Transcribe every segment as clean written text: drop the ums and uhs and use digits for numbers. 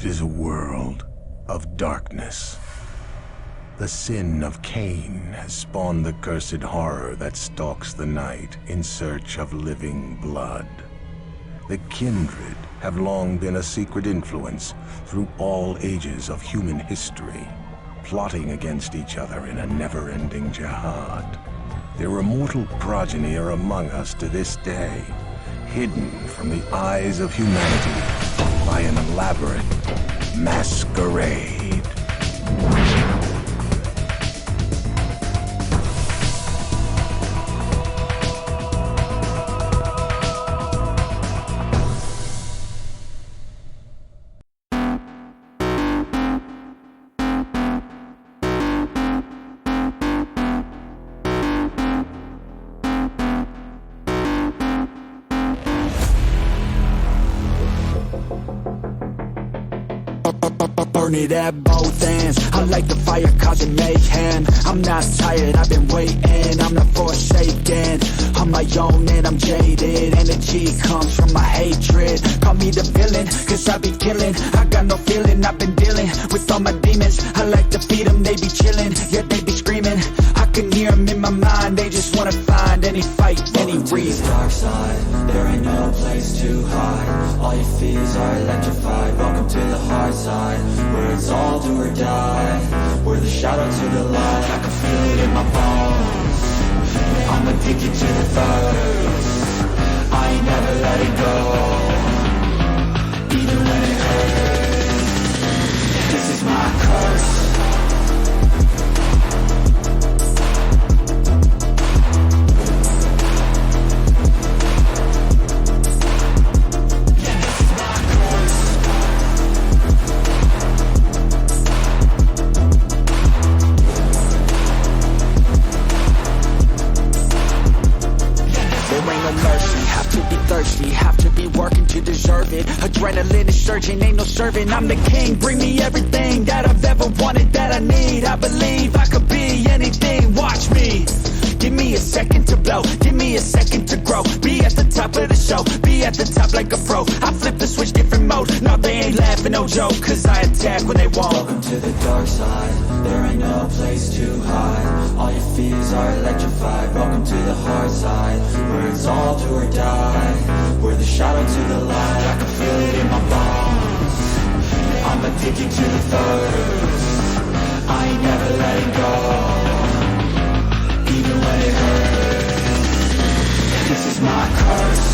It is a world of darkness. The sin of Cain has spawned the cursed horror that stalks the night in search of living blood. The kindred have long been a secret influence through all ages of human history, plotting against each other in a never-ending jihad. Their immortal progeny are among us to this day, hidden from the eyes of humanity by an elaborate masquerade. Burn it at both ends. I like the fire causing mayhem. I'm not tired, I've been waiting. I'm not forsaken. I'm my own and I'm jaded. Energy comes from my hatred. Call me the villain, cause I be killing. I got no feeling, I've been dealing with all my demons. I like to feed them, they be chilling. Yeah, they be screaming. I can hear them in my mind. They just wanna find any fight, any reason. Dark side, there ain't no place to hide. All your fears are electrified. Welcome to the hard side, where it's all do or die. We're the shadow to the light. I can feel it in my bones. I'm addicted to the thirst. I ain't never letting go, even when it hurts. This is my curse. Have to be working to deserve it. Adrenaline is surging, ain't no serving. I'm the king, bring me everything that I've ever wanted, that I need. I believe I could be anything, watch me. Give me a second to blow, give me a second to grow. Be at the top of the show, be at the top like a pro. I flip the switch, different mode. No, they ain't laughing, no joke, cause I attack when they won't. Welcome to the dark side, there ain't no place to hide. All your fears are electrified. Welcome to the hard side, where it's all do or die. We're the shadow to the light. I can feel it in my bones. I'm addicted to the thirst. I ain't never letting go, even when it hurts. This is my curse.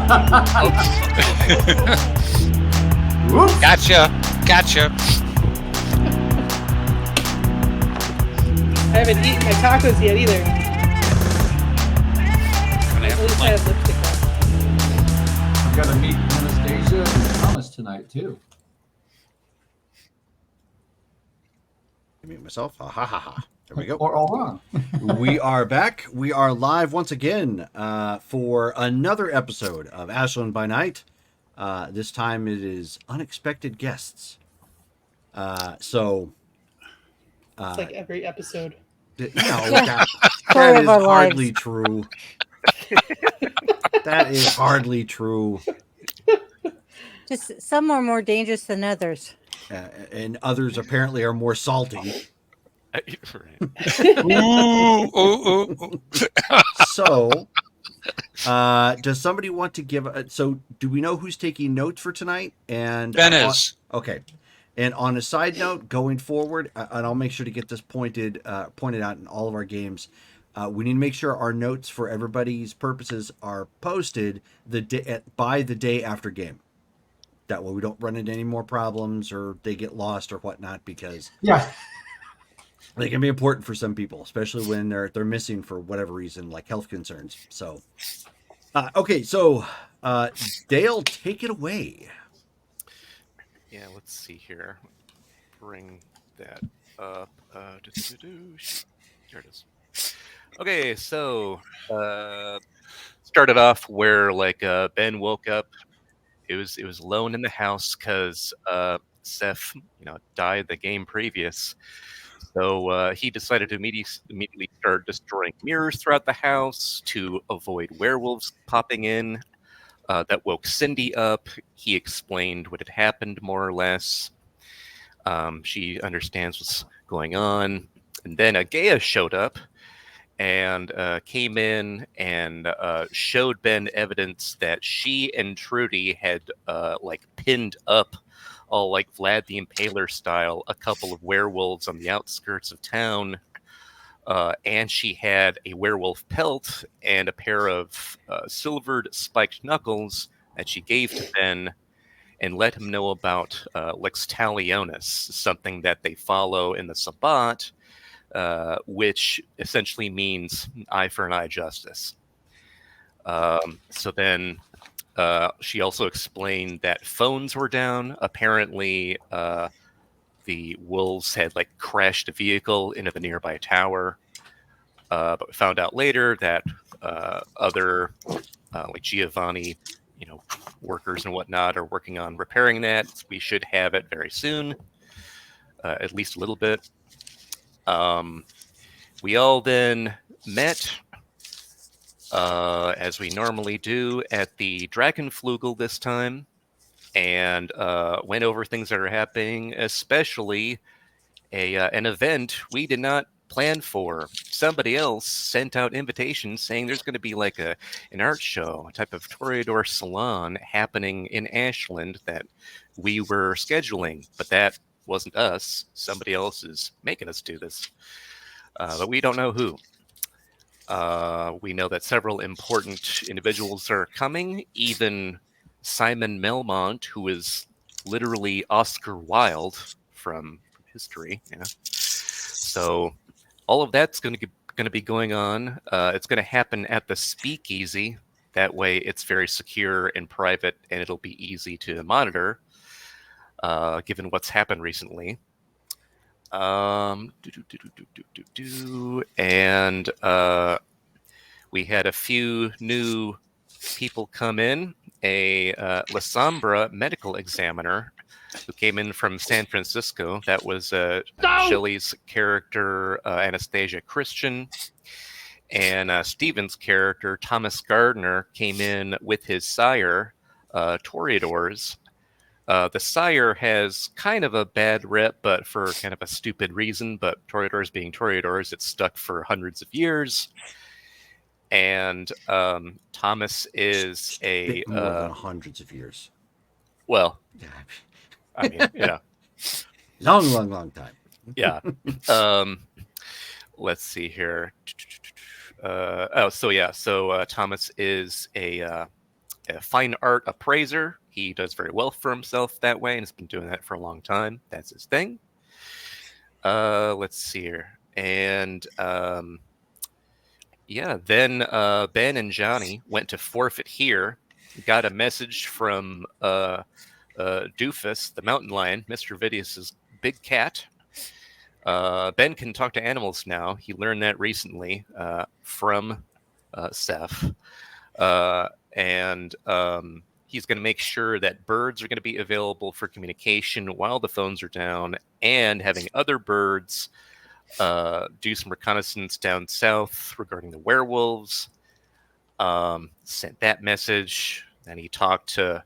Gotcha. I haven't eaten my tacos yet either. At least I have lipstick on. I've got to meet Anastasia and Thomas tonight too. I meet myself. Ha ha ha ha. There we go. Or all wrong. We are back. We are live once again for another episode of Ashland by Night. This time it is unexpected guests. So It's like every episode. no, that is hardly true. That is hardly true. Just some are more dangerous than others. And others apparently are more salty. So, does somebody want to give? So, do we know who's taking notes for tonight? And Ben is. Okay. And on a side note, going forward, and I'll make sure to get this pointed out in all of our games. We need to make sure our notes for everybody's purposes are posted by the day after game. That way we don't run into any more problems or they get lost or whatnot, because they can be important for some people, especially when they're missing for whatever reason, like health concerns. So, okay, so Dale, take it away. Yeah, let's see here. Bring that up. Here it is. Okay, so started off where Ben woke up. It was alone in the house because Seth, died the game previous. So he decided to immediately start destroying mirrors throughout the house to avoid werewolves popping in. That woke Cindy up. He explained what had happened, more or less. She understands what's going on. And then Gaia showed up and came in and showed Ben evidence that she and Trudy had pinned up, all like Vlad the Impaler style, a couple of werewolves on the outskirts of town. And she had a werewolf pelt and a pair of silvered spiked knuckles that she gave to Ben and let him know about Lex Talionis, something that they follow in the Sabbat, which essentially means eye for an eye justice. So then she also explained that phones were down. Apparently, the wolves had crashed a vehicle into the nearby tower. But we found out later that other Giovanni, workers and whatnot are working on repairing that. We should have it very soon, at least a little bit. We all then met, as we normally do, at the Dragonflugel this time, and went over things that are happening, especially an event we did not plan for. Somebody else sent out invitations saying there's going to be an art show, a type of Toreador salon happening in Ashland that we were scheduling, but that wasn't us. Somebody else is making us do this, but we don't know who. We know that several important individuals are coming, even Simon Melmont, who is literally Oscar Wilde from history. So all of that's going to be going on. It's going to happen at the Speakeasy. That way it's very secure and private, and it'll be easy to monitor, given what's happened recently. And we had a few new people come in. A La Sombra medical examiner who came in from San Francisco. That was Shelley's character, Anastasia Christian. And Steven's character, Thomas Gardner, came in with his sire, Toreadors. The sire has kind of a bad rep, but for kind of a stupid reason. But Toreadors being Toreadors, it's stuck for hundreds of years. And Thomas is a more than hundreds of years. Well, I mean, long time. Yeah. Let's see here. So Thomas is a a fine art appraiser. He does very well for himself that way and has been doing that for a long time. That's his thing. Let's see here. And yeah, then Ben and Johnny went to forfeit here. Got a message from Doofus, the mountain lion, Mr. Vidius's big cat. Ben can talk to animals now. He learned that recently from Seth. And he's going to make sure that birds are going to be available for communication while the phones are down, and having other birds do some reconnaissance down south regarding the werewolves. Sent that message. Then he talked to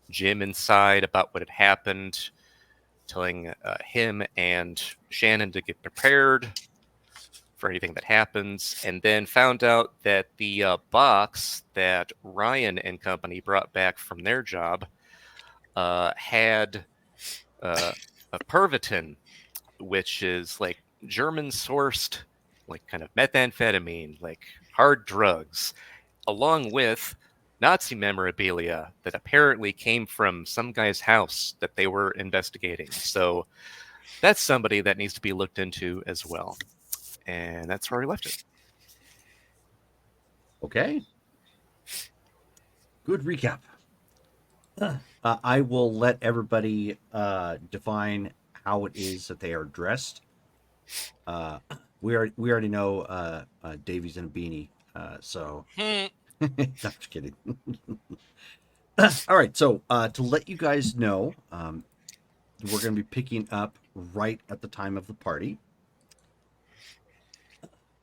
Jim inside about what had happened, telling him and Shannon to get prepared for anything that happens, and then found out that the box that Ryan and company brought back from their job had a Pervitin, which is like German-sourced, like kind of methamphetamine, like hard drugs, along with Nazi memorabilia that apparently came from some guy's house that they were investigating. So that's somebody that needs to be looked into as well. And that's where we left it. Okay. Good recap. I will let everybody define how it is that they are dressed. We already know Davy's in a beanie, so no, I'm just kidding. All right, so to let you guys know, we're going to be picking up right at the time of the party.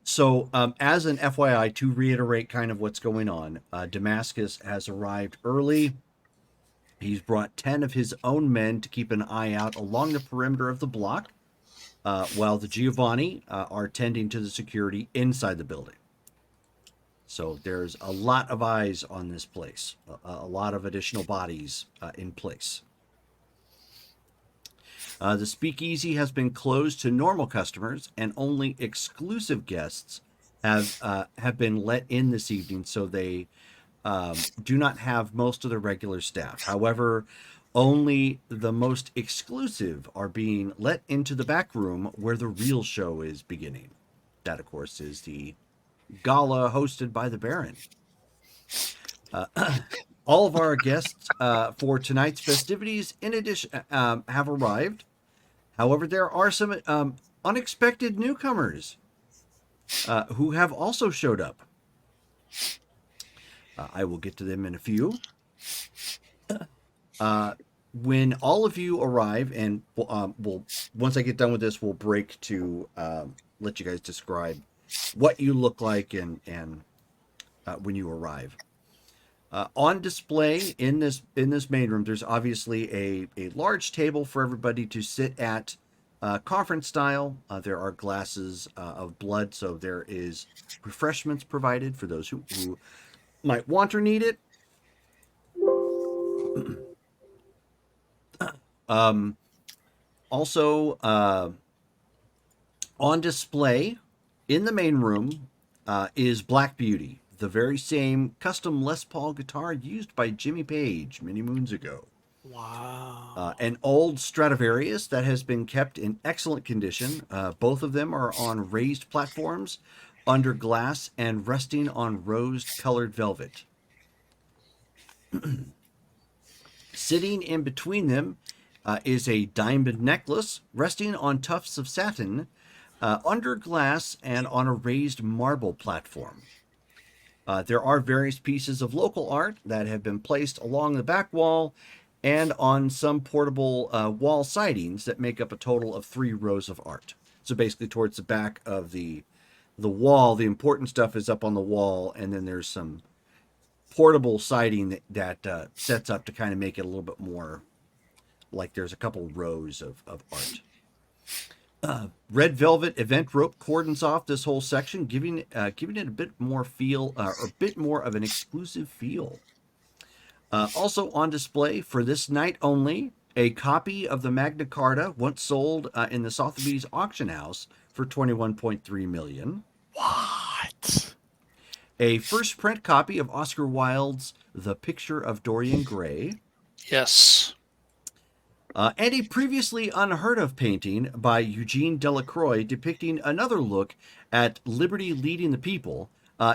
So, as an FYI, to reiterate kind of what's going on, Damascus has arrived early. He's brought 10 of his own men to keep an eye out along the perimeter of the block, while the Giovanni are tending to the security inside the building. So there's a lot of eyes on this place, a lot of additional bodies in place. The speakeasy has been closed to normal customers, and only exclusive guests have been let in this evening, so they do not have most of the regular staff. However, only the most exclusive are being let into the back room where the real show is beginning. That, of course, is the gala hosted by the Baron. All of our guests for tonight's festivities, in addition, have arrived. However, there are some unexpected newcomers who have also showed up. I will get to them in a few. When all of you arrive, and we'll once I get done with this, we'll break to let you guys describe what you look like and when you arrive. On display in this main room, there's obviously a large table for everybody to sit at, conference style. There are glasses of blood, so there is refreshments provided for those who might want or need it. Also, on display in the main room is Black Beauty, the very same custom Les Paul guitar used by Jimmy Page many moons ago. Wow. An old Stradivarius that has been kept in excellent condition. Both of them are on raised platforms under glass and resting on rose-colored velvet. Sitting in between them is a diamond necklace resting on tufts of satin under glass and on a raised marble platform. There are various pieces of local art that have been placed along the back wall and on some portable wall sidings that make up a total of 3 rows of art. So basically towards the back of the wall, the important stuff is up on the wall, and then there's some portable siding that sets up to kind of make it a little bit more like there's a couple rows of art. Red velvet event rope cordons off this whole section, giving it a bit more feel, or a bit more of an exclusive feel. Also on display for this night only, a copy of the Magna Carta, once sold in the Sotheby's auction house for $21.3 million. What? a first print copy of Oscar Wilde's The Picture of Dorian Gray, Yes. and a previously unheard of painting by Eugene Delacroix depicting another look at liberty leading the people.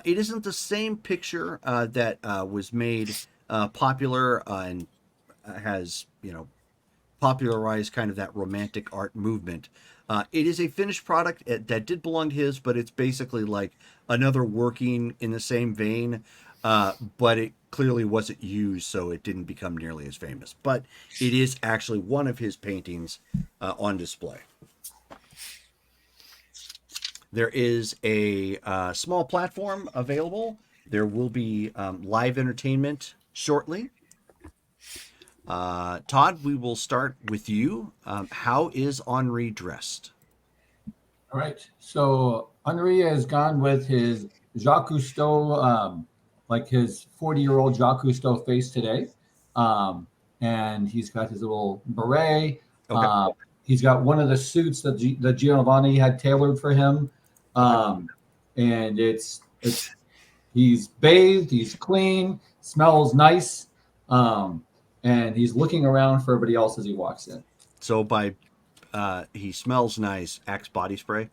It isn't the same picture that was made popular and has, popularized kind of that romantic art movement. It is a finished product that did belong to his, but it's basically like another working in the same vein, but it clearly wasn't used, so it didn't become nearly as famous. But it is actually one of his paintings on display. There is a small platform available. There will be live entertainment shortly. Todd, we will start with you. How is Henri dressed? All right. So Henri has gone with his Jacques Cousteau, like his 40-year-old Jacques Cousteau face today. And he's got his little beret. Okay. He's got one of the suits that Giovanni had tailored for him. And it's he's bathed, he's clean, smells nice. And he's looking around for everybody else as he walks in. So by he smells nice, Axe body spray?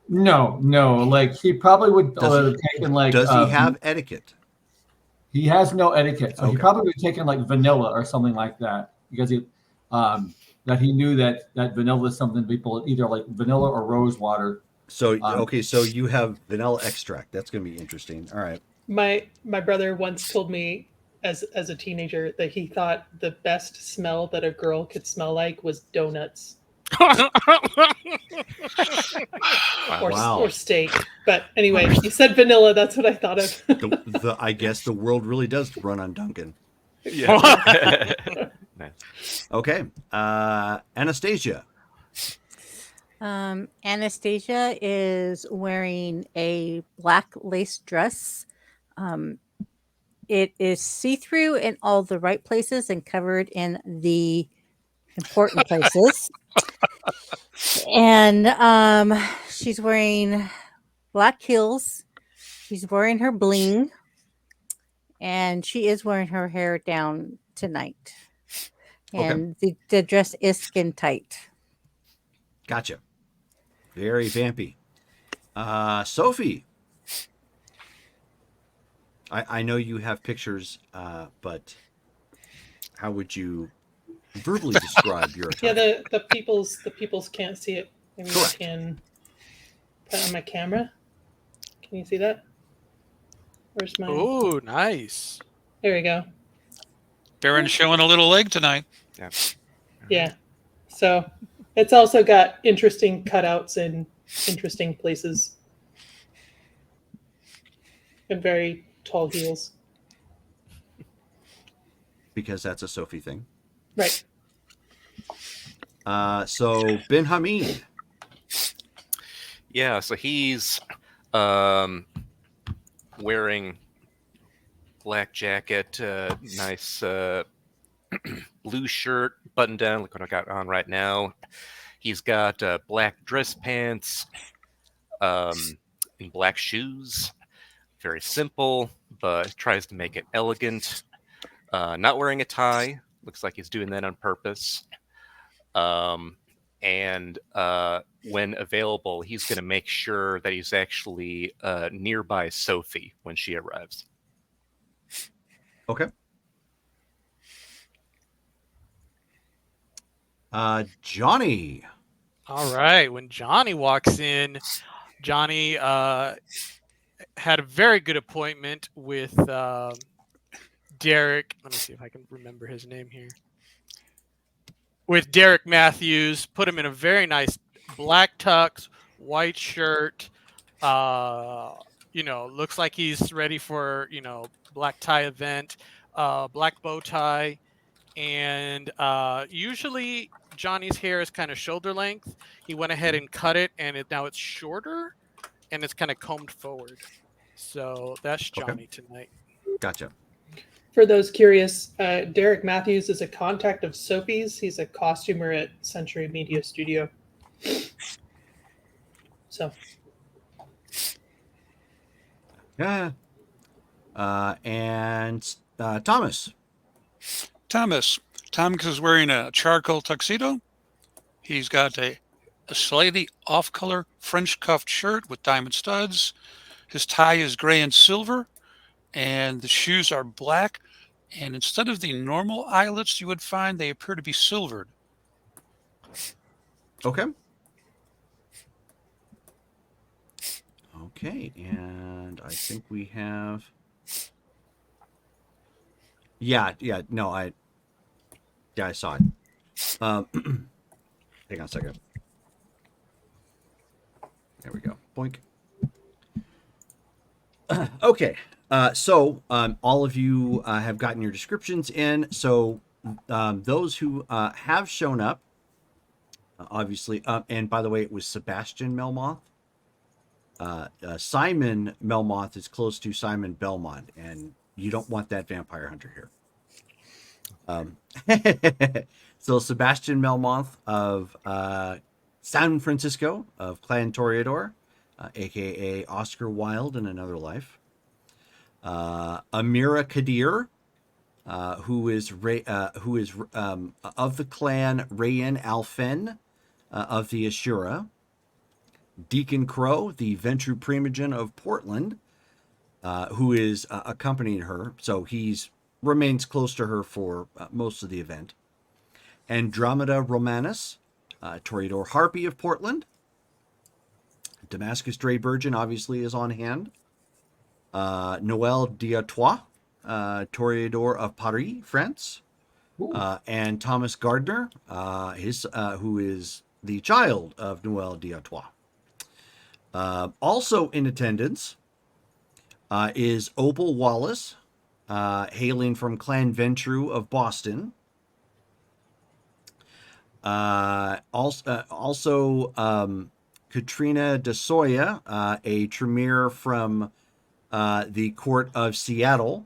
No. Like he probably would have taken like. Does he have etiquette? He has no etiquette, so Okay. he probably would have taken like vanilla or something like that because that he knew that vanilla is something people either like vanilla or rose water. So okay, so you have vanilla extract. That's going to be interesting. All right. My brother once told me as a teenager that he thought the best smell that a girl could smell like was donuts or steak. But anyway, you said vanilla. That's what I thought of. I guess the world really does run on Duncan. Yeah. Nice. Okay. Anastasia. Anastasia is wearing a black lace dress. It is see-through in all the right places and covered in the important places. And she's wearing black heels. She's wearing her bling. And she is wearing her hair down tonight. And the dress is skin tight. Gotcha. Very vampy. Sophie. I know you have pictures, but how would you verbally describe your attire? Yeah, the peoples can't see it. Maybe Correct. I can put it on my camera. Can you see that? Where's my? Oh, nice. There we go. Baron's showing a little leg tonight. Yeah. Yeah. So it's also got interesting cutouts in interesting places and very tall heels. Because that's a Sophie thing. Right. So Ben Hamid. Yeah, so he's wearing black jacket, nice blue shirt, button down, like what I got on right now. He's got black dress pants, and black shoes. Very simple, but tries to make it elegant. Not wearing a tie. Looks like he's doing that on purpose. And when available, he's going to make sure that he's actually nearby Sophie when she arrives. Okay. Johnny. All right. When Johnny walks in, Johnny had a very good appointment with Derek. Let me see if I can remember his name here. With Derek Matthews, put him in a very nice black tux, white shirt. Looks like he's ready for, black tie event, black bow tie. And usually Johnny's hair is kind of shoulder length. He went ahead and cut it, and now it's shorter, and it's kind of combed forward. So that's Johnny tonight. Gotcha. For those curious, Derek Matthews is a contact of Sophie's. He's a costumer at Century Media Studio. So, Yeah. And Thomas. Thomas. Thomas is wearing a charcoal tuxedo. He's got a slightly off-color French cuffed shirt with diamond studs. His tie is gray and silver, and the shoes are black. And instead of the normal eyelets you would find, they appear to be silvered. Okay. Okay, and I think we have. Yeah, no, I saw it. Hang on a second. There we go. Boink. Okay, so all of you have gotten your descriptions in. So those who have shown up, obviously, and by the way, it was Sebastian Melmoth. Simon Melmoth is close to Simon Belmont, and you don't want that vampire hunter here. So Sebastian Melmoth of San Francisco of Clan Toreador, aka Oscar Wilde in another life. Amira Kadir, who is of the clan Rayan Alfen of the Ashura. Deacon Crow, the Ventru Primogen of Portland, who is accompanying her, so he's remains close to her for most of the event. Andromeda Romanus, Toreador Harpy of Portland. Damascus Drayburgeon obviously is on hand. Noel Diatois, Toreador of Paris, France. And Thomas Gardner, who is the child of Noel Diatois. Also in attendance is Opal Wallace, hailing from Clan Ventru of Boston. Also Katrina de Soya, a Tremere from the Court of Seattle,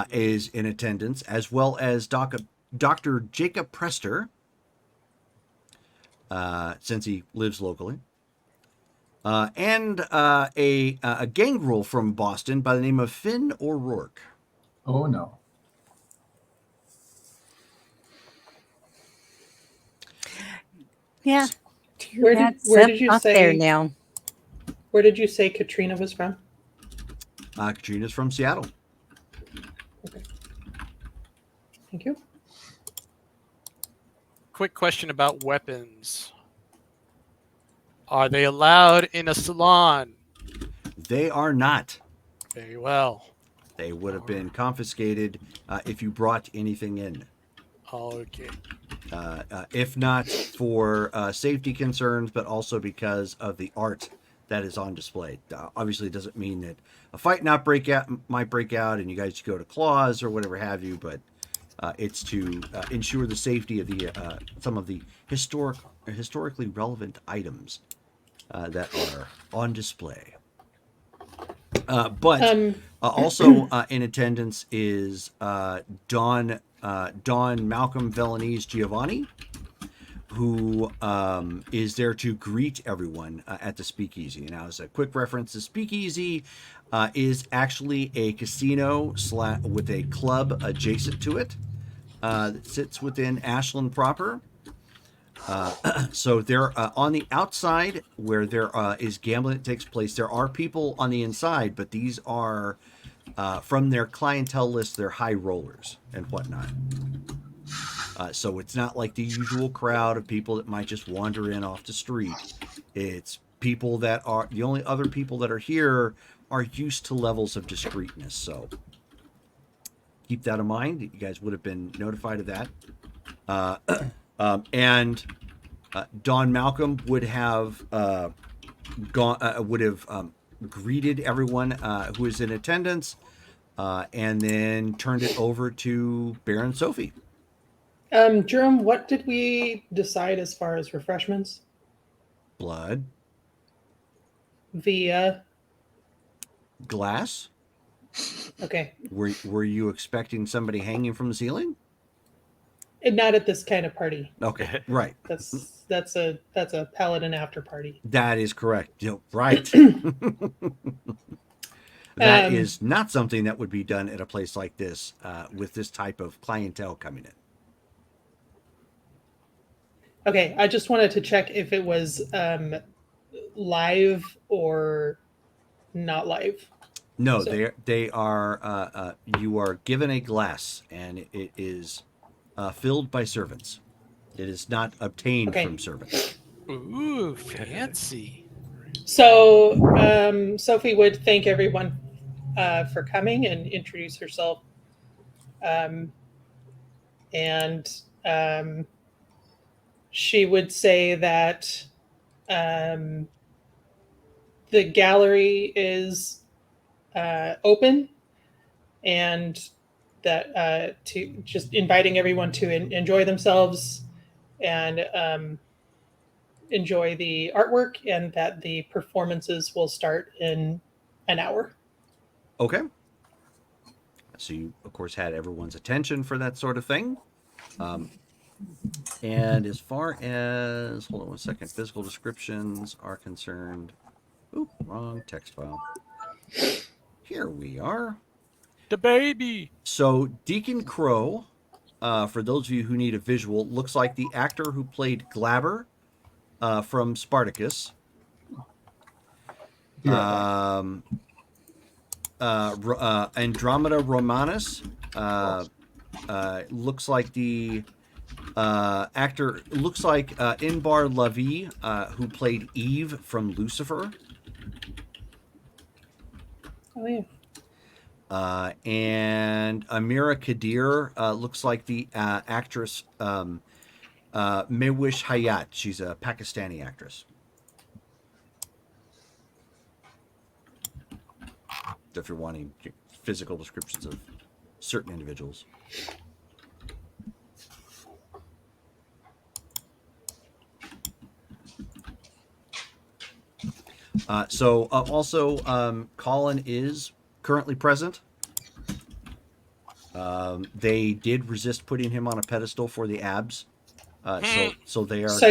is in attendance, as well as Dr. Jacob Prester, since he lives locally. And a gangrel from Boston by the name of Finn O'Rourke. Oh, no. Yeah. Where did you not say there now? Where did you say Katrina was from? Katrina's from Seattle. Okay. Thank you. Quick question about weapons. Are they allowed in a salon? They are not. Very well. They would have been confiscated if you brought anything in. Okay. If not for safety concerns, but also because of the art that is on display. Obviously, it doesn't mean that a fight might break out and you guys go to claws or whatever have you, but it's to ensure the safety of the some of the historically relevant items that are on display. But also in attendance is Don Malcolm Velanese Giovanni, who is there to greet everyone at the Speakeasy. Now, as a quick reference, the Speakeasy is actually a casino with a club adjacent to it that sits within Ashland proper. So there, on the outside where there is gambling that takes place, there are people on the inside, but these are from their clientele list, they're high rollers and whatnot. So it's not like the usual crowd of people that might just wander in off the street. It's people that are, the only other people that are here are used to levels of discreetness. So keep that in mind. You guys would have been notified of that. And Don Malcolm would have greeted everyone who is in attendance, and then turned it over to Baron Sophie. Jerome, what did we decide as far as refreshments? Blood. Via. Glass. Okay. Were you expecting somebody hanging from the ceiling? And not at this kind of party. Okay, right. That's a paladin after party. That is correct. Right. That is not something that would be done at a place like this with this type of clientele coming in. Okay, I just wanted to check if it was live or not live. No, So- they are. You are given a glass, and it is filled by servants. It is not obtained Okay. from servants. Ooh, fancy. So Sophie would thank everyone for coming and introduce herself. And she would say that um, the gallery is open, and that to just inviting everyone to enjoy themselves and enjoy the artwork, and that the performances will start in an hour. Okay. So you, of course, had everyone's attention for that sort of thing. And as far as, hold on one second, physical descriptions are concerned. Oop, wrong text file. Here we are. The baby. So Deacon Crow, for those of you who need a visual, looks like the actor who played Glaber from Spartacus. Andromeda Romanus looks like the actor, looks like Inbar Lavi, who played Eve from Lucifer. Oh yeah. And Amira Kadir looks like the actress Mewish Hayat. She's a Pakistani actress. If you're wanting physical descriptions of certain individuals. Also, Colin is currently present. They did resist putting him on a pedestal for the abs. So they are. So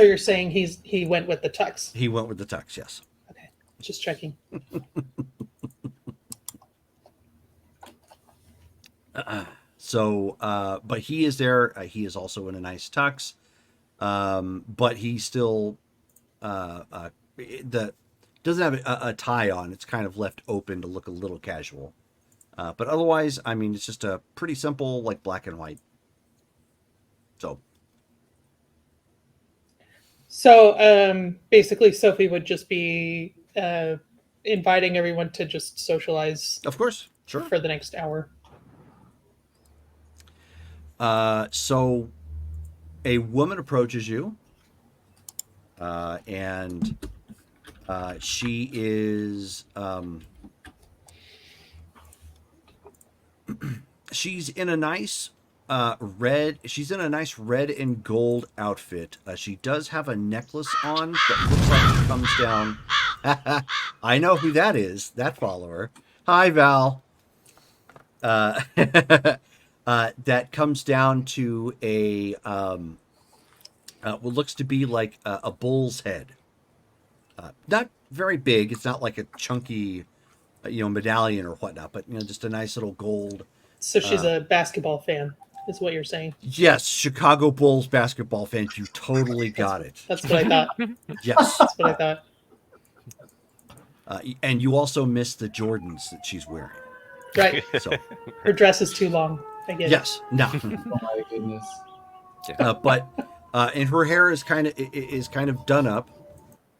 you're saying he went with the tux? He went with the tux, yes. Okay, just checking. But he is there. He is also in a nice tux. But he still doesn't have a tie on. It's kind of left open to look a little casual. But otherwise, I mean, it's just a pretty simple, like black and white. So basically, Sophie would just be inviting everyone to just socialize. Of course, sure. For the next hour. So a woman approaches you, and she is she's in a nice red. She's in a nice red and gold outfit. She does have a necklace on that looks like it comes down. I know who that is. That follower. Hi, Val. That comes down to a what looks to be like a bull's head. Not very big. It's not like a chunky, medallion or whatnot, but just a nice little gold. So she's a basketball fan, is what you're saying? Yes, Chicago Bulls basketball fan. You totally got it. That's what I thought. Yes, that's what I thought. And you also missed the Jordans that she's wearing. Right. So her dress is too long. I get yes, it. no. Oh my goodness. But and her hair is kind of done up.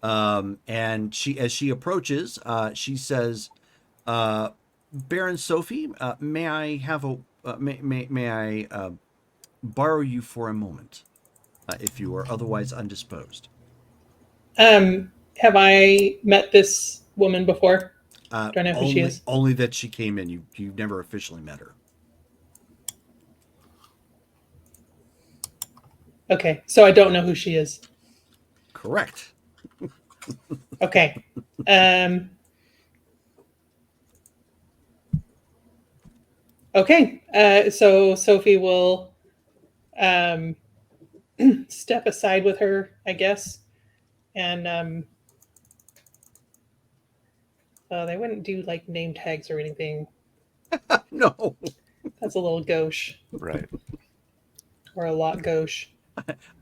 And as she approaches, she says, "Baron Sophie, may I have may I borrow you for a moment, if you are otherwise undisposed?" Have I met this woman before? Do I know who she is? Only that she came in. You never officially met her. Okay, so I don't know who she is. Correct. Okay. Okay. So Sophie will step aside with her, I guess, and They wouldn't do like name tags or anything. No. That's a little gauche Right. or a lot gauche.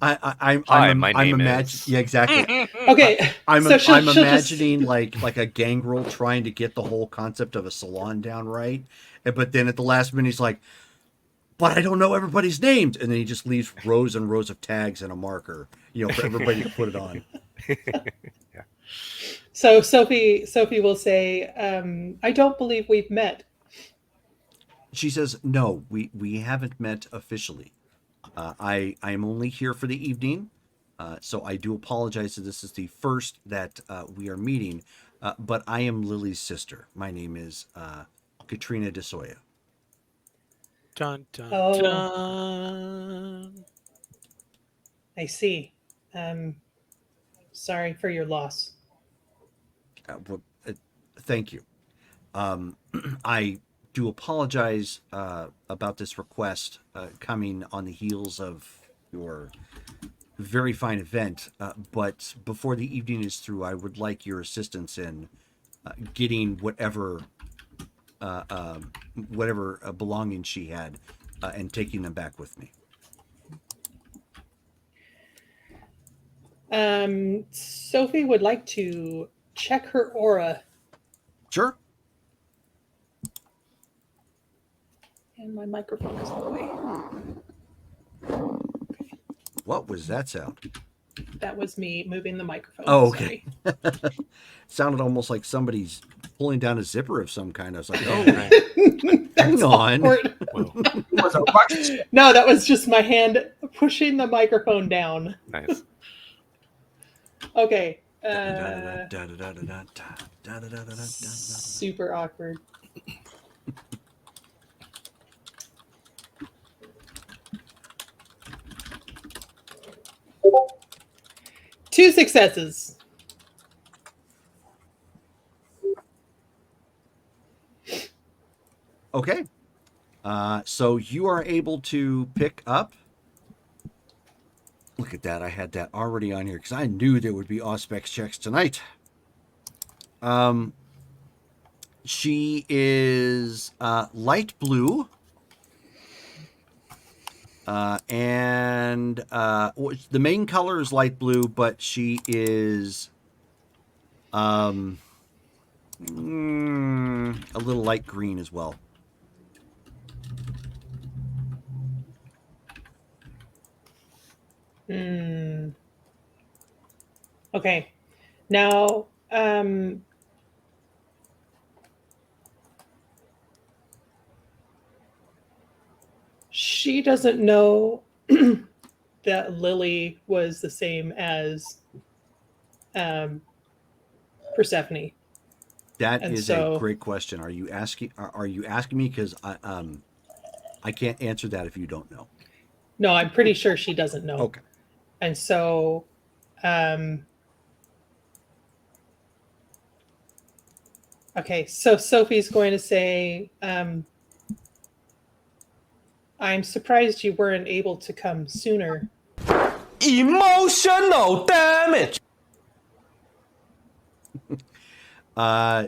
Hi, my name is. Yeah, exactly. Okay, I'm so she'll imagining like a gangrel trying to get the whole concept of a salon down right, but then at the last minute he's like, "But I don't know everybody's names," and then he just leaves rows and rows of tags and a marker, for everybody to put it on. So Sophie will say, "I don't believe we've met." She says, "No, we haven't met officially. I am only here for the evening, so I do apologize that this is the first that we are meeting. But I am Lily's sister. My name is Katrina DeSoya." Dun dun Oh. dun. I see. Sorry for your loss. Thank you. I do apologize about this request coming on the heels of your very fine event. But before the evening is through, I would like your assistance in getting whatever belongings she had and taking them back with me. Sophie would like to check her aura. Sure. And my microphone is in the way. What was that sound? That was me moving the microphone. Oh, okay. Sounded almost like somebody's pulling down a zipper of some kind. I was like, oh, hang on. No, that was just my hand pushing the microphone down. Nice. Okay. Super awkward. Two successes. Okay. So you are able to pick up. Look at that. I had that already on here because I knew there would be Auspex checks tonight. She is light blue. And the main color is light blue, but she is a little light green as well. Okay. Now, she doesn't know that Lily was the same as Persephone. That is a great question. Are you asking me? Because I can't answer that if you don't know. No, I'm pretty sure she doesn't know. Okay. And so, okay, so Sophie's going to say, I'm surprised you weren't able to come sooner. Emotional damage.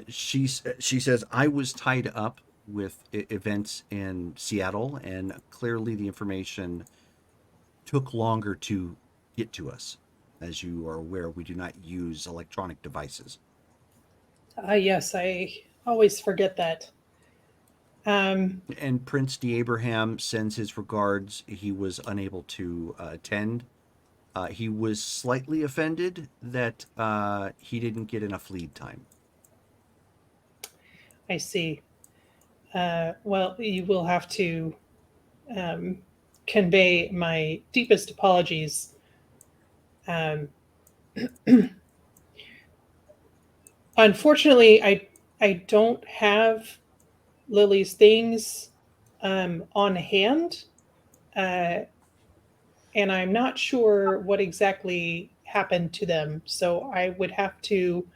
She says, I was tied up with events in Seattle, and clearly the information took longer to get to us. As you are aware, we do not use electronic devices. Yes, I always forget that. And Prince d'Abraham sends his regards. He was unable to attend. He was slightly offended that he didn't get enough lead time. I see. Well, you will have to convey my deepest apologies. Unfortunately, I don't have Lily's things on hand, and I'm not sure what exactly happened to them. So I would have to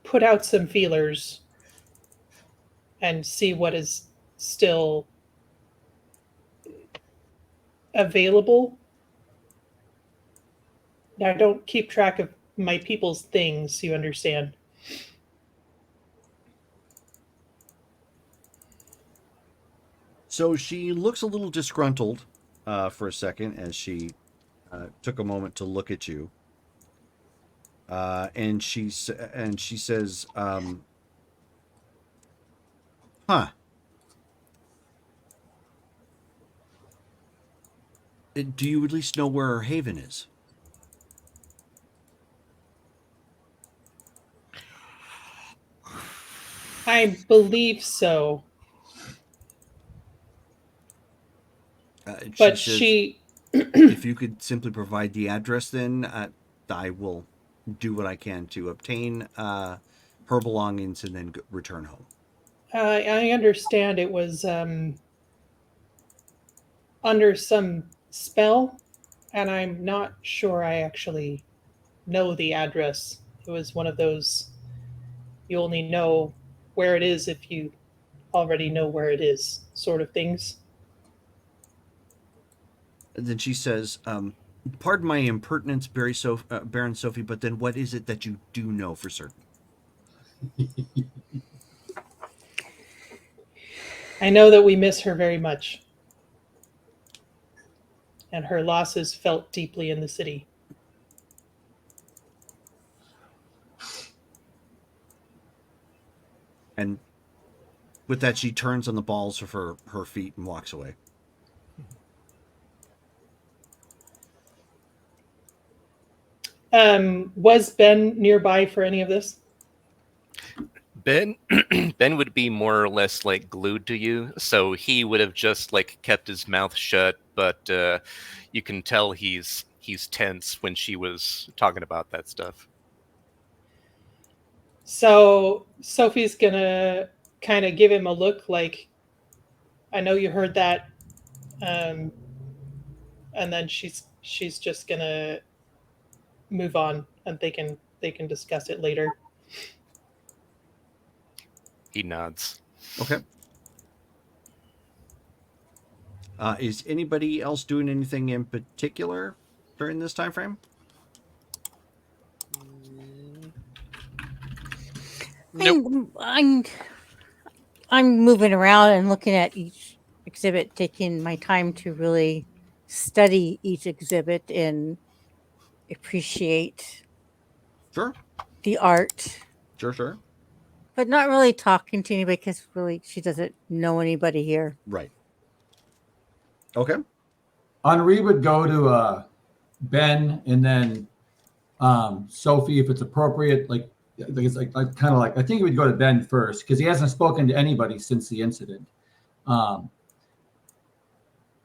put out some feelers and see what is still available. Now, I don't keep track of my people's things, you understand. So she looks a little disgruntled for a second as she took a moment to look at you, and she says, "Huh? Do you at least know where her haven is?" I believe so. But She says, "If you could simply provide the address, then I will do what I can to obtain her belongings and then return home." I understand it was under some spell, and I'm not sure I actually know the address. It was one of those you only know where it is if you already know where it is sort of things. And then she says, "Pardon my impertinence, Baron Sophie, but then what is it that you do know for certain?" I know that we miss her very much, and her loss is felt deeply in the city. And with that, she turns on the balls of her feet and walks away. Was Ben nearby for any of this? Ben Ben would be more or less like glued to you, so he would have just like kept his mouth shut, but you can tell he's tense when she was talking about that stuff. So Sophie's gonna kind of give him a look like, I know you heard that, um, and then she's just gonna move on, and they can discuss it later. He nods. Okay. Is anybody else doing anything in particular during this time frame? Nope. I'm moving around and looking at each exhibit, taking my time to really study each exhibit and appreciate Sure. the art, Sure. but not really talking to anybody because really she doesn't know anybody here. Right. Okay. Henri would go to Ben and then Sophie if it's appropriate. Like it's like kind of like I think he would go to Ben first because he hasn't spoken to anybody since the incident.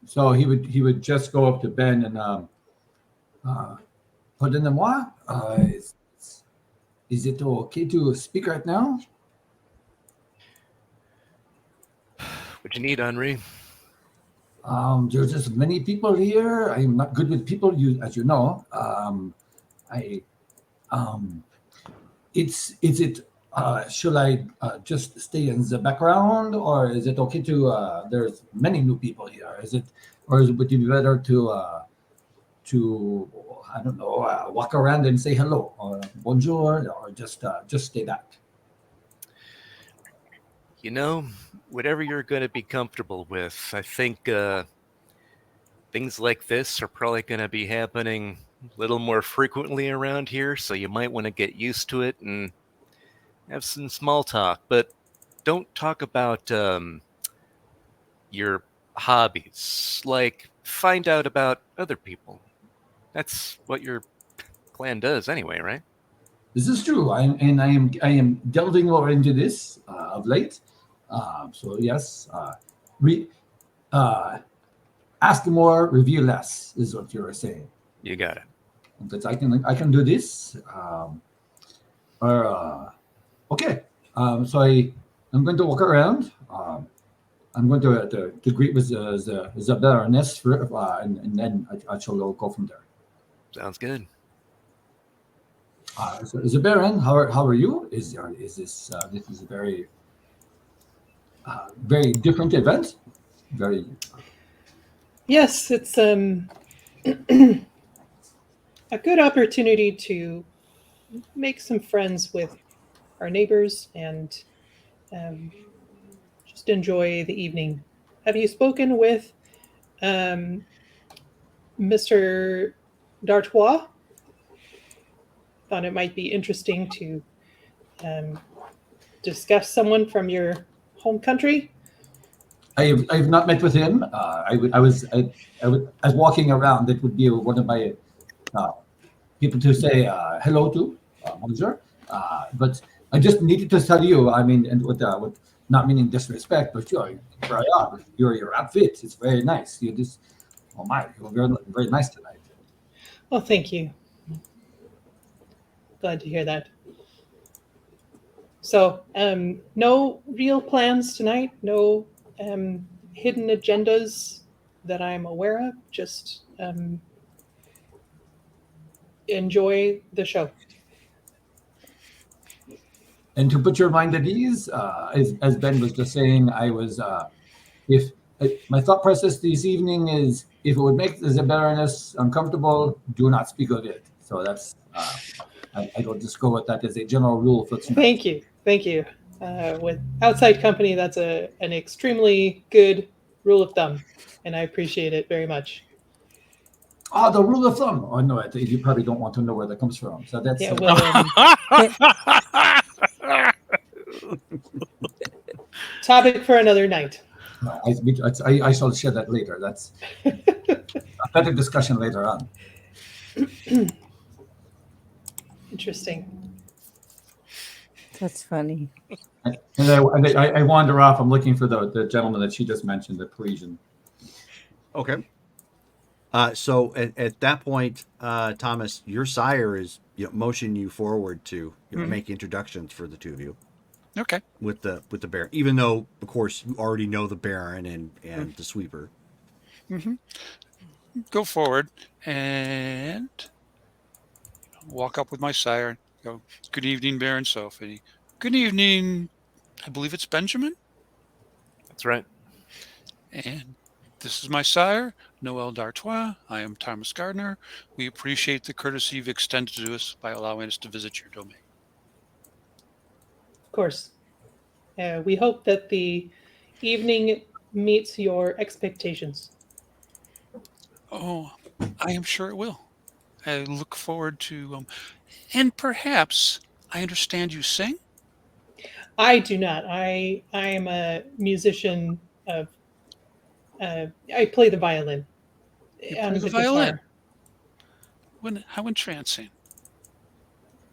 So he would just go up to Ben and pardonnez-moi, is it okay to speak right now? What you need, Henri? There's just many people here. I'm not good with people, as you know. Should I just stay in the background, or is it okay to? There's many new people here. Would it be better to I don't know, walk around and say hello or bonjour, or just stay back? You know, whatever you're going to be comfortable with. I think things like this are probably going to be happening a little more frequently around here, so you might want to get used to it and have some small talk. But don't talk about your hobbies. Like, find out about other people. That's what your clan does anyway, right? This is true. I am delving more into this of late. So yes, ask more, review less is what you're saying. You got it. But I can do this. Okay. So I'm going to walk around. I'm going to greet with the Baroness, and then I shall go from there. Sounds good. So the Baron, how are you? Is this is a very very different event? Very. Yes, it's a good opportunity to make some friends with our neighbors and um, just enjoy the evening. Have you spoken with um, Mr. D'Artois? Thought it might be interesting to um, discuss someone from your home country. I've not met with him. I was walking around. It would be one of my uh, people to say hello to, bonjour. But I just needed to tell you. I mean, and with not meaning disrespect, but your outfit is very nice. You just, oh my, you're very nice tonight. Oh, thank you. Glad to hear that. So, no real plans tonight. No hidden agendas that I'm aware of. Just enjoy the show. And to put your mind at ease, as Ben was just saying, if my thought process this evening is if it would make the Baroness uncomfortable, do not speak of it. So that's I will just go with that as a general rule for tonight. Thank you. Thank you. With outside company, that's an extremely good rule of thumb, and I appreciate it very much. Oh, the rule of thumb. Oh no, you probably don't want to know where that comes from. So that's Yeah, well, topic for another night. I shall share that later. That's a better discussion later on. Interesting. That's funny. And I wander off. I'm looking for the gentleman that she just mentioned, the Parisian. Okay. So at that point, Thomas, your sire is motioning you forward to make introductions for the two of you. Okay. With the Baron, even though of course you already know the Baron and the Sweeper. Mm-hmm. Go forward and walk up with my sire and go, "Good evening, Baron Sophie. Good evening, I believe it's Benjamin." That's right. And this is my sire, Noel D'Artois. I am Thomas Gardner. We appreciate the courtesy you've extended to us by allowing us to visit your domain. Of course. We hope that the evening meets your expectations. Oh, I am sure it will. I look forward to, and perhaps I understand you sing. I do not. I am a musician of. I play the violin You play and the the violin. guitar. How entrancing.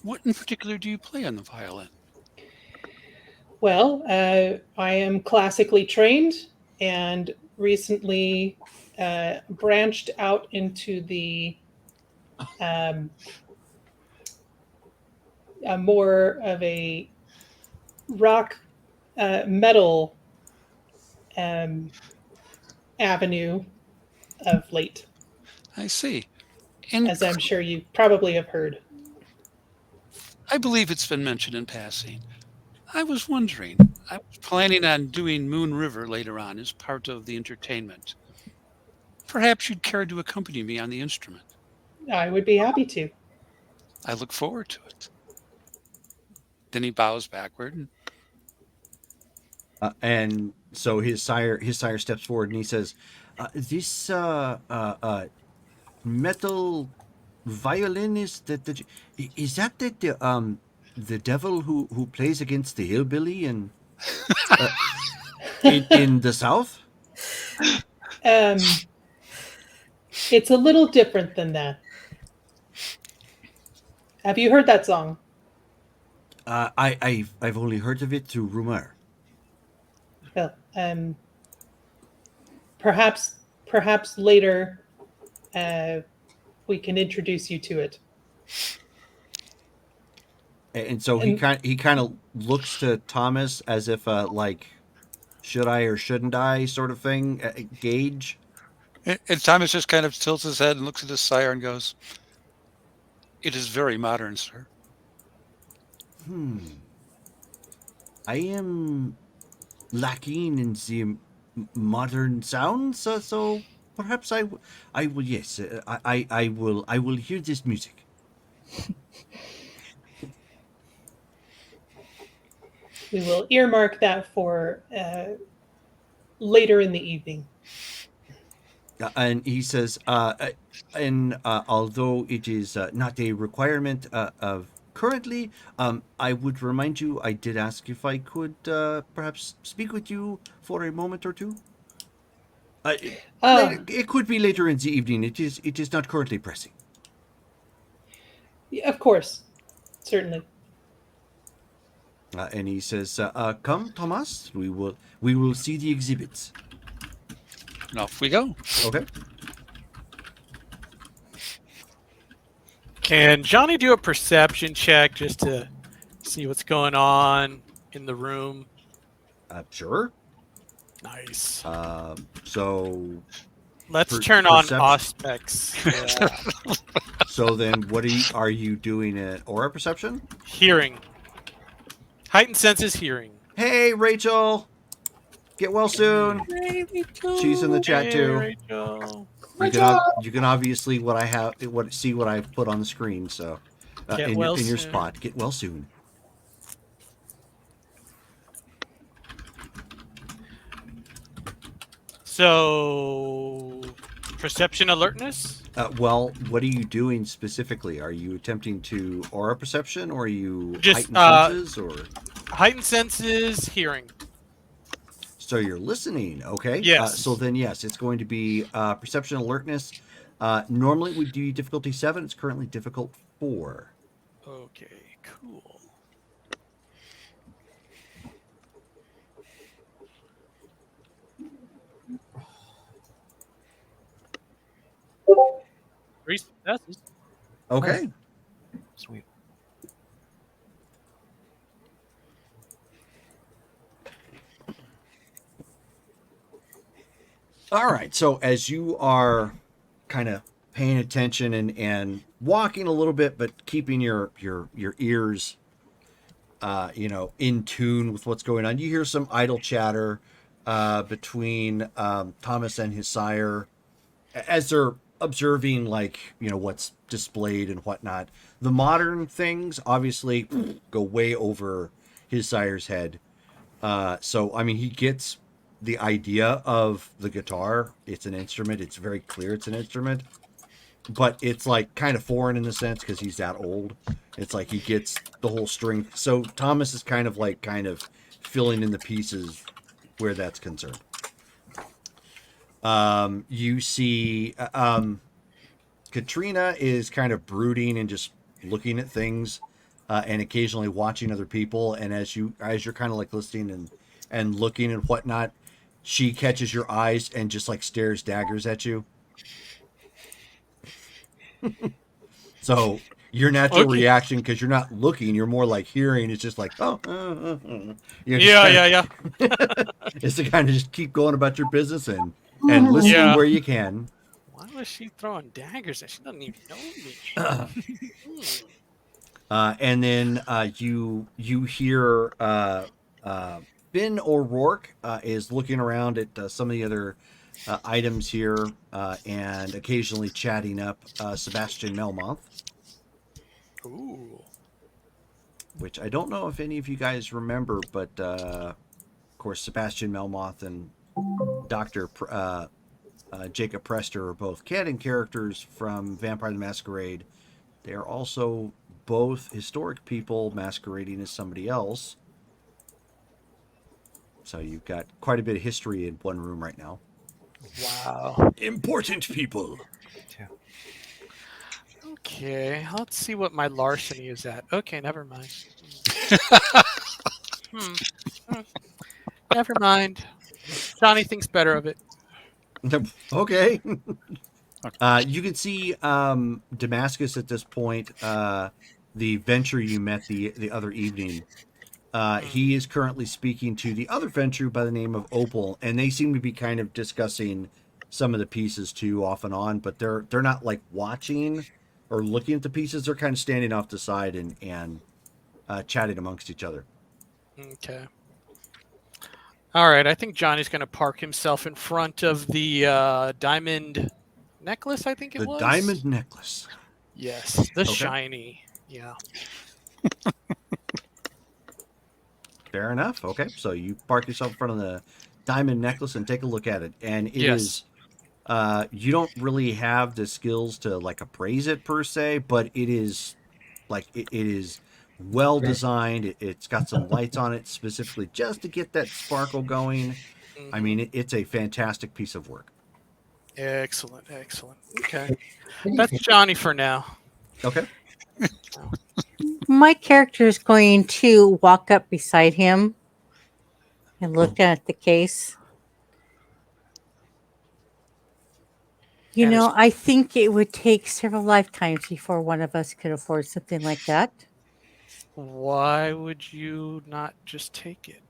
What in particular do you play on the violin? Well, I am classically trained and recently branched out into the more of a rock metal um, avenue of late, I see. And as I'm sure you probably have heard. I believe it's been mentioned in passing. I was wondering, I was planning on doing Moon River later on as part of the entertainment. Perhaps you'd care to accompany me on the instrument. I would be happy to. I look forward to it. Then he bows backward. And so his sire steps forward and he says, "This metal violin is the devil who plays against the hillbilly uh, in the South?" It's a little different than that. Have you heard that song? I've only heard of it through rumor. Well, perhaps later we can introduce you to it. And so he kind of looks to Thomas as if like, should I or shouldn't I sort of thing, gauge. And Thomas just kind of tilts his head and looks at his sire and goes, "It is very modern, sir." I am lacking in the modern sounds, so perhaps I will. Yes, I will hear this music. We will earmark that for later in the evening. And he says, and although it is not a requirement of currently, I would remind you, I did ask if I could perhaps speak with you for a moment or two. It could be later in the evening. It is not currently pressing. Of course, certainly. And he says, "Come, Thomas. We will see the exhibits." And off we go. Okay. Can Johnny do a perception check just to see what's going on in the room? Sure. Nice. So Let's turn on perception. aspects. Yeah. So then, what are you doing at aura perception? Hearing. Heightened senses hearing. Hey, Rachel. Get well soon. Hey, Rachel. She's in the chat too. Rachel. You can obviously see what I've put on the screen. So Get in well your soon. spot. Get well soon. So, perception alertness? Well, what are you doing specifically? Are you attempting to aura perception, or are you Just, heightened senses, or Heightened senses hearing. so you're listening? Okay. Yes. So then, yes, it's going to be perception alertness. Normally it would be difficulty 7. It's currently difficult 4. Okay, cool. Three successes. Okay. Sweet. All right. So as you are kind of paying attention and walking a little bit, but keeping your ears, in tune with what's going on, you hear some idle chatter between Thomas and his sire as they're observing, what's displayed and whatnot. The modern things obviously go way over his sire's head. So, I mean, he gets the idea of the guitar. It's an instrument. It's very clear it's an instrument. But it's like kind of foreign in a sense because he's that old. It's like he gets the whole string. So Thomas is kind of filling in the pieces where that's concerned. You see Katrina is kind of brooding and just looking at things and occasionally watching other people. And as you're kind of listening and looking and whatnot, she catches your eyes and just stares daggers at you. So your natural reaction, because you're not looking, you're more hearing. It's just Yeah. It's to kind of just keep going about your business and listening where you can. Why was she throwing daggers at? She doesn't even know me. And then you hear Ben O'Rourke is looking around at some of the other items here and occasionally chatting up Sebastian Melmoth. Ooh. Which I don't know if any of you guys remember, but of course Sebastian Melmoth and Dr. Jacob Prester are both canon characters from Vampire the Masquerade. They are also both historic people masquerading as somebody else. So you've got quite a bit of history in one room right now. Wow. Important people. Okay, let's see what my larceny is at. Okay, never mind. Never mind. Johnny thinks better of it. Okay. You can see Damascus at this point, the venture you met the other evening. He is currently speaking to the other venture by the name of Opal, and they seem to be kind of discussing some of the pieces too, off and on, but they're not watching or looking at the pieces. They're kind of standing off the side and chatting amongst each other. Okay. All right, I think Johnny's going to park himself in front of the diamond necklace, I think it was. The diamond necklace. Yes, the shiny. Yeah. Fair enough. Okay, so you park yourself in front of the diamond necklace and take a look at it, and it is. You don't really have the skills to like appraise it per se, but it is like it is well designed. It's got some lights on it specifically just to get that sparkle going. I mean, it's a fantastic piece of work. Excellent. Okay. That's Johnny for now. Okay. My character is going to walk up beside him and look at the case. You And know, I think it would take several lifetimes before one of us could afford something like that. why would you not just take it?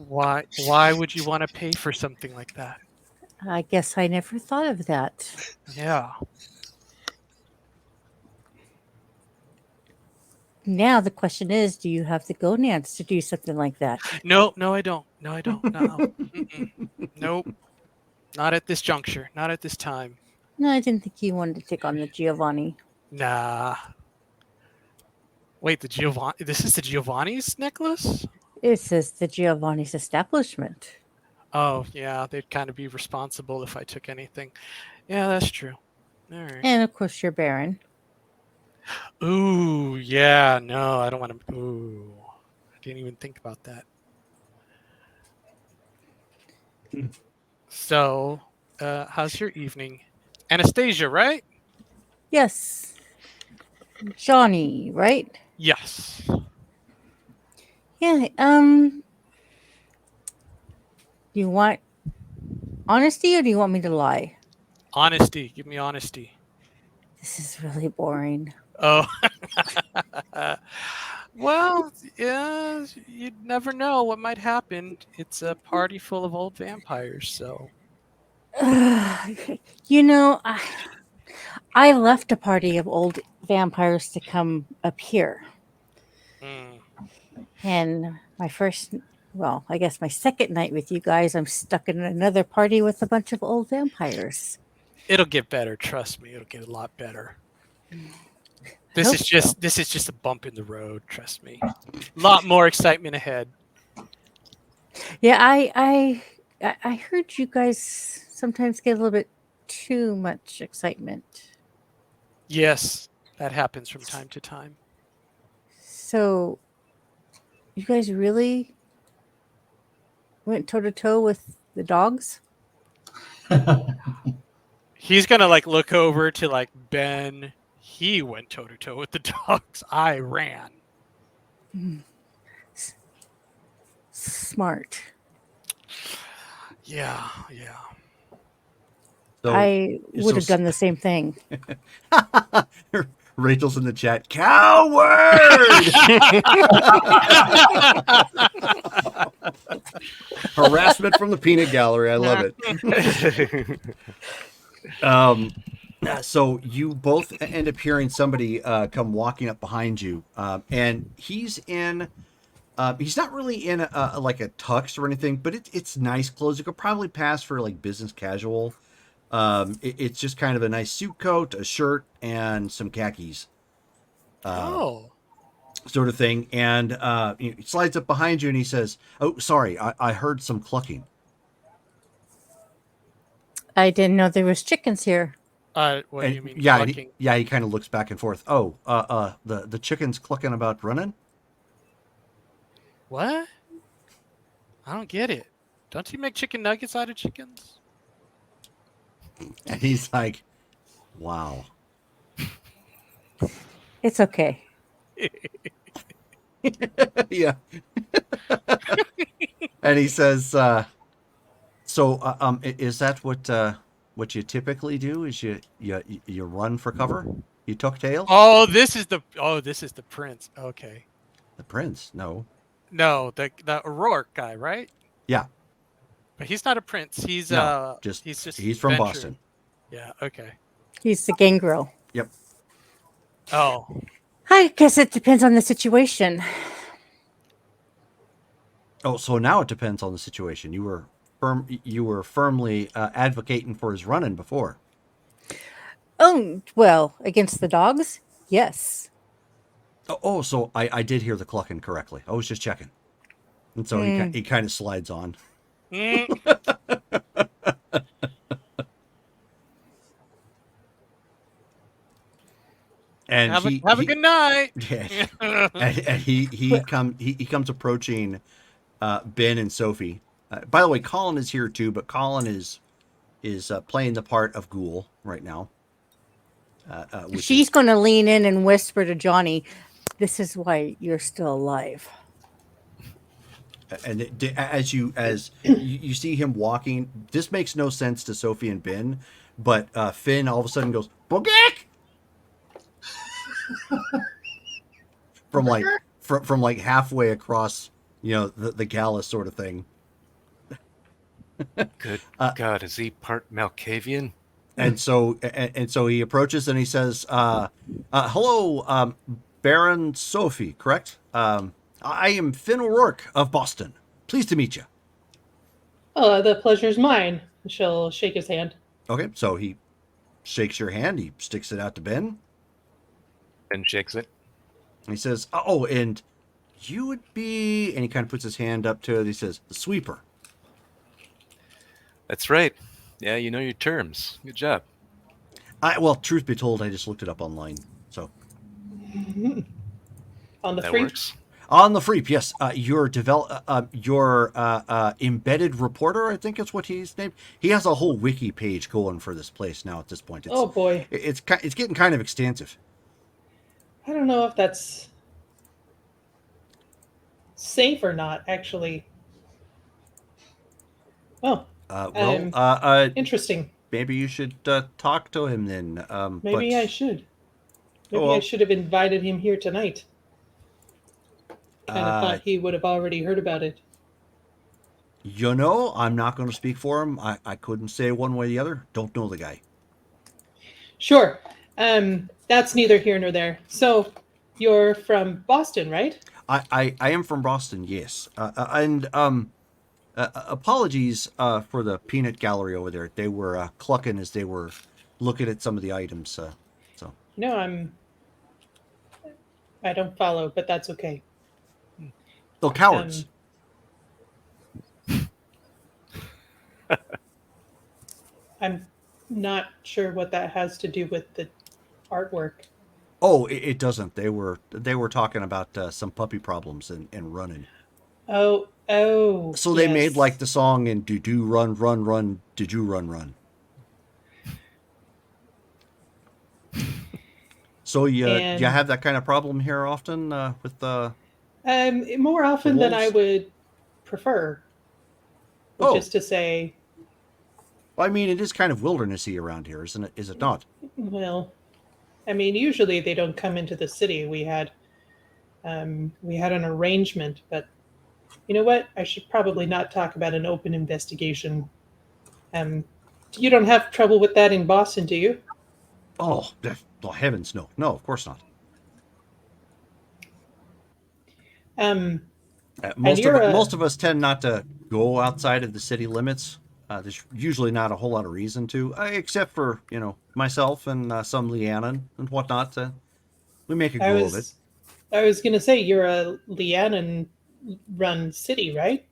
Why would you want to pay for something like that? I guess I never thought of that. Yeah. Now the question is, do you have the gonads to do something like that? No, I don't. No. Mm-mm. Nope. Not at this juncture. Not at this time. No, I didn't think you wanted to take on the Giovanni. Nah. Wait, the Giovanni. This is the Giovanni's necklace? It says the Giovanni's establishment. Oh, yeah. They'd kind of be responsible if I took anything. Yeah, that's true. All right. And of course, your Baron. Ooh, yeah. No, I don't want to. Ooh. I didn't even think about that. So, how's your evening? Anastasia, right? Yes. Johnny, right? Yes. Yeah, you want honesty or do you want me to lie? Honesty. Give me honesty. This is really boring. Oh. Well, yeah, you'd never know what might happen. It's a party full of old vampires, so. You know, I left a party of old vampires to come up here. Mm. And my second night with you guys, I'm stuck in another party with a bunch of old vampires. It'll get better, trust me. It'll get a lot better. This is just a bump in the road, trust me. A lot more excitement ahead. Yeah, I heard you guys sometimes get a little bit too much excitement. Yes, that happens from time to time. So, you guys really went toe to toe with the dogs? He's gonna like look over to like Ben. He went toe to toe with the dogs. I ran. Smart. Yeah. So, I would have done the same thing. Rachel's in the chat. Coward! Harassment from the peanut gallery. I love it. So you both end up hearing somebody come walking up behind you, and he's in. He's not really in like a tux or anything, but it's nice clothes. You could probably pass for like business casual. It's just kind of a nice suit coat, a shirt, and some khakis. Sort of thing. And he slides up behind you and he says, "Oh, sorry, I heard some clucking." I didn't know there was chickens here. What do you mean? Yeah, Clucking? he kind of looks back and forth. Oh, the chicken's clucking about running. What? I don't get it. Don't you make chicken nuggets out of chickens? And he's like, "Wow." It's okay. Yeah. And he says, "So, is that what you typically do? Is you run for cover? You tuck tail?" Oh, this is the prince. Okay. The prince? No, the O'Rourke guy, right? Yeah. But he's not a prince. He's No, he's from venturing. Boston. Yeah. Okay. He's the gangrel. Yep. Oh. I guess it depends on the situation. Oh, so now it depends on the situation. You were firmly advocating for his running before. Oh, well, against the dogs? Yes. Oh, so I did hear the clucking correctly. I was just checking. And so he kind of slides on. Mm. And Have a good night. yeah, and he comes approaching Ben and Sophie. By the way, Colin is here too, but Colin is playing the part of Ghoul right now. She's going to lean in and whisper to Johnny, "This is why you're still alive." And as you see him walking, this makes no sense to Sophie and Ben, but Finn all of a sudden goes Bogak from like halfway across, the gala sort of thing. Good God, is he part Malkavian? And so he approaches and he says, "Hello, Baron Sophie, correct? I am Finn O'Rourke of Boston. Pleased to meet you." Oh, the pleasure's mine. She'll shake his hand. Okay, so he shakes your hand. He sticks it out to Ben. Ben shakes it. He says, "Oh, and you would be," and he kind of puts his hand up to it. He says, "The sweeper." That's right. Yeah, you know your terms. Good job. Well, truth be told, I just looked it up online. So On the That free. works. on the Freep, yes, your embedded reporter, I think is what he's named. He has a whole wiki page going for this place now. At this point, Oh boy. it's getting kind of extensive. I don't know if that's safe or not, actually. Oh, interesting. Maybe you should talk to him then. Maybe but, I should. Maybe well, I should have invited him here tonight. Kind of thought he would have already heard about it. I'm not going to speak for him. I couldn't say one way or the other. Don't know the guy. Sure. That's neither here nor there. So, you're from Boston, right? I am from Boston, yes. And apologies for the peanut gallery over there. They were clucking as they were looking at some of the items. So No, I don't follow, but that's okay. oh, cowards. I'm not sure what that has to do with the artwork. Oh, it doesn't. They were talking about some puppy problems and running. Oh, So they made yes. like the song in "Do Do Run Run Run Do Do Run Run." So you have that kind of problem here often with the more often than I wolves? would prefer. Which is to say, I mean, it is kind of wildernessy around here, isn't it? Is it not? well, I mean, usually they don't come into the city. We had an arrangement, but you know what? I should probably not talk about an open investigation. You don't have trouble with that in Boston, do you? Oh, heavens, no. No, of course not. Most of us tend not to go outside of the city limits. There's usually not a whole lot of reason to, except for myself and some Leannon and whatnot. We make a go of it. I was going to say you're a Leannon-run city, right?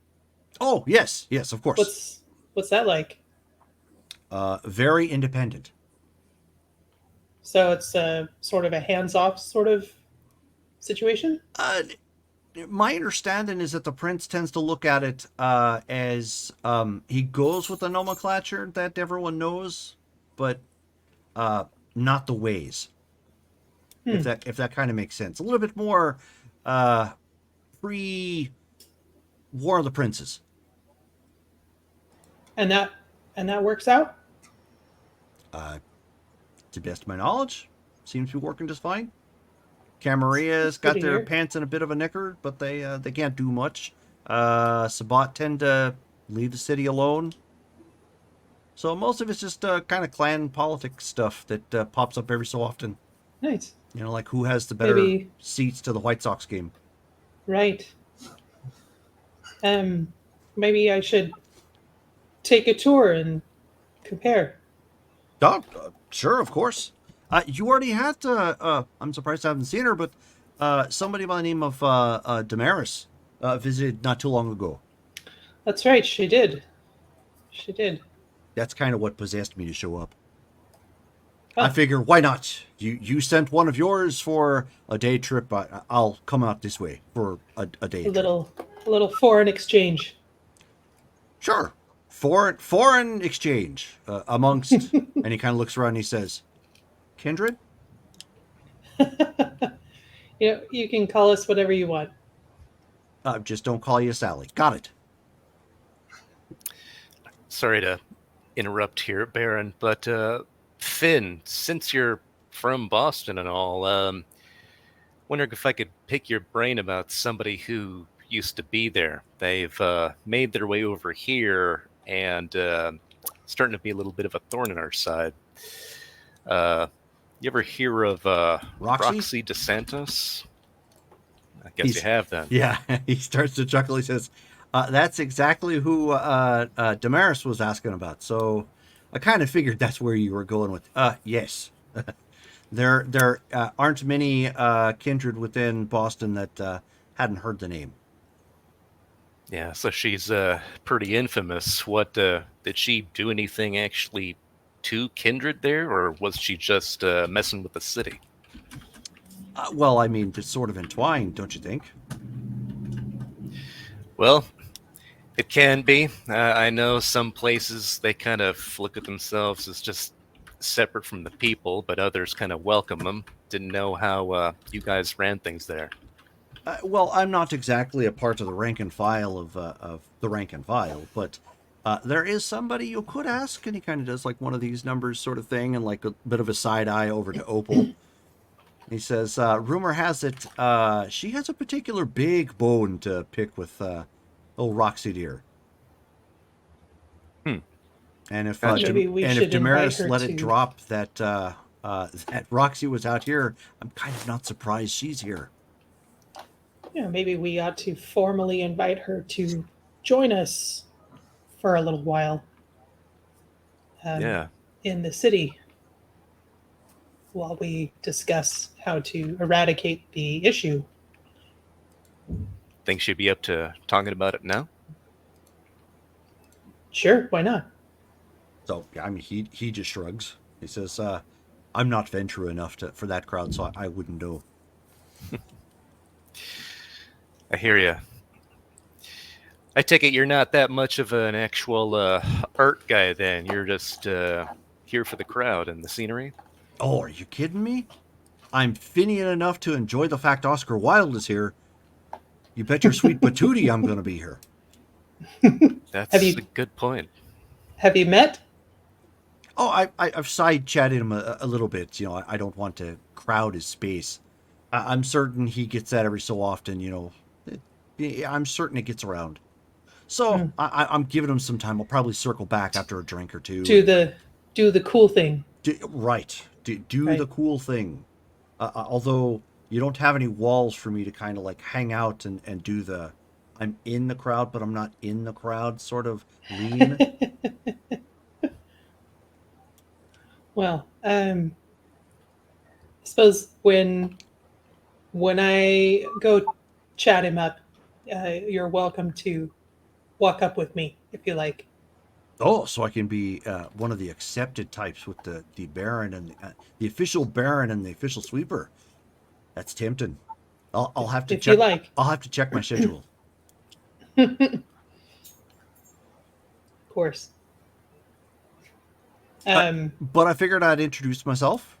Oh yes, of course. What's that like? Very independent. So it's sort of a hands-off sort of situation? My understanding is that the prince tends to look at it as he goes with the nomenclature that everyone knows, but not the ways. If that kind of makes sense. A little bit more pre War of the Princes. And that works out? To the best of my knowledge, seems to be working just fine. Camaria's got their pants in a bit of a knicker, but they can't do much. Sabat tend to leave the city alone. So most of it's just kind of clan politics stuff that pops up every so often. Nice. Like who has the better seats to the White Sox game. Right. Maybe I should take a tour and compare. Oh, sure, of course. You already had. I'm surprised I haven't seen her, but somebody by the name of Damaris visited not too long ago. That's right, she did. She did. That's kind of what possessed me to show up. Huh. I figure, why not? You sent one of yours for a day trip. I'll come out this way for a day A trip. little foreign exchange. Sure. Foreign exchange amongst, and he kind of looks around and he says, kindred? You can call us whatever you want. Just don't call you Sally. Got it. Sorry to interrupt here, Baron, but Finn, since you're from Boston and all, wondering if I could pick your brain about somebody who used to be there. They've made their way over here and starting to be a little bit of a thorn in our side. You ever hear of Roxy DeSantos? I guess you have then. Yeah, he starts to chuckle. He says, that's exactly who Damaris was asking about. So I kind of figured that's where you were going with. Yes. There aren't many kindred within Boston that hadn't heard the name. Yeah, so she's pretty infamous. What did she do anything actually to kindred there, or was she just messing with the city? Well, I mean, it's sort of entwined, don't you think? Well, it can be. I know some places they kind of look at themselves as just separate from the people, but others kind of welcome them. Didn't know how you guys ran things there. Well, I'm not exactly a part of the rank and file of the rank and file, but there is somebody you could ask, and he kind of does like one of these numbers sort of thing, and like a bit of a side eye over to Opal. He says, rumor has it she has a particular big bone to pick with old Roxy dear. And if Maybe we should Damaris invite her let to- it drop that that Roxy was out here, I'm kind of not surprised she's here. Yeah, maybe we ought to formally invite her to join us for a little while. Yeah. In the city, while we discuss how to eradicate the issue. Think she'd be up to talking about it now? Sure, why not? So I mean, he just shrugs. He says, "I'm not venture enough for that crowd, so I wouldn't know." I hear you. I take it you're not that much of an actual art guy then. You're just here for the crowd and the scenery? Oh, are you kidding me? I'm Finian enough to enjoy the fact Oscar Wilde is here. You bet your sweet patootie I'm going to be here. That's a good point. Have you met? Oh, I've side chatted him a little bit. You know, I don't want to crowd his space. I'm certain he gets that every so often. You know, I'm certain it gets around. So I'm giving him some time. I'll probably circle back after a drink or two. Do the cool thing. Right. Do Right. the cool thing. Although you don't have any walls for me to kind of like hang out and do the I'm in the crowd, but I'm not in the crowd sort of lean. Well, I suppose when I go chat him up, you're welcome to walk up with me if you like. Oh, so I can be one of the accepted types with the Baron and the official Baron and the official sweeper. That's tempting. I'll have to If check. you like. I'll have to check my schedule. Of course. But I figured I'd introduce myself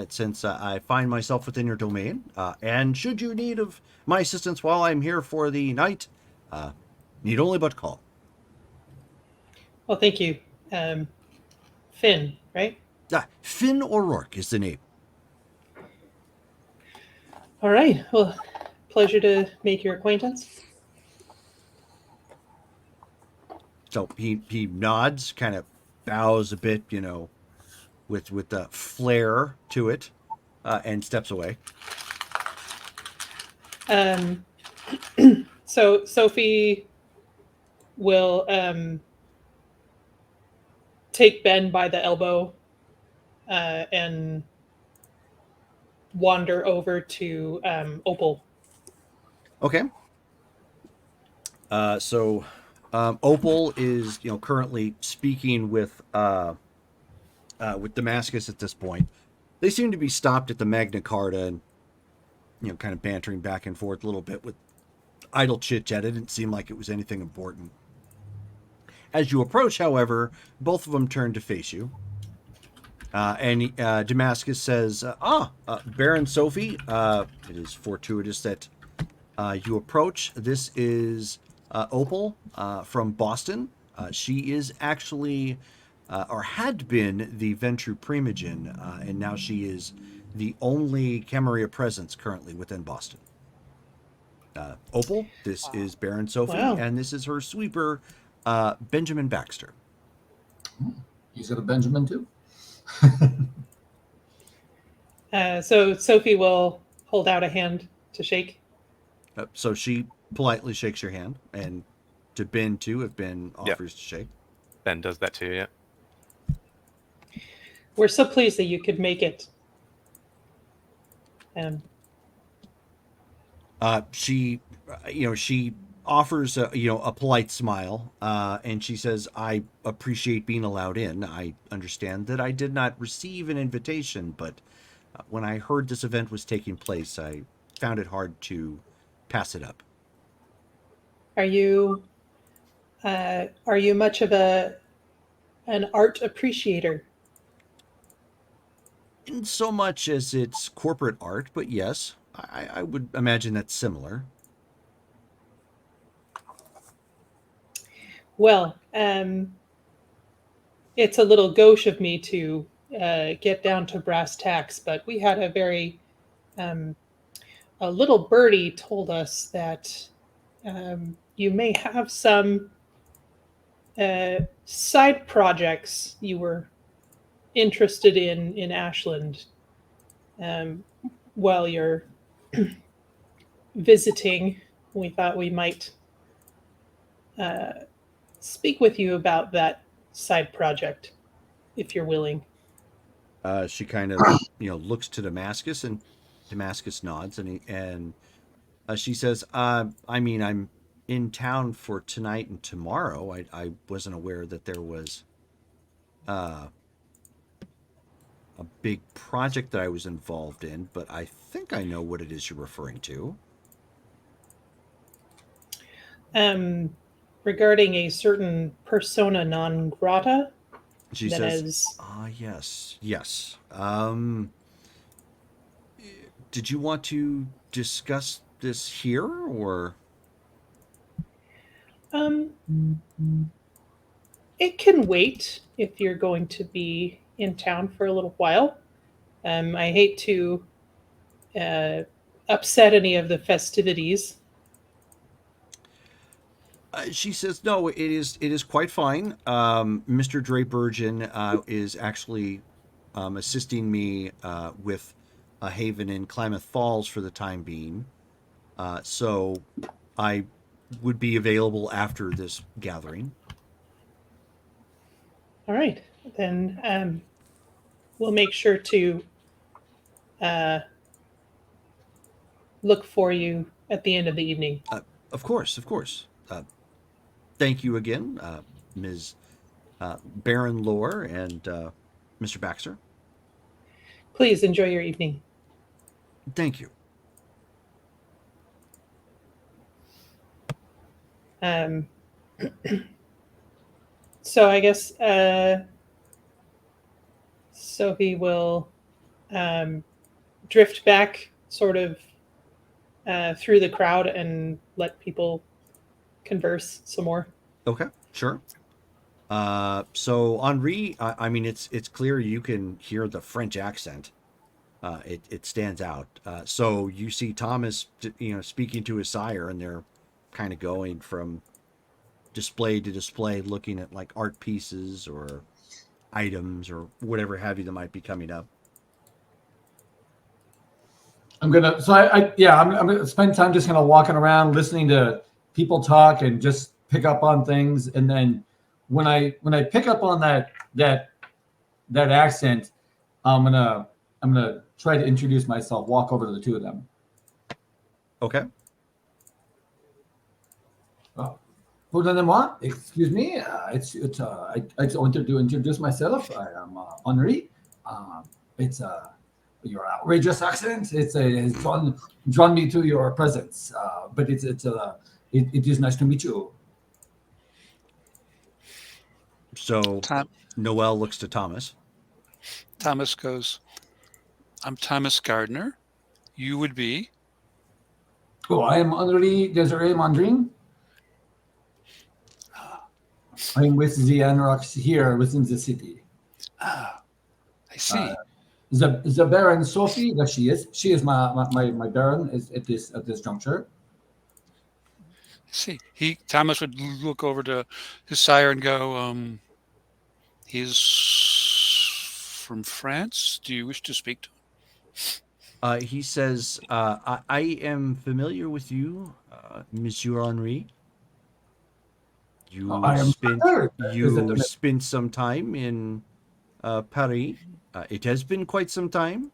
since I find myself within your domain. And should you need of my assistance while I'm here for the night, need only but call. Well, thank you. Finn, right? Finn O'Rourke is the name. All right. Well, pleasure to make your acquaintance. So he nods, kind of bows a bit, you know, with the flair to it, and steps away. So Sophie will take Ben by the elbow and wander over to Opal. Okay. So Opal is, currently speaking with Damascus at this point. They seem to be stopped at the Magna Carta and, kind of bantering back and forth a little bit with idle chit chat. It didn't seem like it was anything important. As you approach, however, both of them turn to face you. And Damascus says, Baron Sophie, it is fortuitous that you approach. This is Opal from Boston. She is actually, or had been, the Ventru Primogen, and now she is the only Camarilla presence currently within Boston. Opal, this is Baron Sophie, Wow. and this is her sweeper, Benjamin Baxter. He's got a Benjamin too. So Sophie will hold out a hand to shake. So she politely shakes your hand, and to Ben too, if Ben offers to shake. Ben does that too, yeah. We're so pleased that you could make it. She offers a polite smile, and she says, "I appreciate being allowed in. I understand that I did not receive an invitation, but when I heard this event was taking place, I found it hard to pass it up." Are you much of an art appreciator? In so much as it's corporate art, but yes, I would imagine that's similar. Well, it's a little gauche of me to get down to brass tacks, but we had a little birdie told us that you may have some side projects you were interested in Ashland while you're visiting. We thought we might speak with you about that side project, if you're willing. She kind of, looks to Damascus, and Damascus nods, and she says, I'm in town for tonight and tomorrow. I wasn't aware that there was a big project that I was involved in, but I think I know what it is you're referring to. Regarding a certain persona non grata. She says, yes. Did you want to discuss this here, or? It can wait if you're going to be in town for a little while. I hate to upset any of the festivities. She says, no, it is quite fine. Mr. Draybergen is actually assisting me with a haven in Klamath Falls for the time being. So I would be available after this gathering. All right. Then we'll make sure to look for you at the end of the evening. Of course. Thank you again, Ms. Baron Lore and Mr. Baxter. Please enjoy your evening. Thank you. So I guess Sophie will drift back sort of through the crowd and let people converse some more. Okay, sure. So Henri, it's clear you can hear the French accent. It stands out. So you see Thomas, speaking to his sire, and they're kind of going from display to display, looking at like art pieces or items or whatever have you that might be coming up. I'm gonna spend time just kind of walking around, listening to people talk, and just pick up on things. And then when I pick up on that accent, I'm gonna gonna try to introduce myself. Walk over to the two of them. Okay. Pardonnez-moi, excuse me. I wanted to introduce myself. I am Henri. It's your outrageous accent. It's drawn me to your presence. But it is nice to meet you. So Noel looks to Thomas. Thomas goes, I'm Thomas Gardner. You would be? Oh, I am Henri Desiree Mondrine. I'm with the Anrox here within the city. Ah, I see. The Baron Sophie, that she is my Baron at this juncture. I see. Thomas would look over to his sire and go, he's from France. Do you wish to speak to him? He says, I am familiar with you, Monsieur Henri. You spent some time in Paris. It has been quite some time.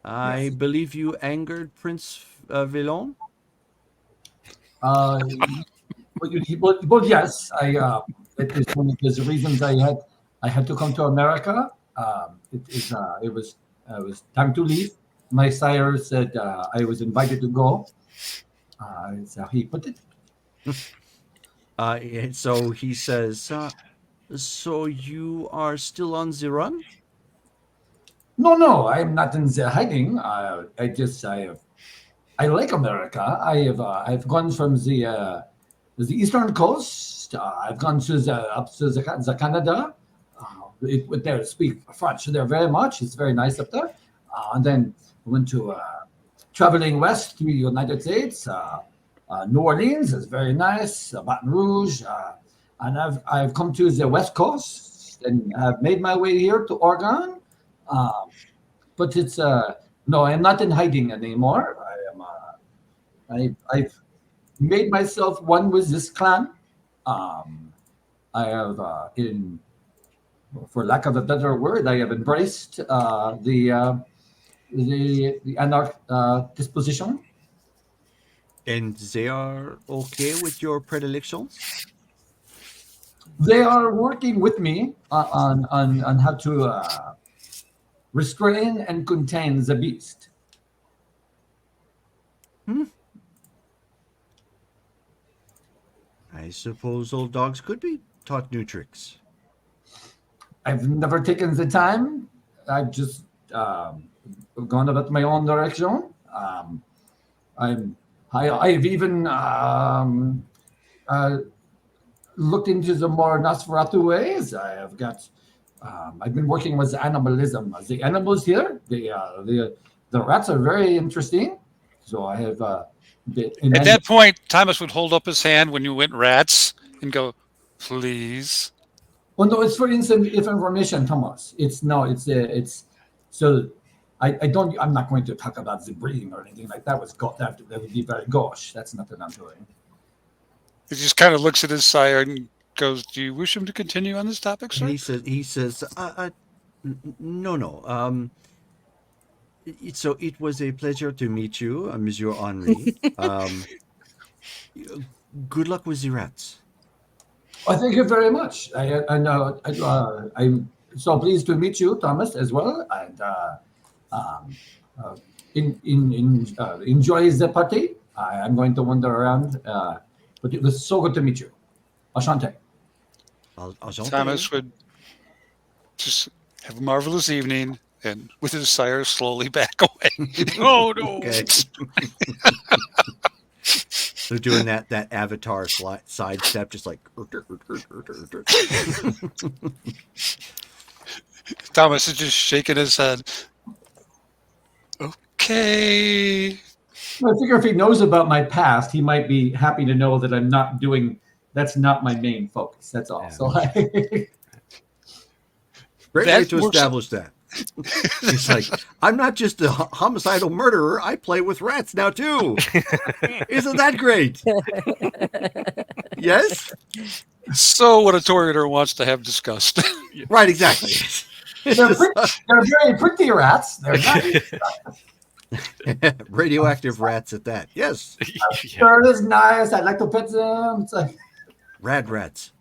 I believe you angered Prince Villon. Well, yes. It is one of the reasons I had to come to America. It was time to leave. My sire said I was invited to go. That's how he put it. So he says, so you are still on the run? No, I'm not in the hiding. I like America. I've gone from the eastern coast. I've gone up to the Canada. They speak French there very much. It's very nice up there. And then went to traveling west to the United States. New Orleans is very nice. Baton Rouge, and I've come to the West Coast and I've made my way here to Oregon. But it's no, I'm not in hiding anymore. I've made myself one with this clan. I have, for lack of a better word, I have embraced the anarch disposition. And they are okay with your predilections? They are working with me on how to restrain and contain the beast. I suppose old dogs could be taught new tricks. I've never taken the time. I've just gone about my own direction. I've even looked into the more Nosferatu ways. I've been working with animalism. The animals here, the rats are very interesting. So I have. At that point, Thomas would hold up his hand when you went rats and go, please. Well, no, it's for information, Thomas. It's so. I'm not going to talk about the breeding or anything like that. That would be very gauche. That's not what I'm doing. He just kind of looks at his sire and goes, "Do you wish him to continue on this topic, sir?" And he says, no. So it was a pleasure to meet you, Monsieur Henri. Good luck with the rats. Well, thank you very much. I'm so pleased to meet you, Thomas, as well. And enjoy the party. I'm going to wander around, but it was so good to meet you. Enchanté. Thomas would just have a marvelous evening, and with his sire slowly back away. Oh no! Okay. So doing that Avatar side step, just like. Thomas is just shaking his head. Okay. I figure if he knows about my past, he might be happy to know that I'm not doing. That's not my main focus. That's all. Yeah. So great way to establish that. It's like, I'm not just a homicidal murderer. I play with rats now too. Isn't that great? Yes. So what a Toreador wants to have discussed. Right. Exactly. They're very pretty rats. They're nice. Radioactive rats at that. Yes. Bird is nice. I like to pet them. It's like, Rad rats.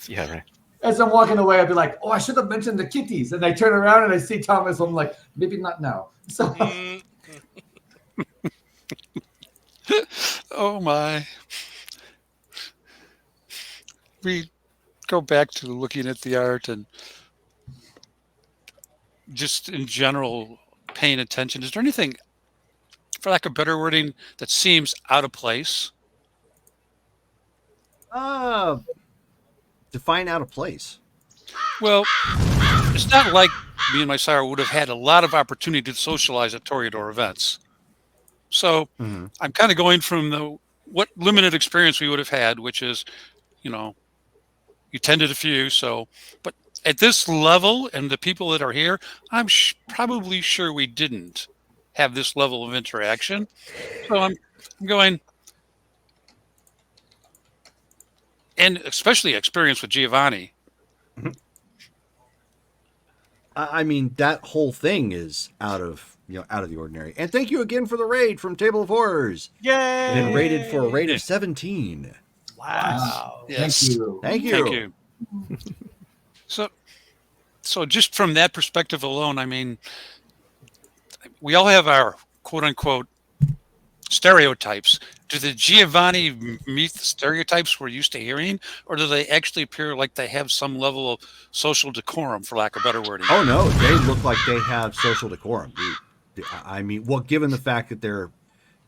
Yeah, right. as I'm walking away, I'd be like, "Oh, I should have mentioned the kitties." And I turn around and I see Thomas. I'm like, maybe not now. So Oh my. We go back to looking at the art and just in general paying attention. Is there anything, for lack of better wording, that seems out of place? Define out of place. Well, it's not like me and my sire would have had a lot of opportunity to socialize at Toreador events. So I'm kind of going from what limited experience we would have had, which is, you tended a few. So, but at this level and the people that are here, I'm probably sure we didn't have this level of interaction. So I'm going, and especially experience with Giovanni. I mean, that whole thing is out of the ordinary. And thank you again for the raid from Table of Horrors. Yay! Been rated for a rate of 17. Wow. Yes. thank you. Thank you. Thank you. So just from that perspective alone, I mean, we all have our quote unquote stereotypes. Do the Giovanni meet the stereotypes we're used to hearing, or do they actually appear like they have some level of social decorum, for lack of better wording? Oh no, they look like they have social decorum. I mean, well, given the fact that they're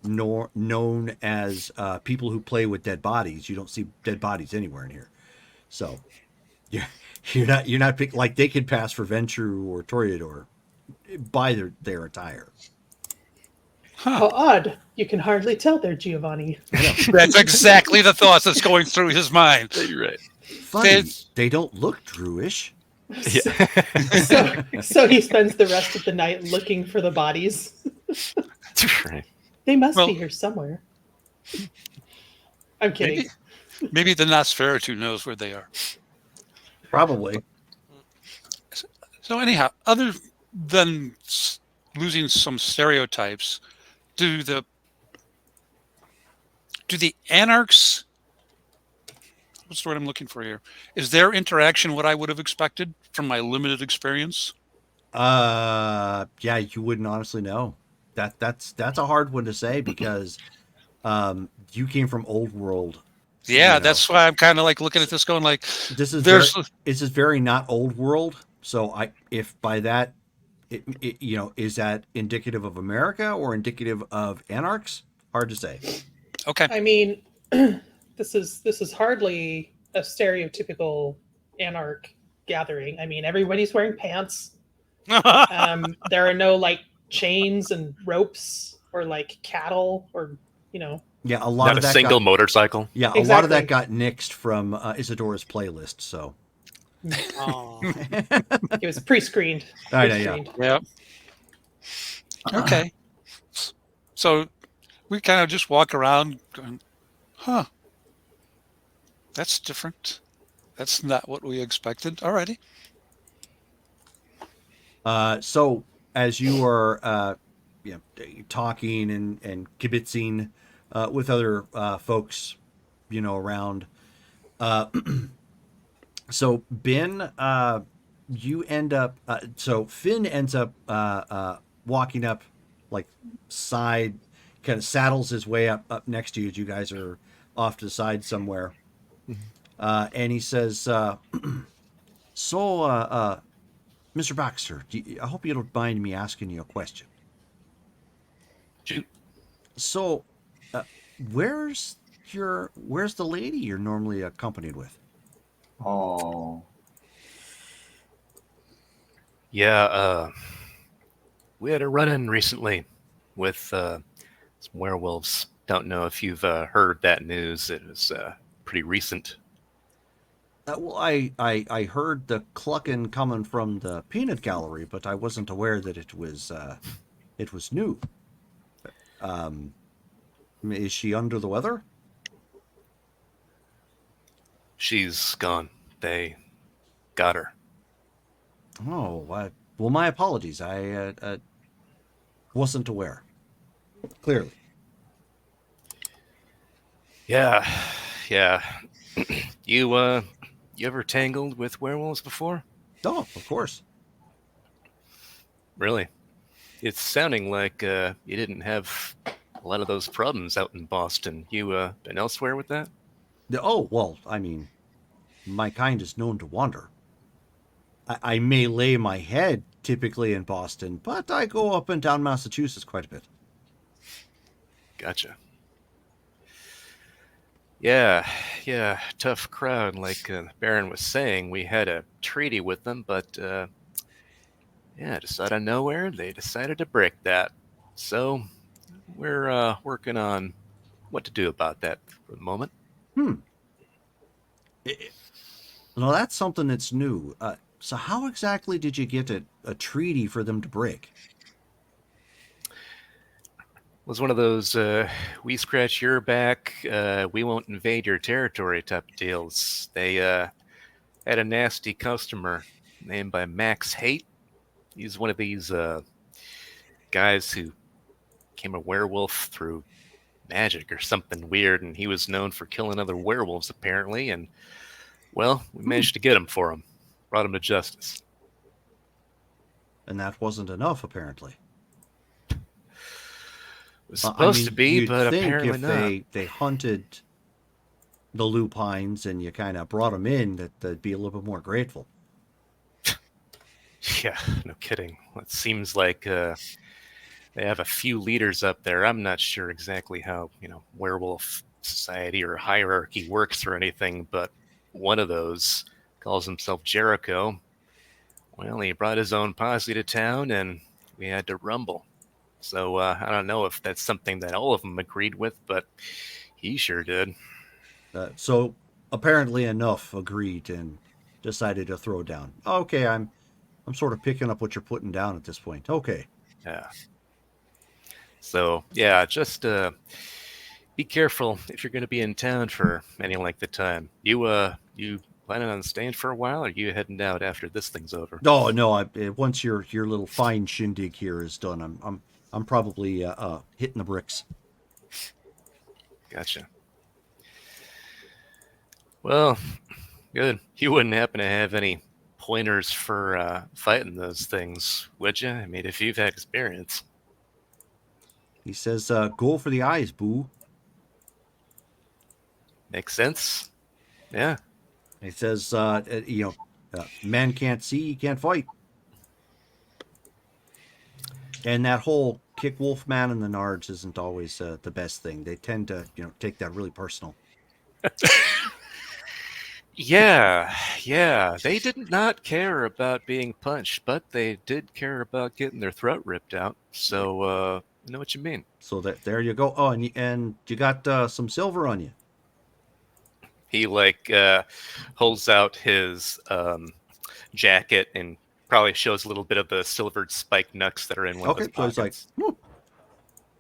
known as people who play with dead bodies, you don't see dead bodies anywhere in here. So, you're not like they could pass for Ventru or Toreador by their attire. How odd. You can hardly tell they're Giovanni. That's exactly the thoughts that's going through his mind. You're right. Funny, they don't look Druish. So he spends the rest of the night looking for the bodies. Right. They must be here somewhere. I'm kidding. Maybe the Nosferatu knows where they are. Probably. So anyhow, other than losing some stereotypes, do the anarchs, what's the word I'm looking for here? Is their interaction what I would have expected from my limited experience? Yeah, you wouldn't honestly know. That's a hard one to say because you came from old world. Yeah, that's why I'm kind of like looking at this going like this is very not old world. So if by that is that indicative of America or indicative of anarchs? Hard to say. Okay. I mean, this is hardly a stereotypical anarch gathering. I mean, everybody's wearing pants. There are no like chains and ropes or like cattle or Yeah, a lot Not of a that single motorcycle. Yeah, Exactly. a lot of that got nixed from Isidora's playlist. So it was pre-screened. I know, yeah. Yep. Okay. So we kind of just walk around going, huh, that's different. That's not what we expected. Alrighty. So as you are talking and kibitzing with other folks, around, so Ben, you end up, so Finn ends up walking up like side, kind of saddles his way up next to you as you guys are off to the side somewhere. And he says, so, Mr. Baxter, I hope you don't mind me asking you a question. So, where's the lady you're normally accompanied with? Oh. Yeah, we had a run-in recently with some werewolves. Don't know if you've heard that news. It was pretty recent. Well, I heard the clucking coming from the peanut gallery, but I wasn't aware that it was new. Is she under the weather? She's gone. They got her. Oh, well, my apologies. I wasn't aware. Clearly. Yeah, yeah. You ever tangled with werewolves before? Oh, of course. Really? It's sounding like you didn't have a lot of those problems out in Boston. You been elsewhere with that? Oh, well, I mean, my kind is known to wander. I may lay my head typically in Boston, but I go up and down Massachusetts quite a bit. Gotcha. Yeah, yeah, tough crowd. Like Baron was saying, we had a treaty with them, but yeah, just out of nowhere, they decided to break that. So we're working on what to do about that for the moment. Hmm. Well, that's something that's new. So how exactly did you get a treaty for them to break? It was one of those we scratch your back, we won't invade your territory type of deals. They had a nasty customer named by Max Hate. He's one of these guys who became a werewolf through magic or something weird, and he was known for killing other werewolves apparently. And well, we managed to get him for him, brought him to justice. And that wasn't enough, apparently. It was I supposed to mean, be, you'd but think apparently if not. they hunted the lupines and you kind of brought them in, that they'd be a little bit more grateful. Yeah, no kidding. It seems like they have a few leaders up there. I'm not sure exactly how, werewolf society or hierarchy works or anything, but one of those calls himself Jericho. Well, he brought his own posse to town and we had to rumble. So I don't know if that's something that all of them agreed with, but he sure did. So apparently enough agreed and decided to throw down. Okay, I'm sort of picking up what you're putting down at this point. Okay. Yeah. So yeah, just be careful if you're going to be in town for any length of time. You planning on staying for a while, or are you heading out after this thing's over? Oh no, once your little fine shindig here is done, I'm probably hitting the bricks. Gotcha. Well, good. You wouldn't happen to have any pointers for fighting those things, would you? I mean, if you've had experience. He says, "Go for the eyes, boo." Makes sense. Yeah. He says, "Man can't see, he can't fight." And that whole kick wolf man in the nards isn't always the best thing. They tend to, take that really personal. Yeah, yeah. They did not care about being punched, but they did care about getting their throat ripped out. So, I know what you mean. So that there you go. Oh, and you got some silver on you. He holds out his jacket and probably shows a little bit of the silvered spike nuts that are in one of his Okay, so he's like, pockets.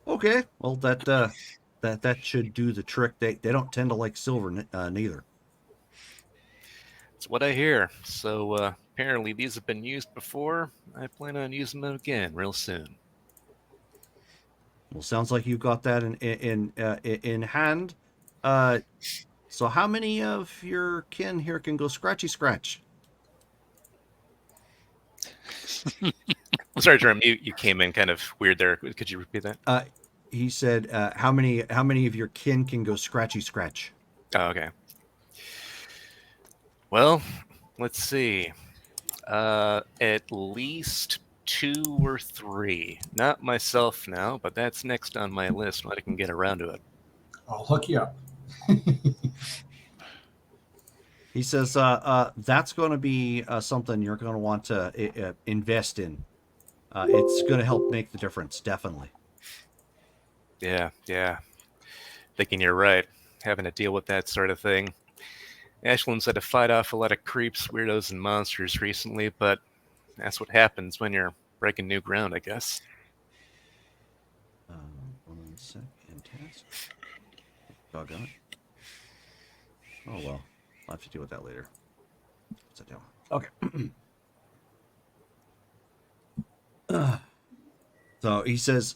okay, well that should do the trick. They don't tend to like silver neither. That's what I hear. So apparently these have been used before. I plan on using them again real soon. Well, sounds like you got that in hand. So how many of your kin here can go scratchy scratch? I'm sorry, Jerome. You came in kind of weird there. Could you repeat that? He said, how many of your kin can go scratchy scratch? Oh, okay. Well, let's see. At least 2 or 3. Not myself now, but that's next on my list when I can get around to it. I'll hook you up. He says, that's going to be something you're going to want to invest in. It's going to help make the difference, definitely. Yeah. Thinking you're right. Having to deal with that sort of thing. Ashland's had to fight off a lot of creeps, weirdos, and monsters recently, but that's what happens when you're breaking new ground, I guess. 1 second, task. Doggone it. Oh well, I'll have to deal with that later. Sit down. Okay. So he says,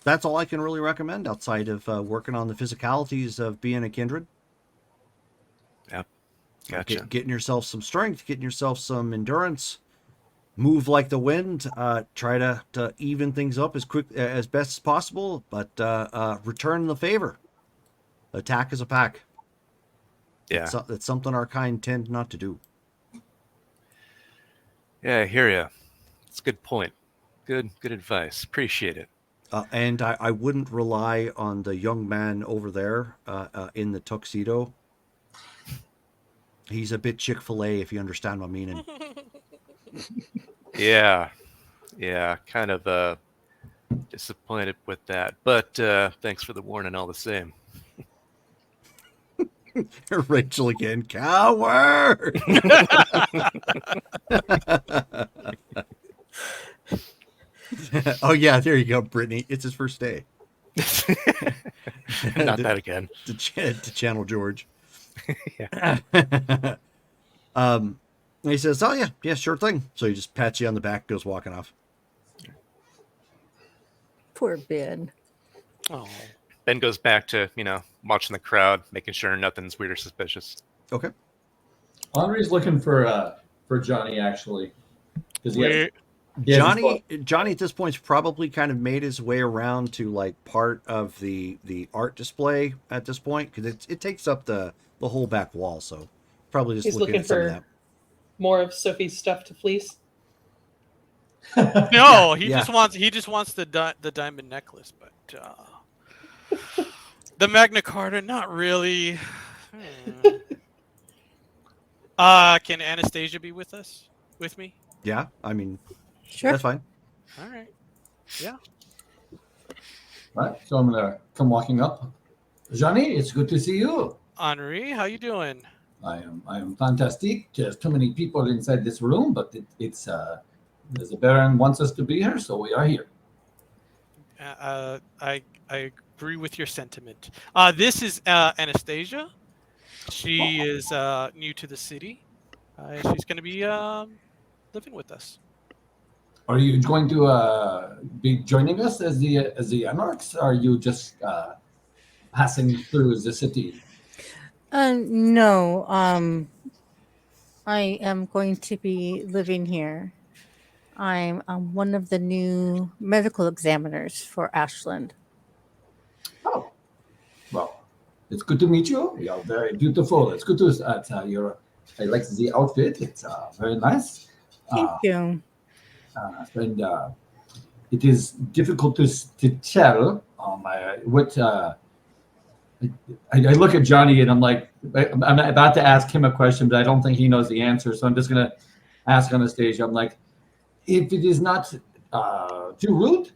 that's all I can really recommend outside of working on the physicalities of being a kindred. Yep. Gotcha. Getting yourself some strength, getting yourself some endurance, move like the wind, try to even things up as best as possible, but return the favor. Attack as a pack. Yeah. It's something our kind tend not to do. Yeah, I hear you. It's a good point. Good advice. Appreciate it. And I wouldn't rely on the young man over there in the tuxedo. He's a bit Chick-fil-A, if you understand what I mean. Yeah, kind of disappointed with that, but thanks for the warning all the same. Rachel again, coward. Oh yeah, there you go, Brittany. It's his first day. Not that again. To channel George. Yeah. He says, "Oh yeah, sure thing." So he just pats you on the back, goes walking off. Poor Ben. Oh, Ben goes back to watching the crowd, making sure nothing's weird or suspicious. Okay. Henri's looking for Johnny actually, because Johnny at this point's probably kind of made his way around to like part of the art display at this point, because it takes up the whole back wall. So probably just He's looking at some of that. More of Sophie's stuff to fleece. no, he just wants the diamond necklace, but the Magna Carta, not really. Can Anastasia be with me? Yeah, I mean, Sure. that's fine. All right. Yeah. Right, so I'm gonna come walking up. Johnny, it's good to see you. Henri, how you doing? I am fantastic. There's too many people inside this room, but it's the Baron wants us to be here, so we are here. I agree with your sentiment. This is Anastasia. She is new to the city. She's going to be living with us. Are you going to be joining us as the Anarchs? Or are you just passing through the city? No. I am going to be living here. I'm one of the new medical examiners for Ashland. Oh, well, it's good to meet you. You're very beautiful. It's good to I like the outfit. It's very nice. Thank you. And it is difficult to tell what. I look at Johnny and I'm like, I'm about to ask him a question, but I don't think he knows the answer. So I'm just gonna ask Anastasia. I'm like, if it is not too rude,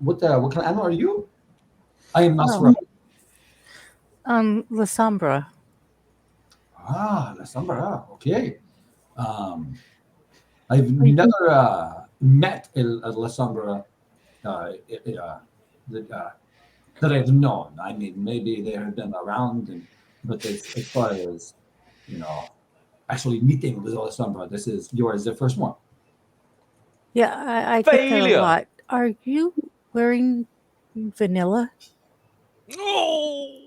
what kind of animal are you? I am Masra. La Sombra. La Sombra. Okay. I've never met a La Sombra that I've known. I mean, maybe they have been around, but as far as actually meeting with La Sombra, yours the first one. Yeah, I get that a lot. Are you wearing vanilla? No.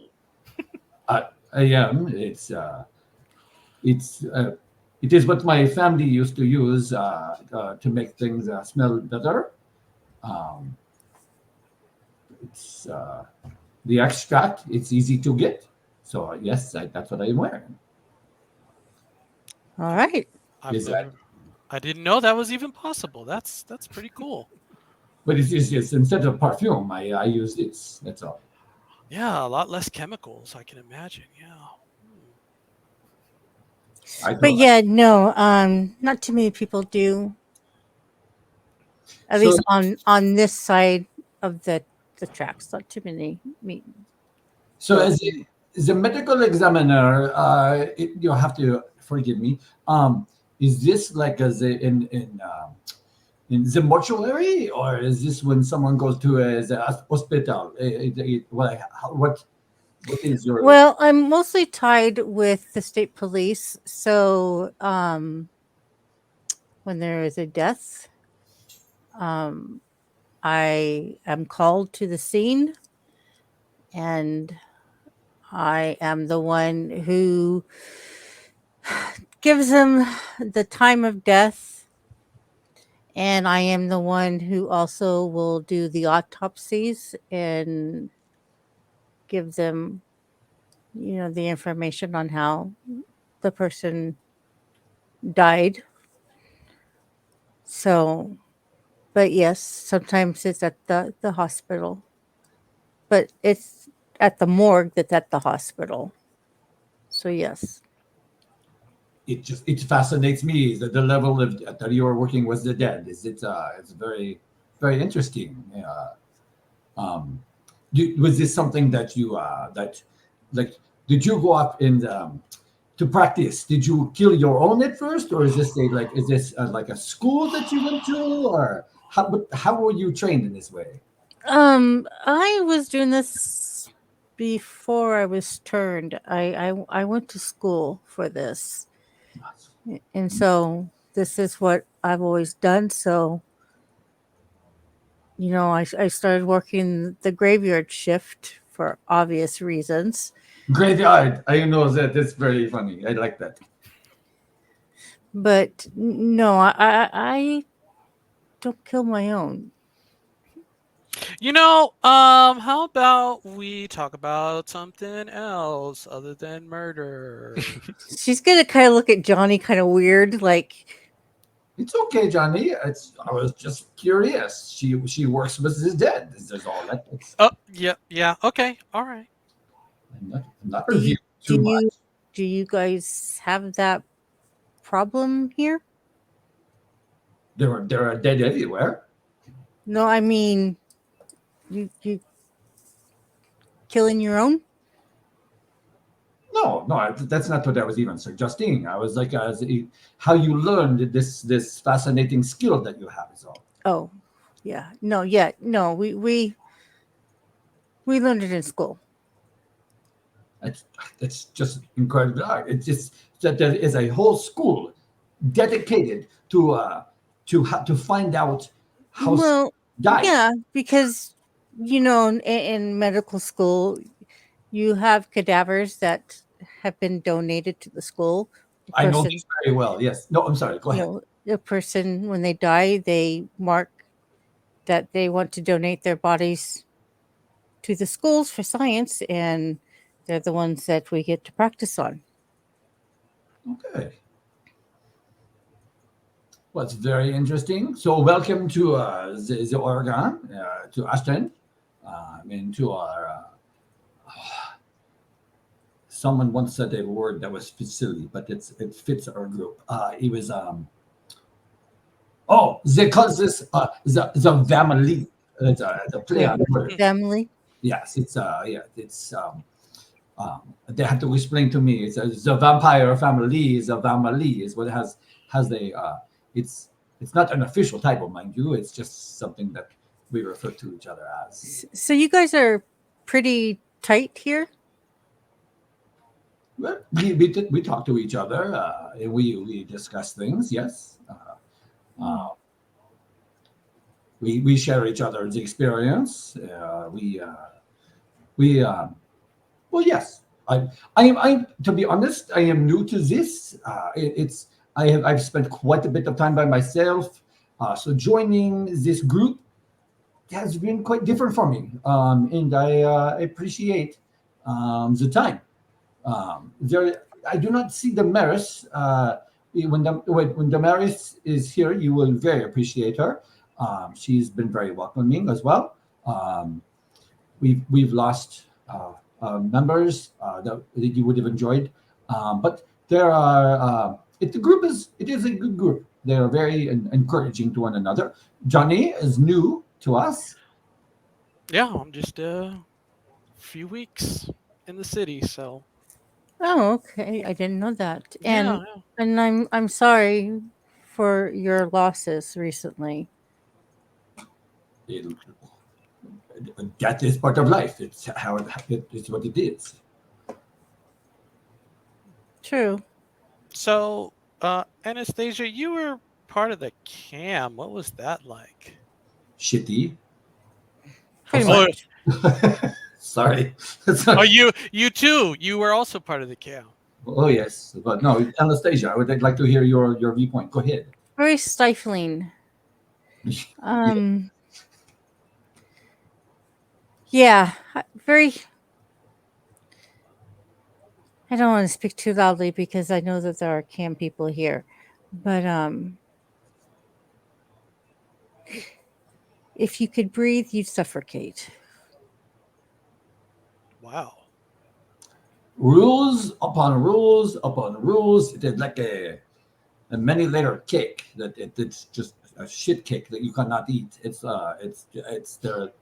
I am. It is what my family used to use to make things smell better. It's the extract. It's easy to get. So yes, that's what I'm wearing. All right. I didn't know that was even possible. That's pretty cool. But it's instead of perfume, I use this. That's all. Yeah, a lot less chemicals, I can imagine. Yeah. But yeah, no, not too many people do. At least on this side of the tracks, not too many. So as a medical examiner, you have to forgive me. Is this like in the mortuary, or is this when someone goes to the hospital? What is your? Well, I'm mostly tied with the state police, so when there is a death, I am called to the scene, and I am the one who gives him the time of death, and I am the one who also will do the autopsies and give them, the information on how the person died. So, but yes, sometimes it's at the hospital, but it's at the morgue that's at the hospital. So yes. It fascinates me that the level of that you are working with the dead is it's very very interesting. Was this something that you that like did you go up in to practice? Did you kill your own at first, or is this like a school that you went to, or how were you trained in this way? I was doing this before I was turned. I went to school for this, and so this is what I've always done. So I started working the graveyard shift for obvious reasons, Graveyard. I know that. That's very funny. I like that. but no, I don't kill my own. How about we talk about something else other than murder? She's gonna kind of look at Johnny kind of weird, like, It's okay, Johnny. I was just curious. She works with his dead. There's all that. Oh, yeah. Okay, all right. I'm not do you revealing do too much. you do you guys have that problem here? There are dead everywhere. No, I mean, you killing your own. No, no, that's not what I was even suggesting. I was like, how you learned this fascinating skill that you have is all. Oh, yeah. No, yeah, no. We learned it in school. It's, it's just incredible. It's just that there is a whole school dedicated to find out how Well, die. yeah, because in medical school, you have cadavers that have been donated to the school. The I know person, this very well. Yes. No, I'm sorry. Go ahead. the person when they die, they mark that they want to donate their bodies to the schools for science, and they're the ones that we get to practice on. Okay. Well, it's very interesting. So, welcome to the Oregon, to Ashland, and to our. Someone once said a word that was silly, but it fits our group. It was they call this the family. The play The on word. family. Yes, it's they have to explain to me. It's the vampire family is a family is what has the it's not an official title, mind you. It's just something that we refer to each other as. So you guys are pretty tight here. Well, we talk to each other. And we discuss things. Yes. We share each other's experience. We well, yes. I to be honest, I am new to this. I've spent quite a bit of time by myself. So joining this group has been quite different for me, and I appreciate the time. I do not see the Maris. When Damaris is here, you will very appreciate her. She's been very welcoming as well. We've lost members that you would have enjoyed, but there are. It is a good group. They are very encouraging to one another. Johnny is new to us. Yeah, I'm just a few weeks in the city, so Oh, okay. I didn't know that. yeah. And I'm sorry for your losses recently. It- that is part of life. It's it's what it is. True. So, Anastasia, you were part of the cam. What was that like? Shitty. Pretty sorry. much. Sorry. Oh, you too. You were also part of the camp. Oh yes, but no, Anastasia, I would like to hear your viewpoint. Go ahead. Very stifling. Yeah, very. I don't want to speak too loudly because I know that there are cam people here, but if you could breathe, you'd suffocate. Wow. Rules upon rules upon rules. It is like a many layer cake it's just a shit cake that you cannot eat. It's the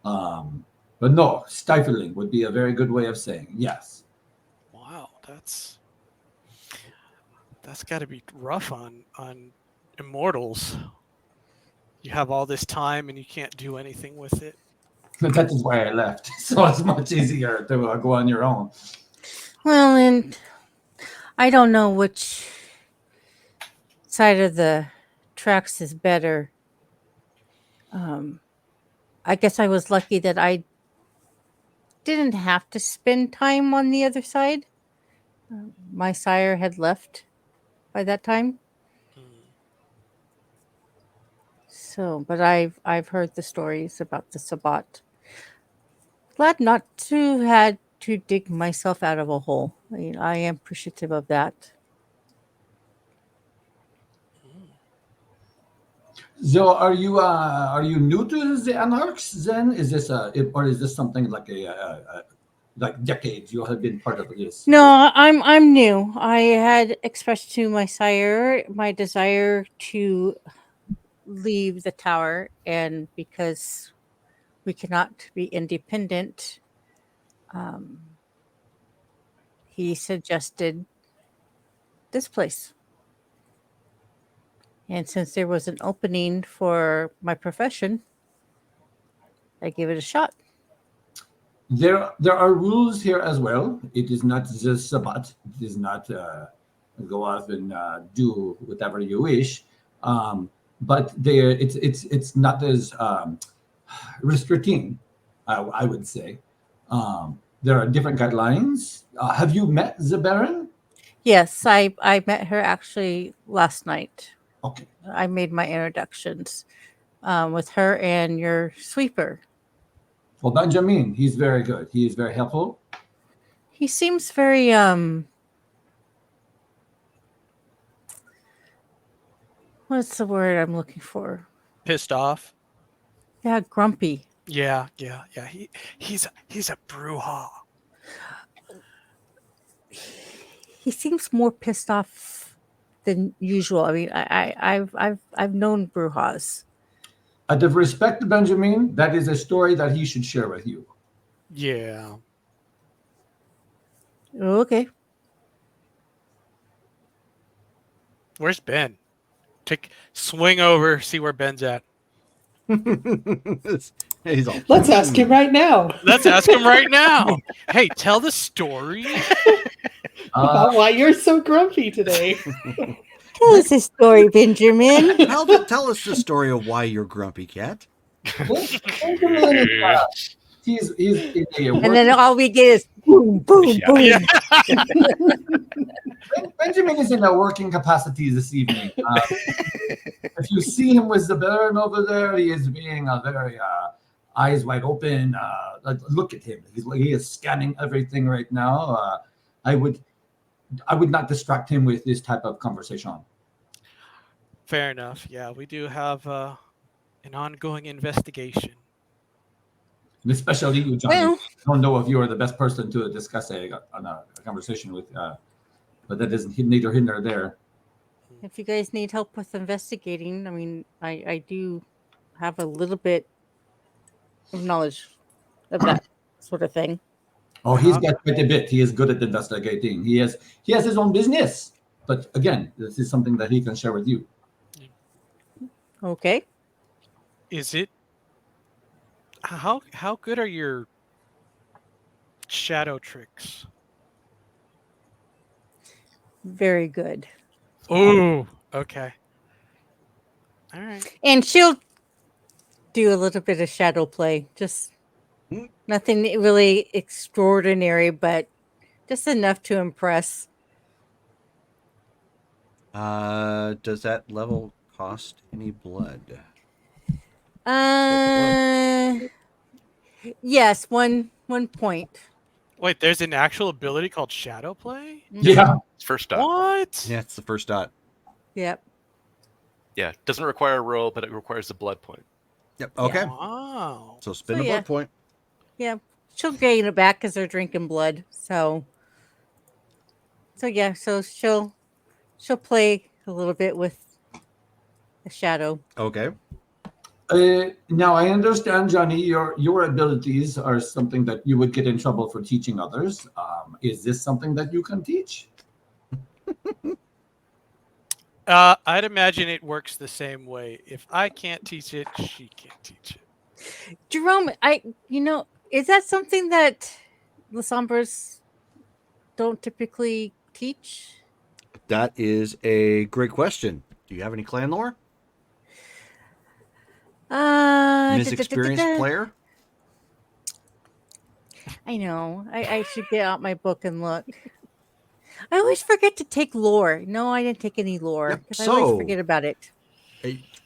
but no, stifling would be a very good way of saying yes. Wow, that's got to be rough on immortals. You have all this time and you can't do anything with it. That is why I left. So it's much easier to go on your own. Well, and I don't know which side of the tracks is better. I guess I was lucky that I didn't have to spend time on the other side. My sire had left by that time. Hmm. So, but I've heard the stories about the Sabbat. Glad not to had to dig myself out of a hole. I mean, I am appreciative of that. Hmm. So are you new to the anarchs then? Is this or is this something like like decades you have been part of this? No, I'm new. I had expressed to my sire my desire to leave the tower, and because we cannot be independent, um, he suggested this place. And since there was an opening for my profession, I gave it a shot. There are rules here as well. It is not just Sabbat. It is not go off and do whatever you wish. But there, it's not as restricting. I would say there are different guidelines. Have you met the Baron? Yes, I met her actually last night. Okay. I made my introductions with her and your sweeper. Well, Benjamin, he's very good. He is very helpful. He seems very what's the word I'm looking for? Pissed off. Yeah, grumpy. Yeah. He's a brouhaha. He seems more pissed off than usual. I mean, I've known Brujas. Out of respect to Benjamin, that is a story that he should share with you. Yeah. Okay. Where's Ben? Swing over, see where Ben's at. He's all. Let's ask him right now Let's ask him right now. Hey, tell the story. about why you're so grumpy today. Tell us a story, Benjamin. Tell us the story of why you're grumpy, Cat. Benjamin is, he's in a And then all we get is boom, boom, boom. Yeah. Benjamin is in a working capacity this evening. If you see him with the Baron over there, he is being a very eyes wide open. Look at him; he is scanning everything right now. I would not distract him with this type of conversation. Fair enough. Yeah, we do have an ongoing investigation. And especially you, Johnny. Well, I don't know if you are the best person to discuss a conversation with, but that isn't neither here nor there. if you guys need help with investigating, I mean, I do have a little bit of knowledge of that sort of thing. Oh, he's got quite a bit. He is good at investigating. He has his own business. But again, this is something that he can share with you. Okay. Is it how good are your shadow tricks? Very good. Oh, okay. All right. And she'll do a little bit of shadow play. Just nothing really extraordinary, but just enough to impress. Does that level cost any blood? Yes, one point. Wait, there's an actual ability called Shadow Play? Yeah. It's first dot. What? Yeah, it's the first dot. Yep. Yeah, it doesn't require a roll, but it requires a blood point. Yep. Okay. Wow. So spend So, a yeah. blood point. Yeah, she'll gain it back because they're drinking blood. So yeah, so she'll play a little bit with the shadow. Okay. Now I understand, Johnny, your abilities are something that you would get in trouble for teaching others. Is this something that you can teach? I'd imagine it works the same way. If I can't teach it, she can't teach it. Jerome, is that something that the Sombras don't typically teach? That is a great question. Do you have any clan lore? Ms. Experienced player? I know. I should get out my book and look. I always forget to take lore. No, I didn't take any lore. Yep, 'Cause I always so- forget about it.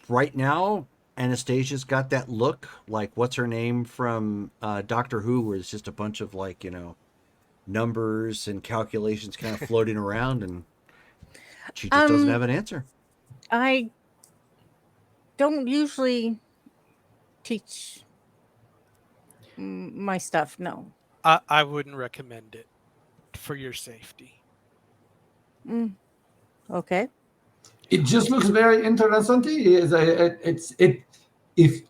Right now, Anastasia's got that look like what's her name from Doctor Who, where it's just a bunch of numbers and calculations kind of floating around, and she just doesn't have an answer. I don't usually teach my stuff. No. I wouldn't recommend it for your safety. Okay. It just looks very interesting. If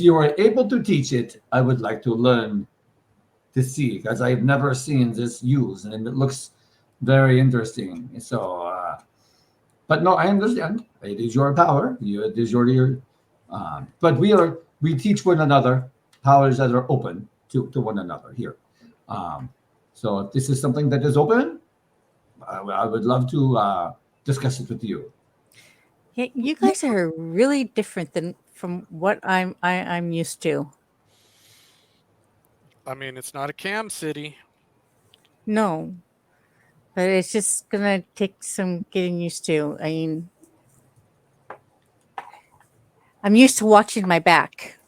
you are able to teach it, I would like to learn to see, because I've never seen this used, and it looks very interesting. So, but no, I understand. It is your power. It is your. But we teach one another powers that are open to one another here. So if this is something that is open, I would love to discuss it with you. Yeah, you guys are really different than from what I'm used to. I mean, it's not a cam city. No, but it's just gonna take some getting used to. I mean, I'm used to watching my back.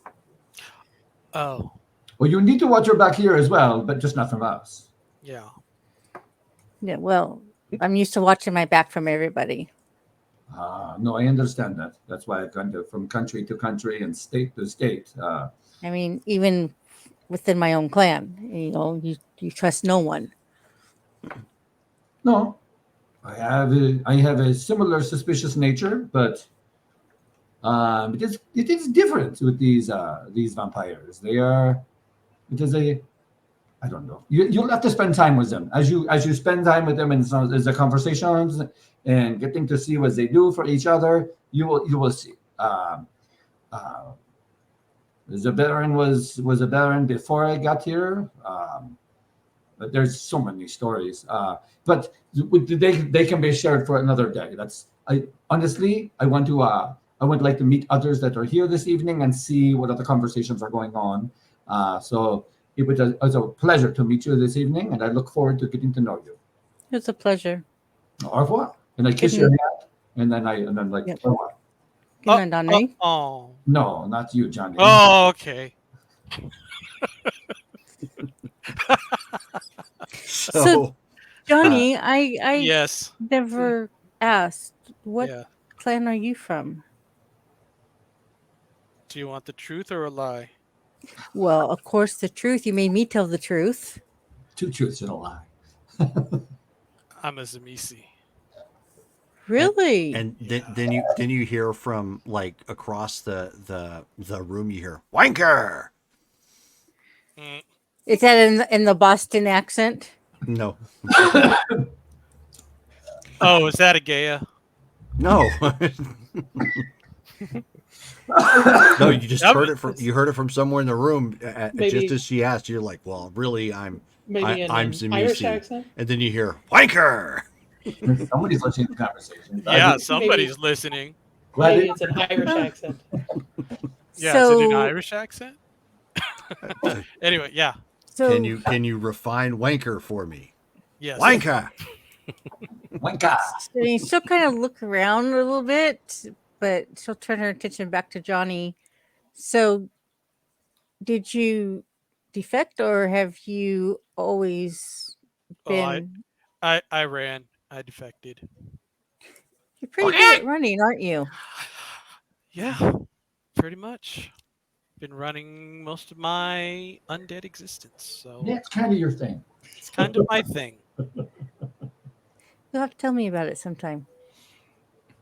Oh, Well, you need to watch your back here as well, but just not from us. yeah. Yeah, well, I'm used to watching my back from everybody. No, I understand that. That's why I've gone from country to country and state to state. I mean, even within my own clan, you trust no one. No, I have a similar suspicious nature, but it is different with these vampires. I don't know. You'll have to spend time with them. As you spend time with them in the conversations and getting to see what they do for each other, you will see. The Baron was a Baron before I got here. But there's so many stories. But they can be shared for another day. I would like to meet others that are here this evening and see what other conversations are going on. So it was a pleasure to meet you this evening, and I look forward to getting to know you. It's a pleasure. Au revoir. And I kiss your hand, and then like, Yep. au revoir. Good night, Donnie. Oh. No, not you, Johnny. Oh, okay. So, Johnny, I Yes. never asked, what Yeah. clan are you from? Do you want the truth or a lie? Well, of course, the truth. You made me tell the truth. Two truths and a lie. I'm a Zamisi. Really? And then you hear from across the room, you hear wanker. Mm. Is that in the Boston accent? No. Oh, is that a Gaia? No. No, you just That heard was- it from somewhere in the room. Maybe- Just as she asked, you're like, "Well, really, I'm Maybe in I'm an Irish Zamisi." accent. And then you hear wanker. Somebody's listening to the conversation. Yeah, somebody's listening. Glad Maybe it- it's an Irish accent. Yeah, is it an So, Irish accent? Anyway, yeah. so Can you refine wanker for me? Yes. Wanker. Winka. So you still kind of look around a little bit, but she'll turn her attention back to Johnny. So, did you defect, or have you always Oh, been? I ran. I defected. You're pretty good at running, aren't you? Yeah, pretty much. Been running most of my undead existence, so That's kind of your thing. it's kind of my thing. You'll have to tell me about it sometime.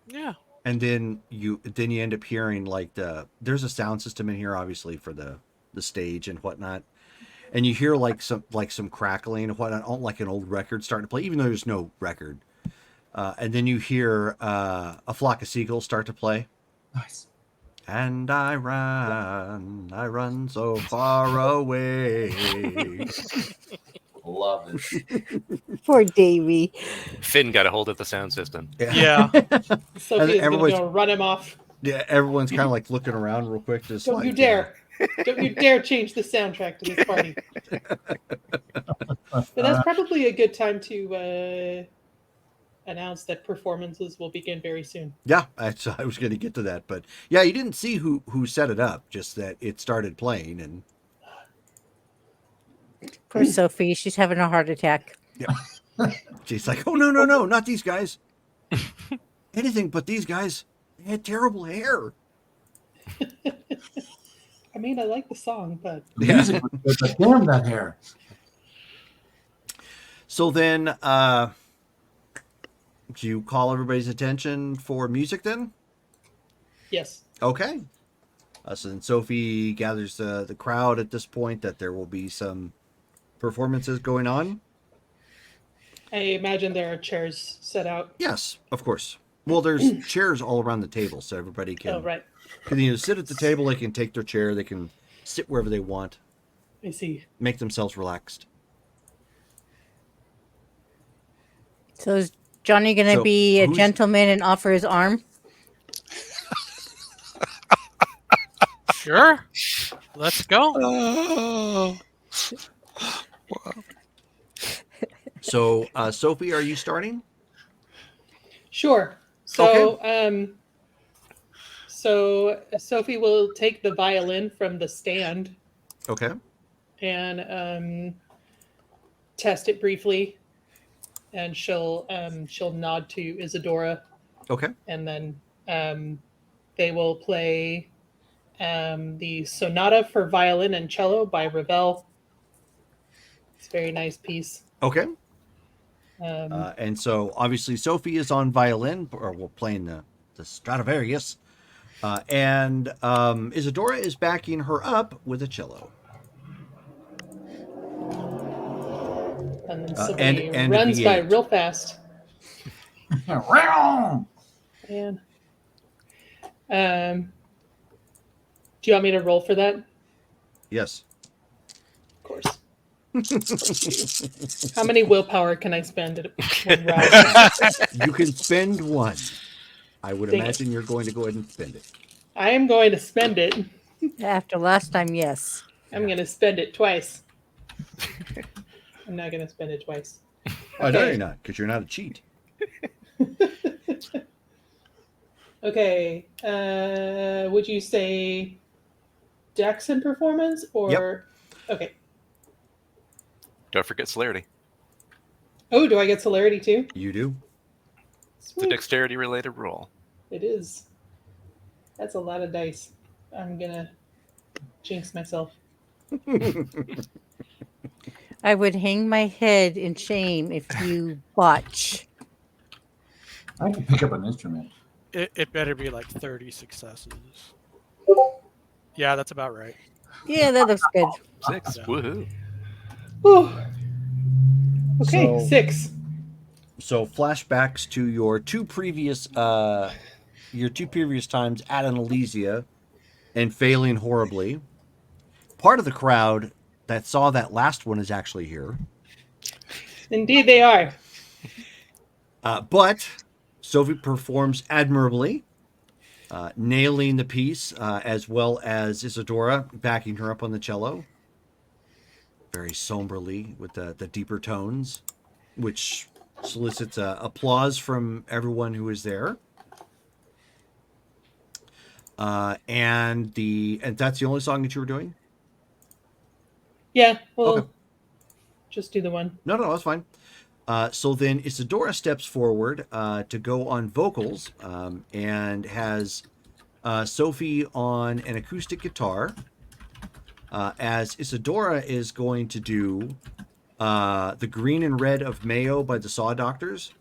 Yeah. And then you end up hearing like there's a sound system in here, obviously for the stage and whatnot, and you hear like some crackling and whatnot, like an old record starting to play, even though there's no record. And then you hear a flock of seagulls start to play. Nice. And I run so far away. Love it. Poor Davy. Finn got a hold of the sound system. Yeah. Sophie is going everybody's- to go run him off. Yeah, everyone's kind of like looking around real quick. Just Don't like, you dare. Don't you dare change the soundtrack to this party. But that's probably a good time to announce that performances will begin very soon. Yeah, I was going to get to that, but yeah, you didn't see who set it up. Just that it started playing, and Poor Sophie. She's having a heart attack. she's like, "Oh no, not these guys! Anything but these guys! They had terrible hair." I mean, I like the song, but The music was good, but damn that hair. So then, do you call everybody's attention for music then? yes. Okay. So then Sophie gathers the crowd at this point that there will be some performances going on. I imagine there are chairs set out. Yes, of course. Well, there's chairs all around the table, so everybody can, Oh, right. can either sit at the table, they can take their chair, they can sit wherever they want, I see. make themselves relaxed. So is Johnny going to So, be a who's- gentleman and offer his arm? Sure. Let's go. Oh. So, Sophie, are you starting? Sure. So, so Sophie will take the violin from the stand Okay. and test it briefly, and she'll nod to Isadora, Okay. and then they will play the Sonata for Violin and Cello by Ravel. It's a very nice piece. Okay. Um, And so obviously Sophie is on violin, or well, playing the Stradivarius, and Isadora is backing her up with a cello. and then and- somebody and a runs by V8. real fast. Round. And do you want me to roll for that? Of Yes. course. How many willpower can I spend at one round? You can spend one. I would Dang it. imagine you're going to go ahead and spend it. I am going to spend it. After last time, yes. I'm going to spend it twice. I'm not going to spend it twice. Oh, no, Okay. you're not, because you're not a cheat. Okay. Would you say Dex and performance or? Okay. Don't forget celerity. Oh, do I get celerity too? You do. It's a Sweet. dexterity related roll. It is. That's a lot of dice. I'm gonna jinx myself. I would hang my head in shame if you botch. I can pick up an instrument. It better be like 30 successes. Yeah, that's about right. Yeah, that looks good. 6. Yeah. Woohoo. Whew. Okay, So- 6. So flashbacks to your two previous times at an Elysia and failing horribly. Part of the crowd that saw that last one is actually here. Indeed, they are. But Sophie performs admirably. nailing the piece, as well as Isadora backing her up on the cello, very somberly with the deeper tones, which solicits applause from everyone who is there. And that's the only song that you were doing? Yeah, well, Okay. just do the one. No, that's fine. So then Isadora steps forward to go on vocals, and has Sophie on an acoustic guitar, as Isadora is going to do The Green and Red of Mayo by the Saw Doctors.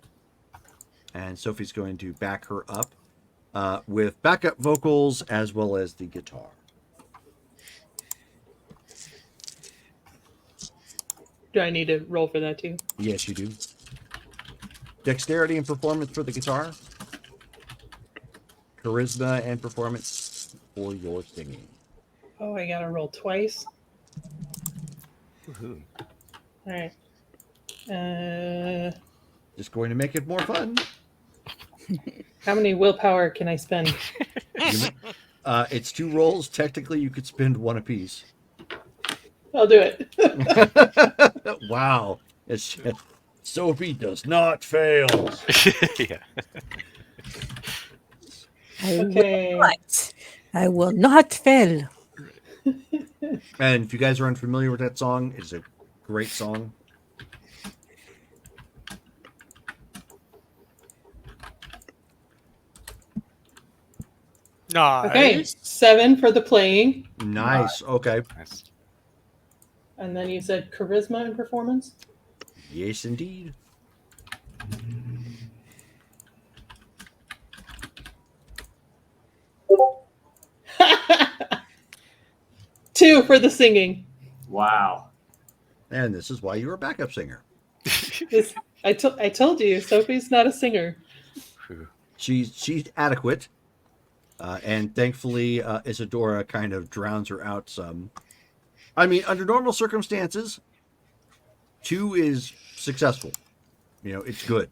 And Sophie's going to back her up with backup vocals as well as the guitar. Do I need to roll for that too? Yes, you do. Dexterity and performance for the guitar. Charisma and performance for your singing. Oh, I gotta roll twice. Woohoo. All right. Just going to make it more fun. How many willpower can I spend? It's 2 rolls. Technically, you could spend 1 apiece. I'll do it. Wow. Sophie does not fail. Yeah. Okay. I will not fail. And if you guys are unfamiliar with that song, it's a great song. Nice. Okay, 7 for the playing. Nice. Okay. Nice. And then you said charisma and performance? Yes, indeed. Two for the singing. Wow. And this is why you're a backup singer. I told you, Sophie's not a singer. She's adequate. And thankfully, Isadora kind of drowns her out some. I mean, under normal circumstances, 2 is successful. You know, it's good.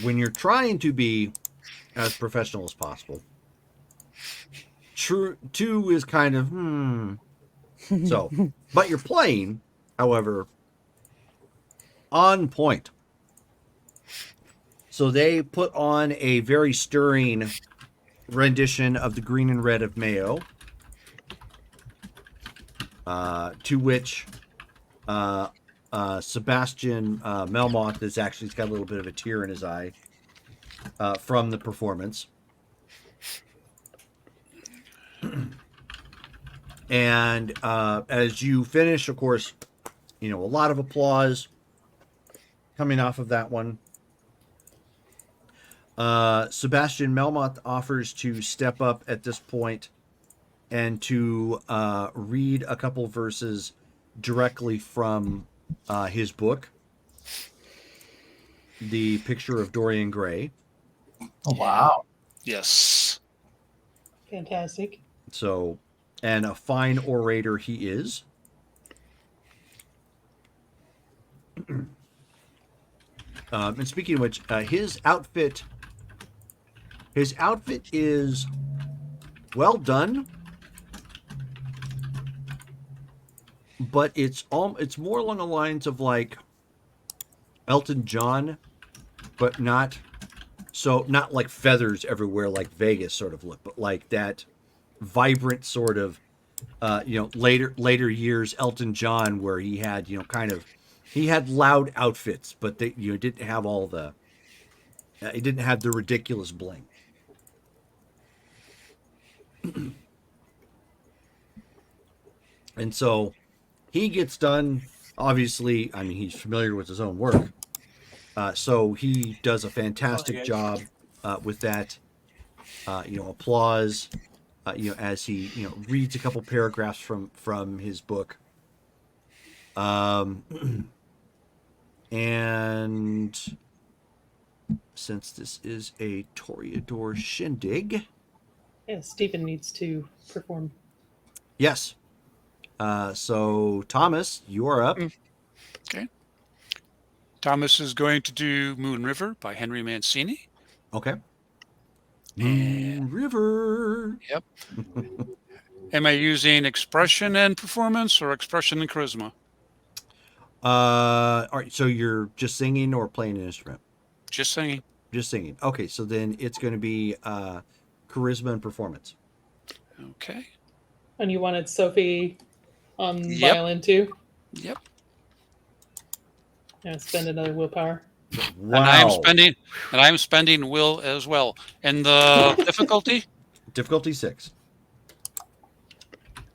When you're trying to be as professional as possible, 2 is kind of, So, but you're playing, however, on point. So they put on a very stirring rendition of The Green and Red of Mayo, to which Sebastian Melmoth has actually got a little bit of a tear in his eye from the performance. And as you finish, of course, you know, a lot of applause coming off of that one. Sebastian Melmoth offers to step up at this point and to read a couple verses directly from his book, The Picture of Dorian Gray. Oh, wow. Yes. Fantastic. So, and a fine orator he is. And speaking of which, his outfit is well done, but it's more along the lines of like Elton John, but not like feathers everywhere like Vegas sort of look, but like that vibrant sort of later years Elton John, where he had he had loud outfits, but they didn't have all the he didn't have the ridiculous bling. And so he gets done. Obviously, I mean, he's familiar with his own work. So he does a fantastic job with that, applause, as he, reads a couple paragraphs from his book. And since this is a Toreador shindig. Yeah, Stephen needs to perform. Yes. So Thomas, you are up. Okay. Thomas is going to do Moon River by Henry Mancini. Okay. River. Yep. Am I using expression and performance or expression and charisma? All right. So you're just singing or playing an instrument? Just singing. Just singing. Okay. So then it's going to be charisma and performance. Okay. And you wanted Sophie on Yep. violin too? Yep. Yeah, spend another willpower. Wow. And I am spending will as well. And the difficulty? Difficulty 6.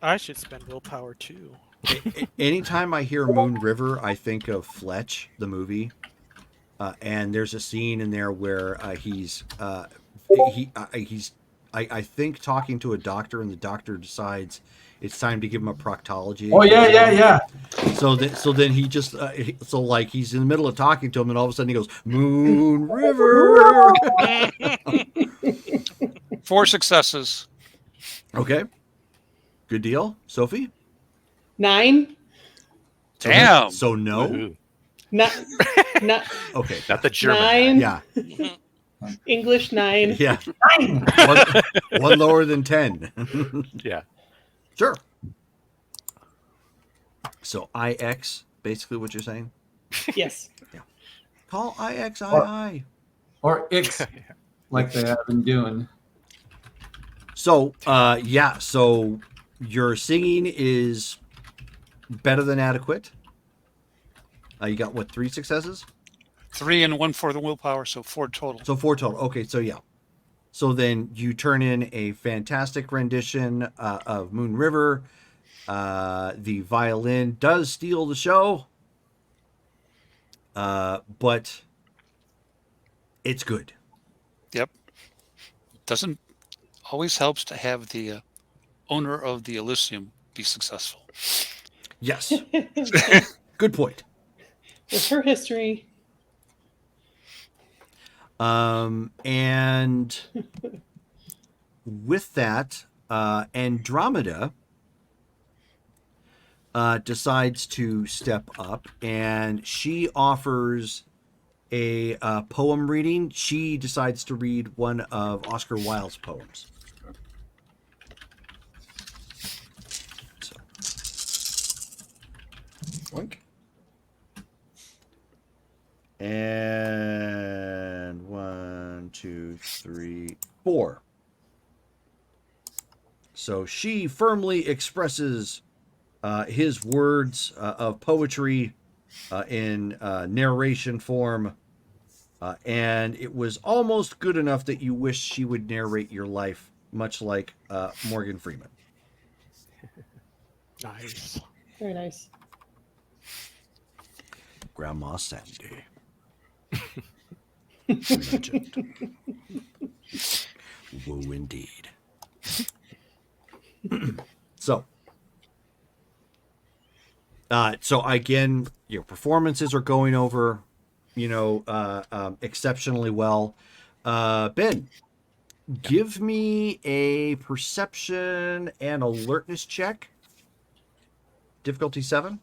I should spend willpower too. Anytime I hear Moon River, I think of Fletch, the movie. And there's a scene in there where he's I think talking to a doctor, and the doctor decides it's time to give him a proctology. Oh yeah. So then he just he's in the middle of talking to him, and all of a sudden he goes, Moon River. 4 successes. Okay, good deal, Sophie. 9. Damn. So no. Woohoo. Not Okay. Not the German. 9. Yeah. English 9. Yeah. One lower than 10. Yeah. Sure. So IX, basically what you're saying? Yes. Call IXII. Or Ix, like they have been doing. So, so your singing is better than adequate. You got what, 3 successes? 3 and 1 for the willpower, so 4 total. So 4 total. Okay, so yeah. So then you turn in a fantastic rendition of Moon River. The violin does steal the show, but it's good. Yep. Doesn't always helps to have the owner of the Elysium be successful. Yes. Good point. With her history. And with that, Andromeda decides to step up, and she offers a poem reading. She decides to read one of Oscar Wilde's poems. So, oink. And 1, 2, 3, 4. So she firmly expresses his words of poetry in narration form, and it was almost good enough that you wish she would narrate your life, much like Morgan Freeman. Nice. Very nice. Grandma Sandy. Legend. Woo indeed. So again, your performances are going over, exceptionally well. Ben, give me a perception and alertness check. Difficulty 7.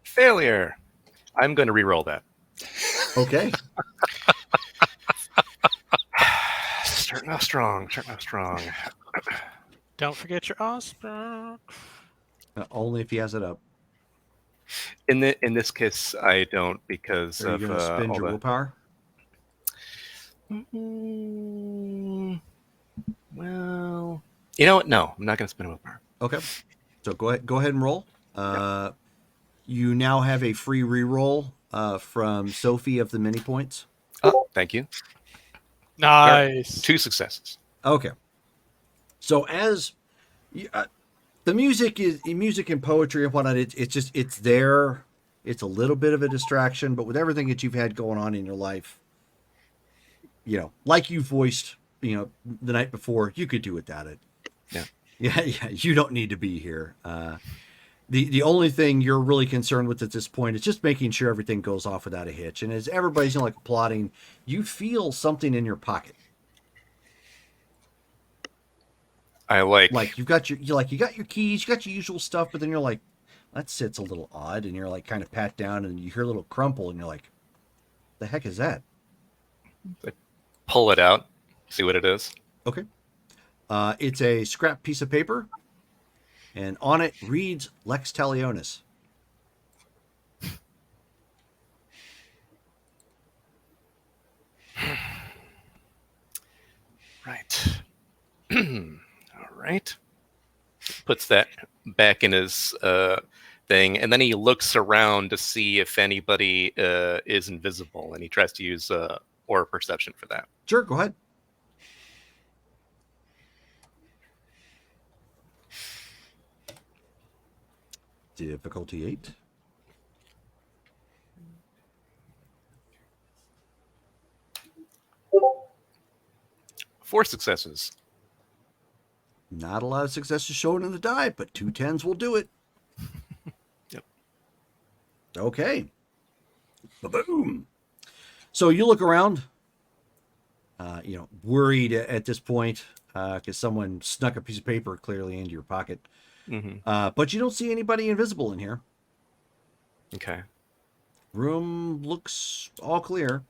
Failure. I'm going to re-roll that. Okay. Starting off strong. Don't forget your Osprey. Only if he has it up. In this case, I don't, because Are you of going to spend all your the... willpower? Well, you know what? No, I'm not going to spend willpower. Okay. So go ahead and roll. You now have a free reroll from Sophie of the mini points. Oh, thank you. Nice. 2 successes. Okay. So as the music and poetry and whatnot, it's there. It's a little bit of a distraction, but with everything that you've had going on in your life, like you voiced, the night before, you could do without it. Yeah. Yeah. You don't need to be here. The only thing you're really concerned with at this point is just making sure everything goes off without a hitch. And as everybody's like applauding, you feel something in your pocket. I Like you got your keys, you got your usual stuff, but then you're like, that sits a little odd, and you're like kind of pat down, and you hear a little crumple, and you're like, the heck is that? pull it out, see what it is. Okay. It's a scrap piece of paper, and on it reads Lex Talionis. Right. All right. Puts that back in his thing, and then he looks around to see if anybody is invisible, and he tries to use aura perception for that. Sure, go ahead. Difficulty 8. Four successes. Not a lot of successes shown in the die, but 2 10s will do it. Yep. Okay. Boom. So you look around, worried at this point because someone snuck a piece of paper clearly into your pocket. Mm-hmm. But you don't see anybody invisible in here. Okay. Room looks all clear.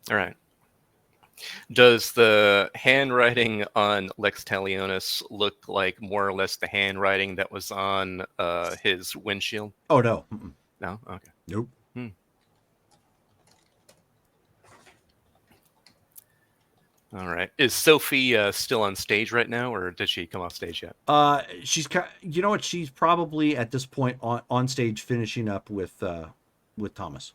All right. Does the handwriting on Lex Talionis look like more or less the handwriting that was on his windshield? Oh, no. Mm-mm. No? Okay. Nope. All right. Is Sophie still on stage right now, or did she come off stage yet? She's, you know what? She's probably at this point on stage finishing up with Thomas.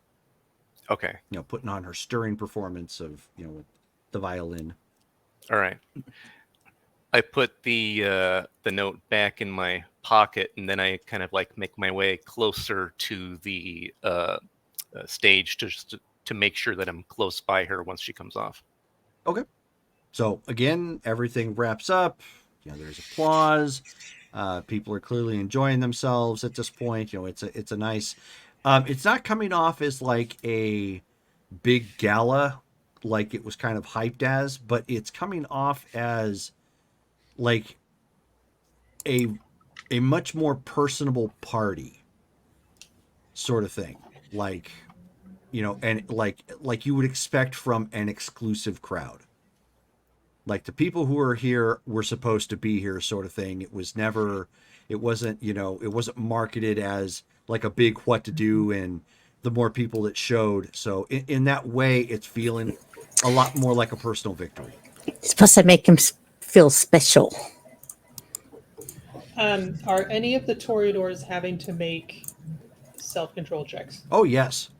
Okay. Putting on her stirring performance of, with the violin. All right. I put the note back in my pocket, and then I kind of like make my way closer to the stage to make sure that I'm close by her once she comes off. Okay. So again, everything wraps up. There's applause. People are clearly enjoying themselves at this point. It's a nice. It's not coming off as like a big gala, like it was kind of hyped as, but it's coming off as like a much more personable party sort of thing, like and like you would expect from an exclusive crowd. Like the people who are here were supposed to be here, sort of thing. It wasn't marketed as like a big what to do, and the more people that showed. So in that way, it's feeling a lot more like a personal victory. It's supposed to make him feel special. Are any of the Toreadors having to make self-control checks? Oh, yes.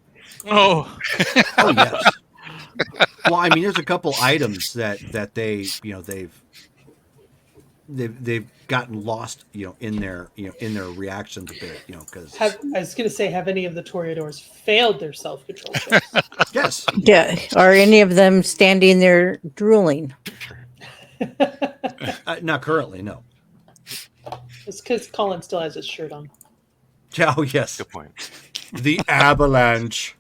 Oh, Oh, yes. Well, I mean, there's a couple items that they, they've gotten lost, in their reactions a bit, because. I was going to say, have any of the Toreadors failed their self-control checks? Yes. Yeah. Are any of them standing there drooling? Not currently, no. It's because Colin still has his shirt on. Oh, yes. Good point. The avalanche.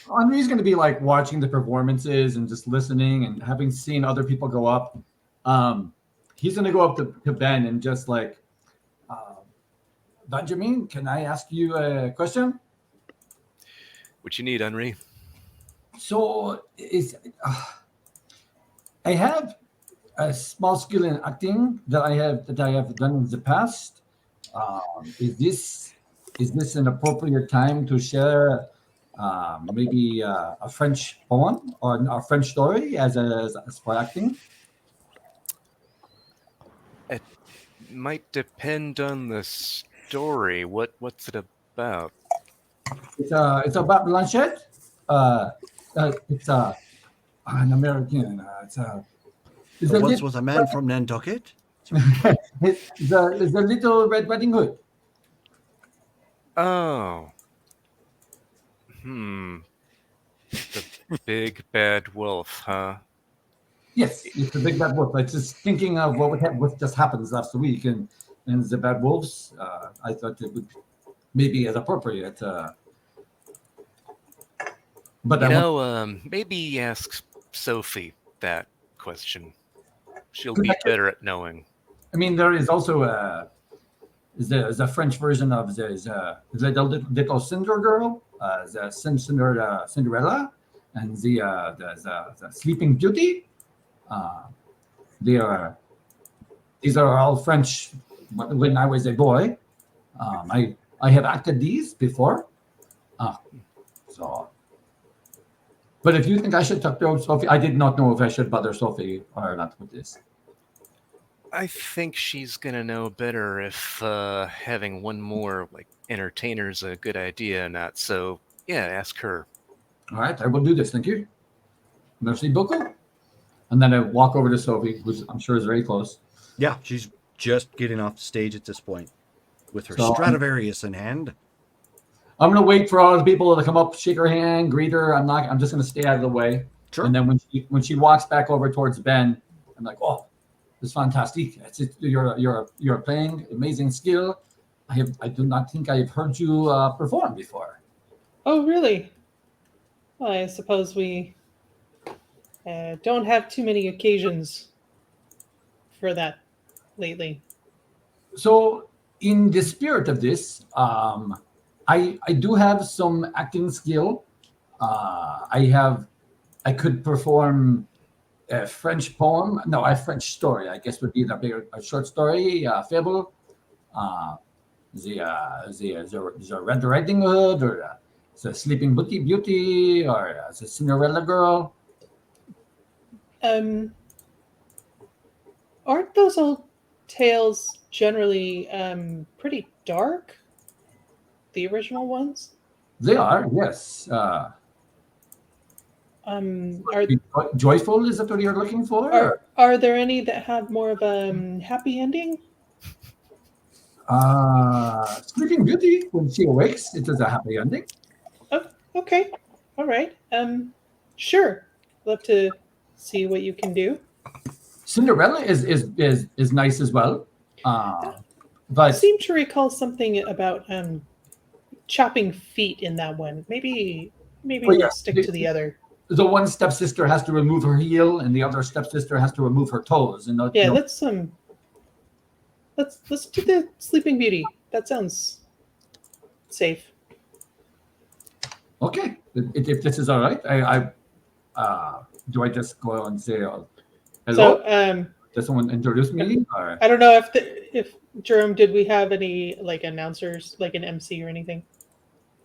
Henri's going to be like watching the performances and just listening, and having seen other people go up. He's going to go up to Ben and just like, Benjamin, can I ask you a question? What you need, Henri? So I have a small skill in acting that I have done in the past. Is this an appropriate time to share maybe a French poem or a French story as for acting? It might depend on the story. What's it about? It's about Blanchette. It's an American. Once was a man from Nantucket. It's the Little Red Riding Hood. Oh. The big bad wolf, huh? Yes, it's a big bad wolf. I was just thinking of what just happened last week, and the bad wolves. I thought it would maybe as appropriate. But You I want. know, maybe ask Sophie that question. She'll Could I be better at knowing. I mean, there is also the French version of the little Cinder girl, the Cinderella, and the Sleeping Beauty. They are these are all French. When I was a boy, I have acted these before. So, but if you think I should talk to Sophie, I did not know if I should bother Sophie or not with this. I think she's gonna know better if having one more like entertainer is a good idea or not. So yeah, ask her. All right, I will do this. Thank you. Merci beaucoup. And then I walk over to Sophie, who I'm sure is very close. Yeah, she's just getting off the stage at this point with her So, Stradivarius in hand. I'm gonna wait for all the people to come up, shake her hand, greet her. I'm just gonna stay out of the way. Sure. And then when she walks back over towards Ben, I'm like, oh, this is fantastic. You're playing amazing skill. I do not think I've heard you perform before. Oh, really? Well, I suppose we don't have too many occasions for that lately. So in the spirit of this, I do have some acting skill. I could perform a French poem. No, a French story. I guess would be a short story, fable. The Red Riding Hood, or the Sleeping Beauty, or the Cinderella Girl. Aren't those old tales generally pretty dark? The original ones? They are, yes. Are Joyful, is that what you're looking for? are there any that have more of a happy ending? Sleeping Beauty, when she awakes, it is a happy ending. Oh, okay. All right. Sure. Love to see what you can do. Cinderella is nice as well. I But seem to recall something about chopping feet in that one. Maybe we'll stick to the other. the one stepsister has to remove her heel, and the other stepsister has to remove her toes. And let's do the Sleeping Beauty. That sounds safe. Okay, if this is all right, do I just go and say hello? So, does someone introduce me? Or? I don't know if Jerome, did we have any like announcers, like an MC or anything?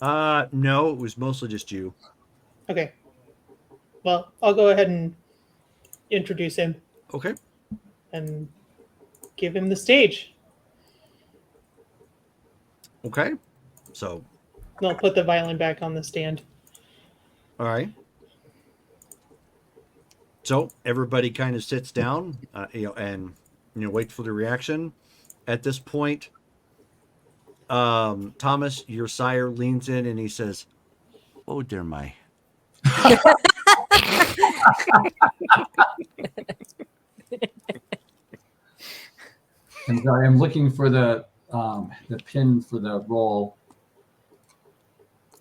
No, it was mostly just you. Okay. Well, I'll go ahead and introduce him Okay. and give him the stage. Okay. So, And I'll put the violin back on the stand. all right. So everybody kind of sits down, and wait for the reaction. At this point, Thomas, your sire, leans in and he says, "Oh, dear my." And so I am looking for the pin for the roll.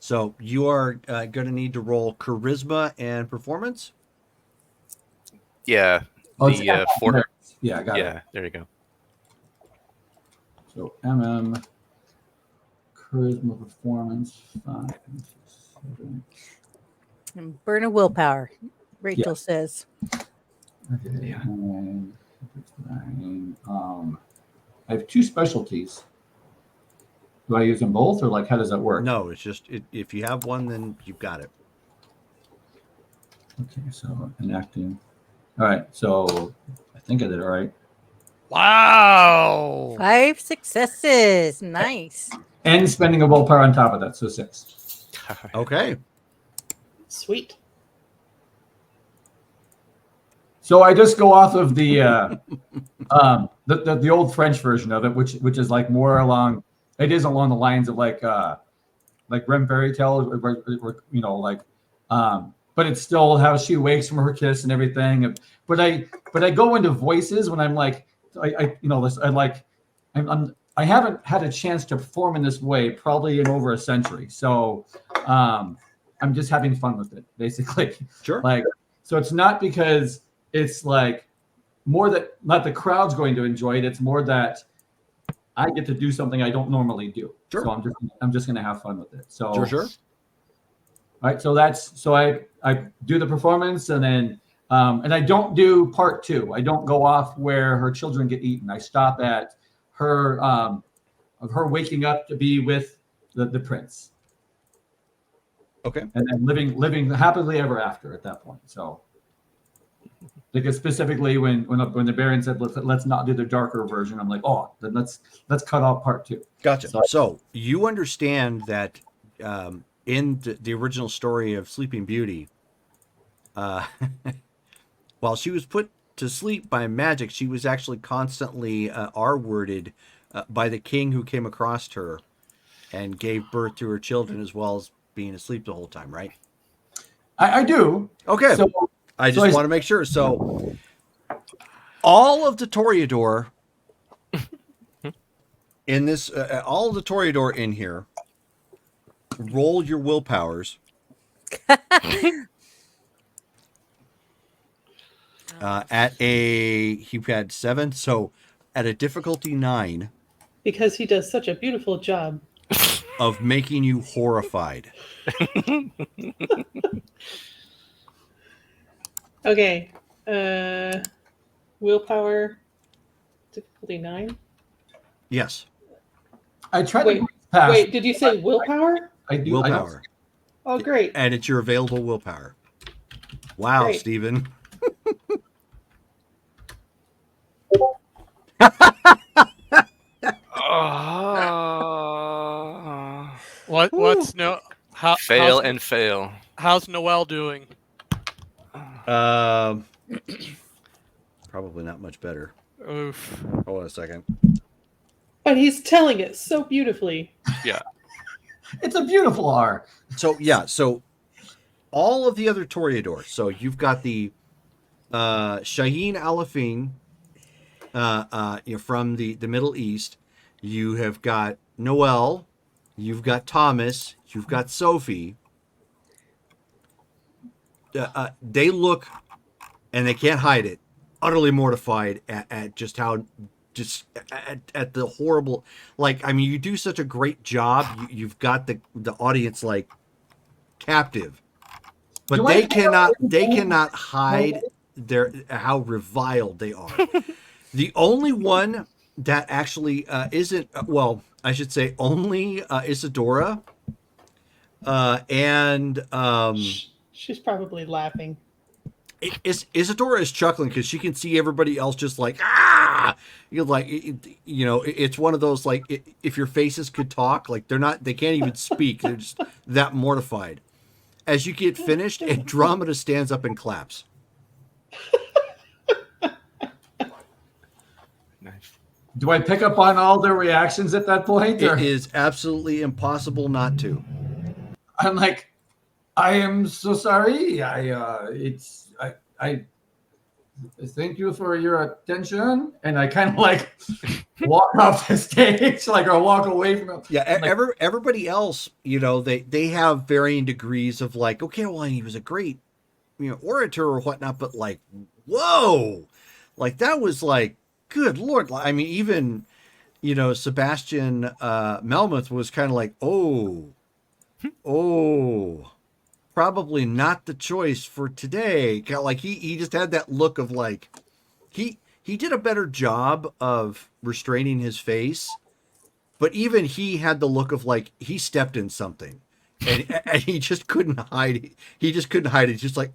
So you are going to need to roll charisma and performance. Yeah. Oh, it's The four. Yeah, I got it. Yeah, there you go. So MM, charisma, performance, 5, 7. And burn a willpower, Rachel says. Okay. Yeah. 9. I have 2 specialties. Do I use them both, or like how does that work? No, it's just if you have one, then you've got it. Okay, so enacting. All right, so I think I did it right. Wow. 5 successes. Nice. And spending a willpower on top of that, so 6. Okay. Sweet. So I just go off of the old French version of it, which is like more along. It is along the lines of like Grimm fairy tales, where but it's still how she wakes from her kiss and everything. But I go into voices when I'm like, I haven't had a chance to perform in this way probably in over a century. So I'm just having fun with it, basically. Sure. Like, so it's not because it's like more that not the crowd's going to enjoy it. It's more that I get to do something I don't normally do. Sure. So I'm just going to have fun with it. So Sure. All right. So I do the performance and then and I don't do part 2. I don't go off where her children get eaten. I stop at her of her waking up to be with the prince. Okay. And then living happily ever after at that point. So because specifically when the Baron said let's not do the darker version, I'm like, oh, then let's cut off part 2. Gotcha. So you understand that in the original story of Sleeping Beauty, while she was put to sleep by magic, she was actually constantly R-worded by the king who came across her and gave birth to her children, as well as being asleep the whole time, right? I do. Okay. So, I just want to make sure. So all of the Toreador in this, all of the Toreador in here, roll your willpowers. He had 7, so at a difficulty 9. Because he does such a beautiful job of making you horrified. Okay. Willpower difficulty 9. Yes. I tried Wait, to pass. wait, did you say willpower? I do. Willpower. Oh, great. And it's your available willpower. Wow, Great. Steven. What's no Fail and fail. How's Noelle doing? Probably not much better. Oof. Hold on a second. But he's telling it so beautifully. Yeah. It's a beautiful R. So yeah, so all of the other Toreador. So you've got the Shaheen Alafin, from the Middle East. You have got Noelle. You've got Thomas. You've got Sophie. They look, and they can't hide it, utterly mortified at just how, at the horrible, like, I mean, you do such a great job. You've got the audience like captive, but they cannot hide how reviled they are. The only one that actually isn't, well, I should say only Isadora, and she's probably laughing. Isadora is chuckling because she can see everybody else just like it's one of those like if your faces could talk, like they can't even speak, they're just that mortified. As you get finished, Andromeda stands up and claps. Nice. Do I pick up on all their reactions at that point? Or? It is absolutely impossible not to. I'm like, I am so sorry. I thank you for your attention, and I kind of like walk off the stage, like, or walk away from it. Yeah, everybody else, they have varying degrees of like, okay, well, he was a great, orator or whatnot, but like, whoa, like that was like, good Lord. I mean, even, Sebastian Melmoth was kind of like, oh, probably not the choice for today. Like he just had that look of like, he did a better job of restraining his face, but even he had the look of like he stepped in something, and he just couldn't hide it. He just couldn't hide it. He's just like,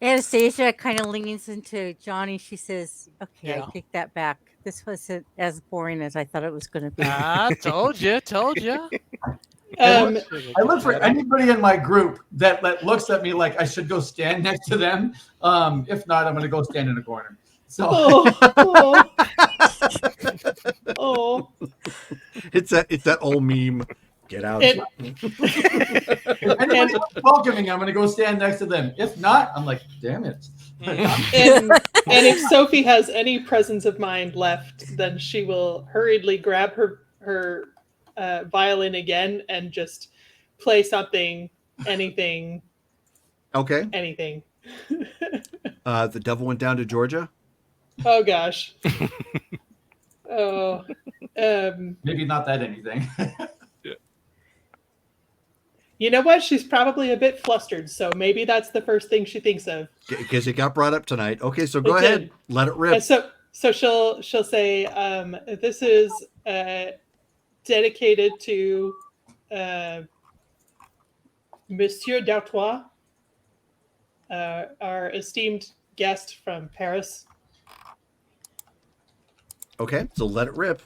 Anastasia kind of leans into Johnny. She says, okay, Yeah. I take that back. This wasn't as boring as I thought it was going to be. I told you. I look for anybody in my group that looks at me like I should go stand next to them. If not, I'm going to go stand in a corner. So Oh. it's that old meme. Get out. And, If anybody's welcoming, I'm going to go stand next to them. If not, I'm like, damn it. and if Sophie has any presence of mind left, then she will hurriedly grab her violin again and just play something, anything. Okay. Anything. The devil went down to Georgia. Oh gosh. Oh. Maybe not that anything. You know what? She's probably a bit flustered, so maybe that's the first thing she thinks of. Because it got brought up tonight. Okay, so go It ahead. did. Let it rip. And so she'll say, "This is dedicated to Monsieur d'Artois, our esteemed guest from Paris." Okay, so let it rip.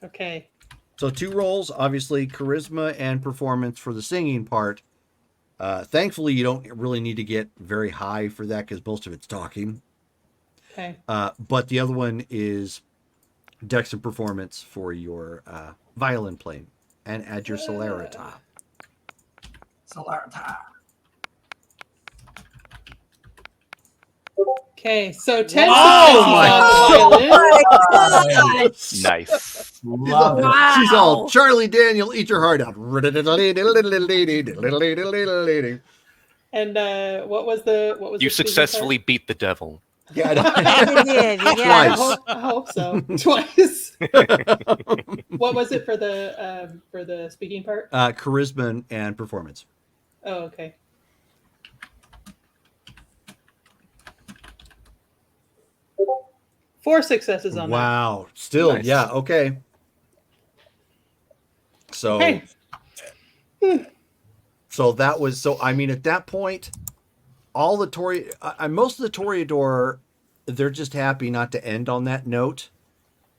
Okay. So 2 roles, obviously charisma and performance for the singing part. Thankfully, you don't really need to get very high for that because most of it's talking. Okay. But the other one is dex and performance for your violin playing, and add your celerita. Celerita. Okay, so 10 Oh successes on the violin. Nice. Love it. She's all Charlie Daniel, eat your heart out. And what was the You speaking successfully beat the devil. Yeah, I know. You did. part? Yeah. I hope so. Twice. What was it for the speaking part? Charisma and performance. Oh, okay. Four successes on that. Wow. Still, Nice. yeah, okay. So Okay. So that was I mean at that point, all the most of the Toreador, they're just happy not to end on that note.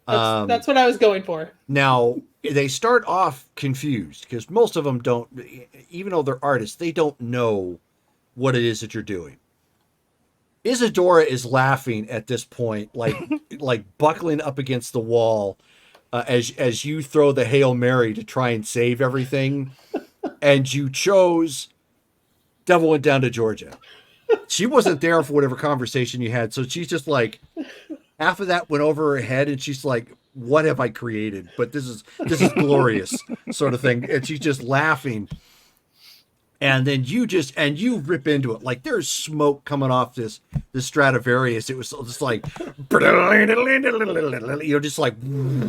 That's what I was going for. Now they start off confused because most of them don't, even though they're artists, they don't know what it is that you're doing. Isadora is laughing at this point, like buckling up against the wall as you throw the Hail Mary to try and save everything. And you chose Devil Went Down to Georgia. She wasn't there for whatever conversation you had. So she's just like, half of that went over her head and she's like, what have I created? But this is glorious sort of thing. And she's just laughing. And then you rip into it. Like there's smoke coming off this Stradivarius. It was just like,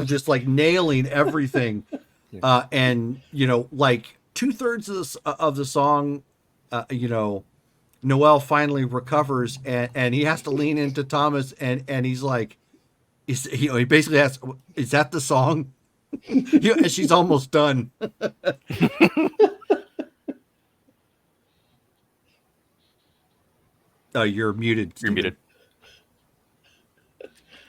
just like nailing everything. And like 2/3 of the song, Noel finally recovers and he has to lean into Thomas and he's like, he basically asks, is that the song? And she's almost done. You're muted. You're muted.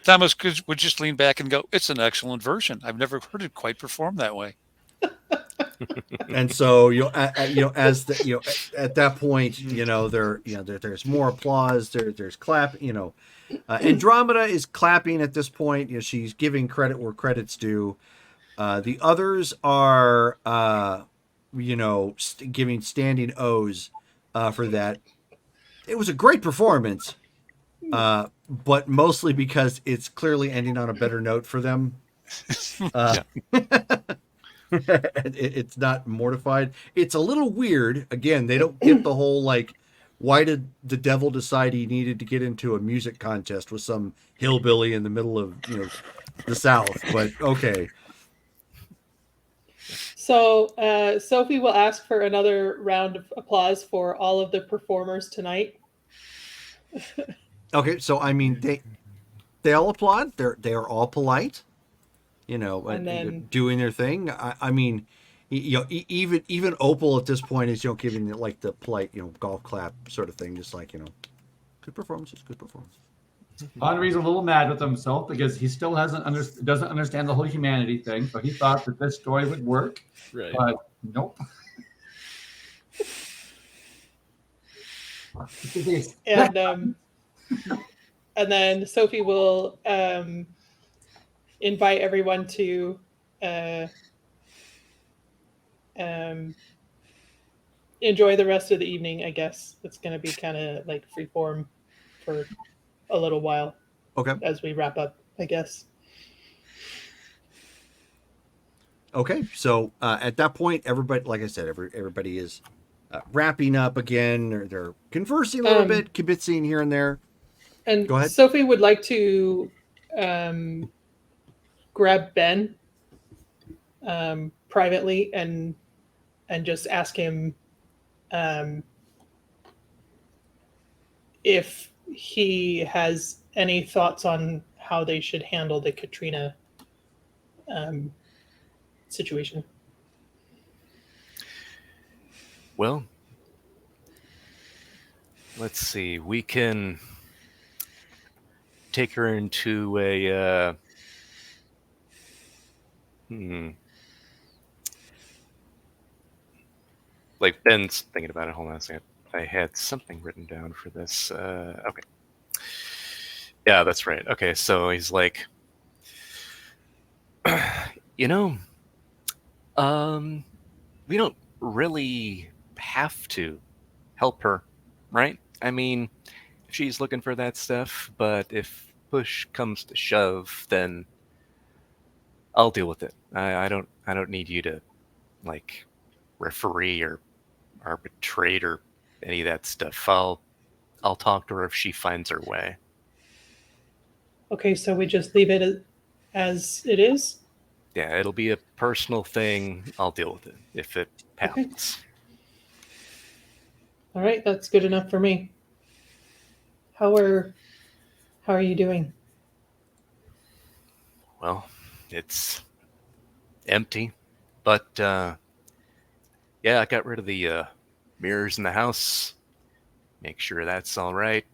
Thomas would just lean back and go, "It's an excellent version. I've never heard it quite performed that way." And so at that point, there's more applause. There's clap. Andromeda is clapping at this point. She's giving credit where credit's due. The others are, giving standing O's for that. It was a great performance, but mostly because it's clearly ending on a better note for them. It's not mortified. It's a little weird. Again, they don't get the whole like, why did the devil decide he needed to get into a music contest with some hillbilly in the middle of the South? But okay. So Sophie will ask for another round of applause for all of the performers tonight. Okay, so I mean they all applaud. They are all polite, And then, doing their thing. I mean, even Opal at this point is giving it like the polite golf clap sort of thing, just like good performances. Henri's a little mad with himself because he still doesn't understand the whole humanity thing. So he thought that this story would work, Right. but nope. and then Sophie will invite everyone to enjoy the rest of the evening. I guess it's going to be kind of like freeform for a little while Okay. as we wrap up, I guess. Okay. So at that point, everybody, like I said, everybody is wrapping up again. Or they're conversing a little bit, kibitzing here and there. And Go ahead. Sophie would like to grab Ben privately and just ask him if he has any thoughts on how they should handle the Katrina situation. Well, let's see. We can take her into a like Ben's thinking about it. Hold on a second. I had something written down for this. Okay. Yeah, that's right. Okay, so he's like, you know, we don't really have to help her, right? I mean, if she's looking for that stuff, but if push comes to shove, then I'll deal with it. I don't need you to like referee or arbitrate or any of that stuff. I'll talk to her if she finds her way. Okay, so we just leave it as it is? Yeah, it'll be a personal thing. I'll deal with it if it happens. Okay. All right, that's good enough for me. How are you doing? Well, it's empty, but yeah, I got rid of the mirrors in the house. Make sure that's all right.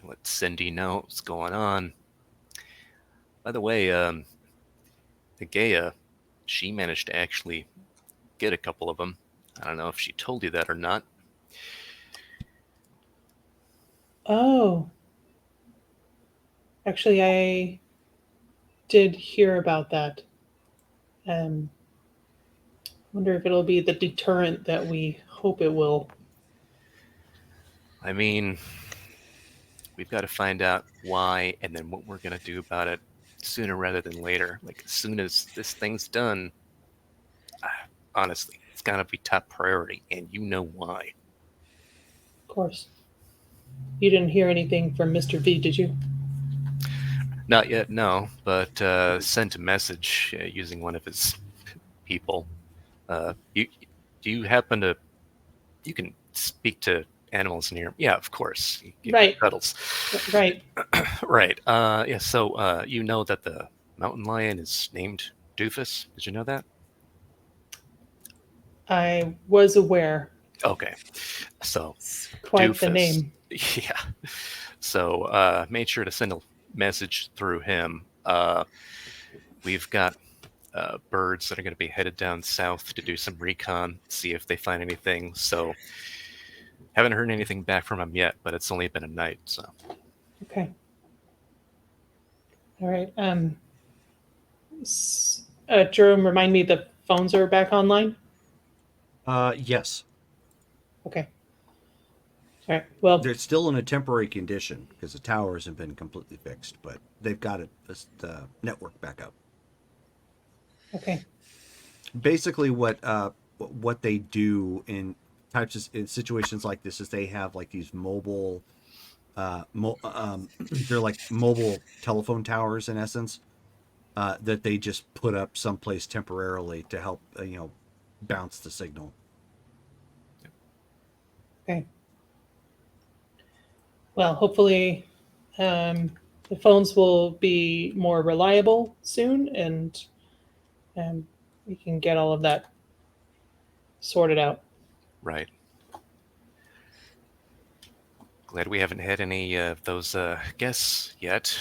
Let Cindy know what's going on. By the way, the Gaia, she managed to actually get a couple of them. I don't know if she told you that or not. Oh. Actually, I did hear about that. Wonder if it'll be the deterrent that we hope it will. I mean, we've got to find out why and then what we're going to do about it sooner rather than later. Like, as soon as this thing's done, honestly, it's got to be top priority, and you know why. Of course. You didn't hear anything from Mr. V, did you? Not yet, no, but sent a message using one of his people. Do you happen to... You can speak to animals in here. Yeah, of course. Right. Cuddles. Right. Right. Yeah, so you know that the mountain lion is named Doofus? Did you know that? I was aware. Okay. So It's quite Doofus, the name. Yeah. So made sure to send a message through him. We've got birds that are going to be headed down south to do some recon, see if they find anything. So haven't heard anything back from him yet, but it's only been a night. So Okay. All right. Jerome, remind me the phones are back online? Yes. Okay. All right. Well, They're still in a temporary condition because the tower hasn't been completely fixed, but they've got the network back up. okay. Basically, what they do in in situations like this is they have like these mobile, they're like mobile telephone towers in essence, that they just put up someplace temporarily to help bounce the signal. Okay. Well, hopefully the phones will be more reliable soon, and we can get all of that sorted out. right. Glad we haven't had any of those guests yet.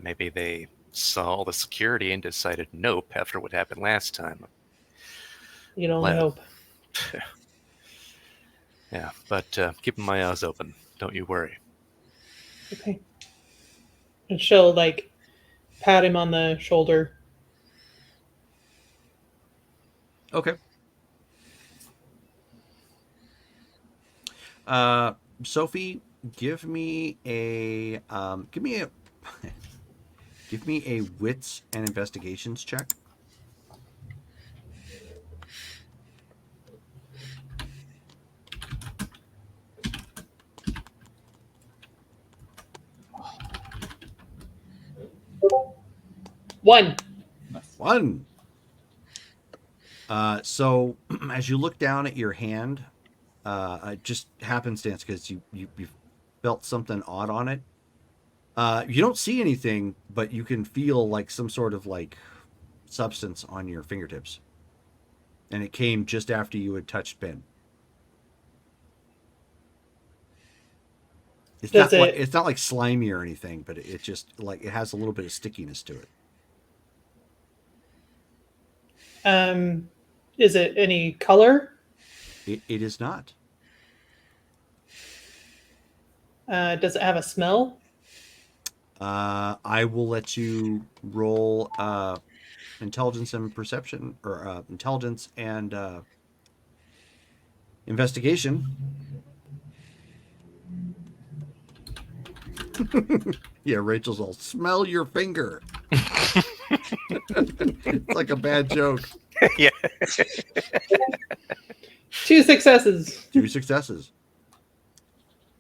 Maybe they saw all the security and decided nope after what happened last time. You'd only hope. Yeah, but keeping my eyes open. Don't you worry. Okay. And she'll like pat him on the shoulder. Okay. Sophie, give me a give me a wits and investigations check. One. One. So as you look down at your hand, just happenstance because you felt something odd on it. You don't see anything, but you can feel like some sort of like substance on your fingertips, and it came just after you had touched Ben. It's it's not like slimy or anything, but it just like it has a little bit of stickiness to it. Is it any color? It is not. Does it have a smell? I will let you roll intelligence and perception, or intelligence and investigation. Yeah, Rachel's all, smell your finger. It's like a bad joke. Yeah. 2 successes. 2 successes.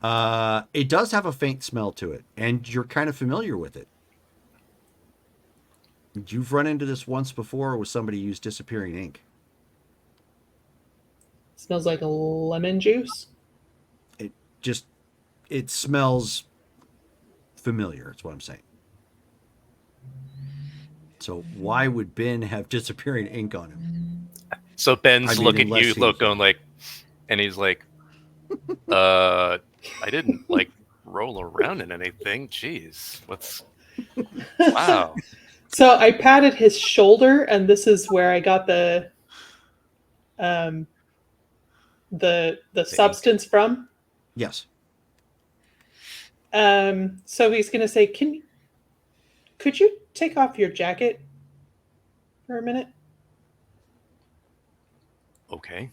It does have a faint smell to it, and you're kind of familiar with it. You've run into this once before with somebody who used disappearing ink. Smells like a lemon juice. It smells familiar, that's what I'm saying. So why would Ben have disappearing ink on him? So Ben's looking at you, going like, and he's like, I didn't like roll around in anything. Jeez, wow. So I patted his shoulder, and this is where I got the substance from. Yes. So he's gonna say, could you take off your jacket for a minute? Okay.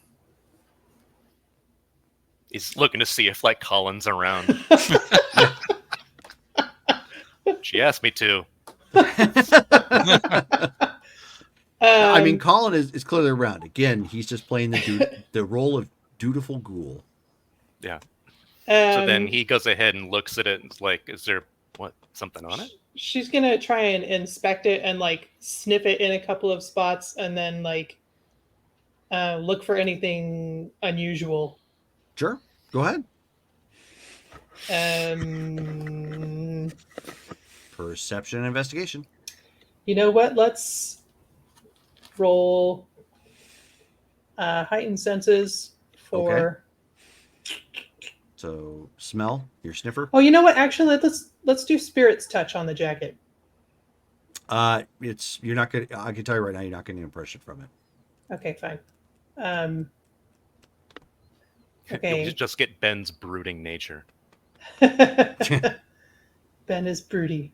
He's looking to see if like Colin's around. She asked me to. I mean, Colin is clearly around. Again, he's just playing the role of dutiful ghoul. Yeah. So then he goes ahead and looks at it and is like, is there something on it? She's gonna try and inspect it and like sniff it in a couple of spots, and then like look for anything unusual. Sure, go ahead. Perception and investigation. You know what? Let's roll heightened senses for. Okay. So smell, your sniffer. Oh, you know what? Actually, let's do spirit's touch on the jacket. You're not gonna. I can tell you right now, you're not getting an impression from it. Okay, fine. Okay. You'll just get Ben's brooding nature. Ben is broody.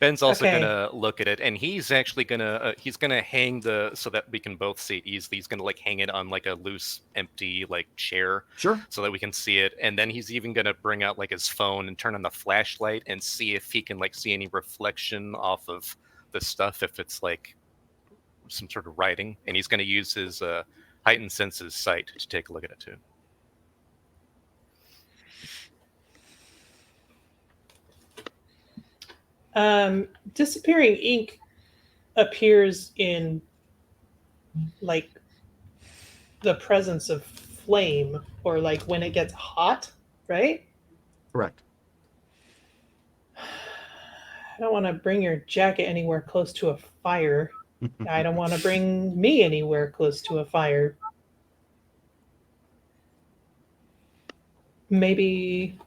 Ben's also gonna look at it, and he's actually gonna hang so that we can both see it easily. He's gonna like hang it on like a loose, empty like chair, sure, so that we can see it. And then he's even gonna bring out like his phone and turn on the flashlight and see if he can like see any reflection off of the stuff, if it's like some sort of writing. And he's gonna use his heightened senses sight to take a look at it too. Disappearing ink appears in like the presence of flame, or like when it gets hot, right? Correct. I don't want to bring your jacket anywhere close to a fire. I don't want to bring me anywhere close to a fire. Maybe,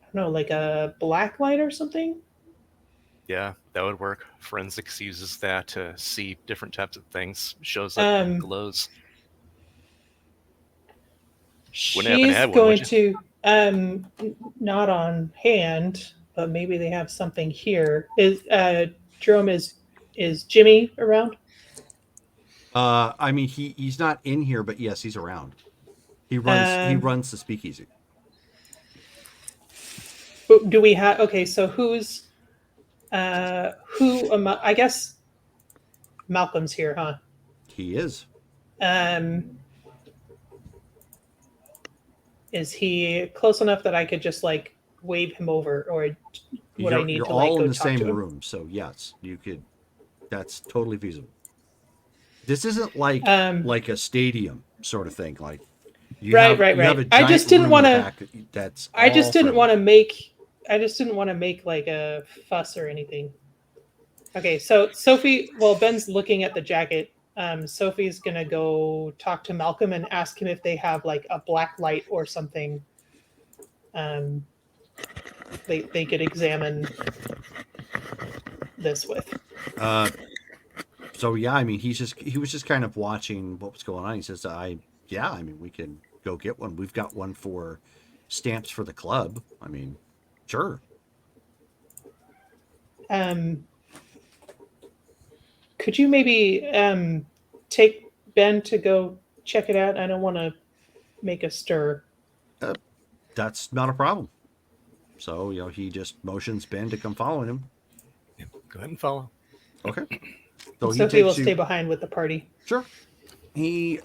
I don't know, like a black light or something? Yeah, that would work. Forensics uses that to see different types of things. Shows up glows. She's going to, not on hand, but maybe they have something here. Jerome, is Jimmy around? I mean, he's not in here, but yes, he's around. He runs the speakeasy. Do we have? Okay, so who's I guess Malcolm's here, huh? He is. Um, is he close enough that I could just like wave him over, or would I need You're to like all go in the talk same to him? room, so yes, you could. That's totally feasible. This isn't like Um, a stadium sort of thing. Like right, you have a I giant just didn't room in want the to. back that's I all just for didn't want everyone. to make. I just didn't want to make like a fuss or anything. Okay, so Sophie, while Ben's looking at the jacket, Sophie's gonna go talk to Malcolm and ask him if they have like a black light or something. Um, they could examine this with. Uh, so yeah, I mean, he was just kind of watching what was going on. He says, I mean, we can go get one. We've got one for stamps for the club. I mean, sure. Could you maybe take Ben to go check it out? I don't want to make a stir. That's not a problem. So he just motions Ben to come following him. Yeah, go ahead and follow. Okay. So he Sophie will takes stay you. behind with the party. Sure. He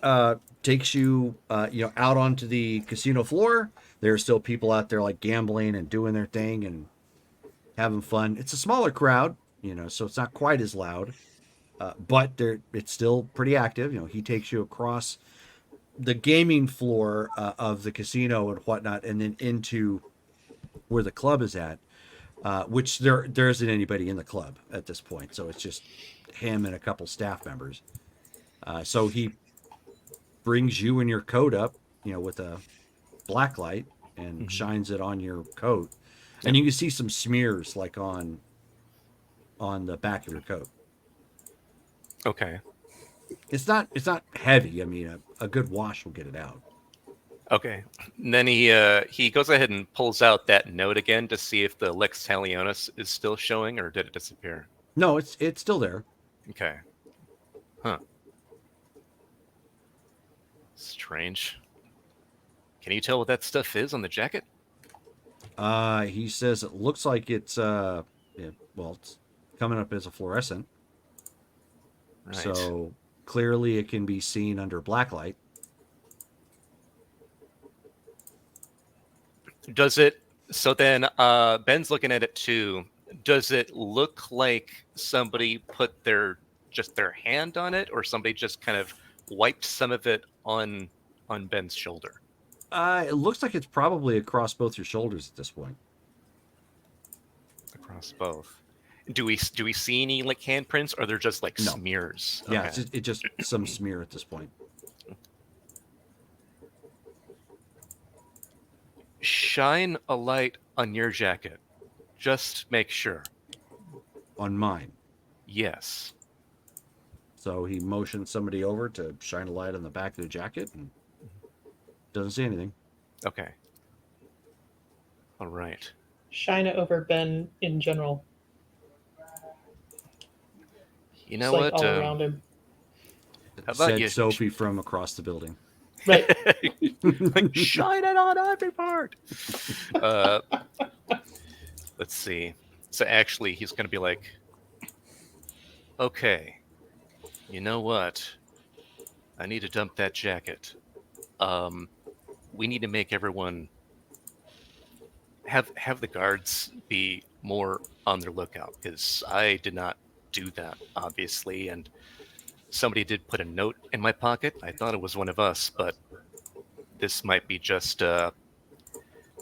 takes you, out onto the casino floor. There are still people out there like gambling and doing their thing and having fun. It's a smaller crowd, so it's not quite as loud, but it's still pretty active. He takes you across the gaming floor of the casino and whatnot, and then into where the club is at, which there isn't anybody in the club at this point, so it's just him and a couple staff members. So he brings you and your coat up, with a black light and shines it on your coat, and you can see some smears like on the back of your coat. Okay. It's not heavy. I mean, a good wash will get it out. Okay. And then he goes ahead and pulls out that note again to see if the Lex Talionis is still showing, or did it disappear? No, it's still there. Okay. Huh. Strange. Can you tell what that stuff is on the jacket? He says it looks like it's it's coming up as a fluorescent. Right. So clearly it can be seen under blacklight. Does it? So then, Ben's looking at it too. Does it look like somebody put their hand on it, or somebody just kind of wiped some of it on Ben's shoulder? It looks like it's probably across both your shoulders at this point. Across both. Do we see any like handprints, or they're just like smears? Yeah, okay. It's just some smear at this point. Shine a light on your jacket. Just make sure. On mine? Yes. So he motions somebody over to shine a light on the back of the jacket and doesn't see anything. Okay. All right. Shine it over Ben in general. You know just, like, what? all around him. How about said you? Sophie from across the building. Right. Like, shine it on every part. Let's see. So actually, he's going to be like, okay, you know what? I need to dump that jacket. We need to make everyone have the guards be more on their lookout, because I did not do that, obviously, and somebody did put a note in my pocket. I thought it was one of us, but this might be just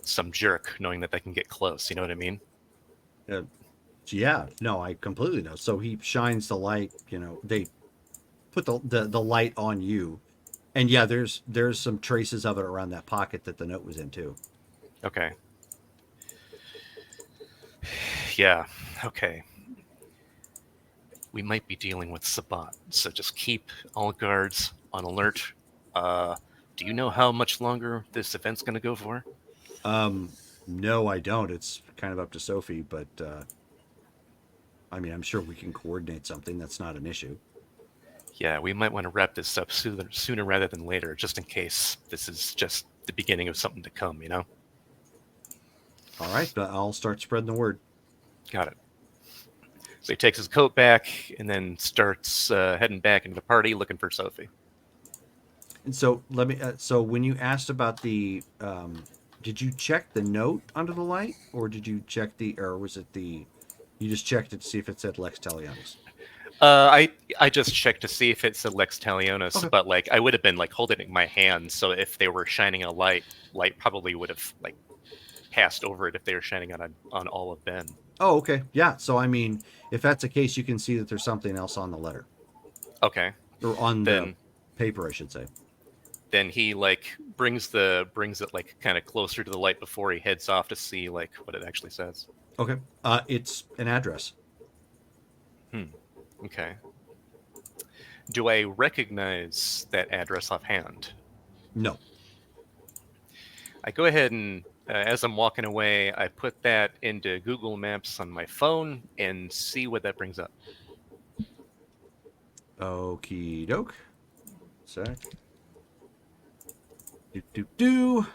some jerk knowing that they can get close. You know what I mean? Yeah, no, I completely know. So he shines the light, they put the light on you. And yeah, there's some traces of it around that pocket that the note was in too. Okay. Yeah, okay. We might be dealing with Sabat, so just keep all guards on alert. Do you know how much longer this event's going to go for? No, I don't. It's kind of up to Sophie, but I mean, I'm sure we can coordinate something. That's not an issue. Yeah, we might want to wrap this up sooner rather than later, just in case this is just the beginning of something to come, you know? All right, I'll start spreading the word. Got it. So he takes his coat back and then starts heading back into the party looking for Sophie. And so let me. So when you asked about the, did you check the note under the light, or did you check or was it the? You just checked it to see if it said Lex Talionis. I just checked to see if it said Lex Talionis, Okay. but like I would have been like holding it in my hand, so if they were shining a light probably would have like passed over it if they were shining on all of Ben. Oh, okay. Yeah. So I mean, if that's the case, you can see that there's something else on the letter. Okay. Or on then, the paper, I should say. Then he like brings it like kind of closer to the light before he heads off to see like what it actually says. Okay. It's an address. Okay. Do I recognize that address offhand? No. I go ahead and as I'm walking away, I put that into Google Maps on my phone and see what that brings up. Okie doke. Sec. Do.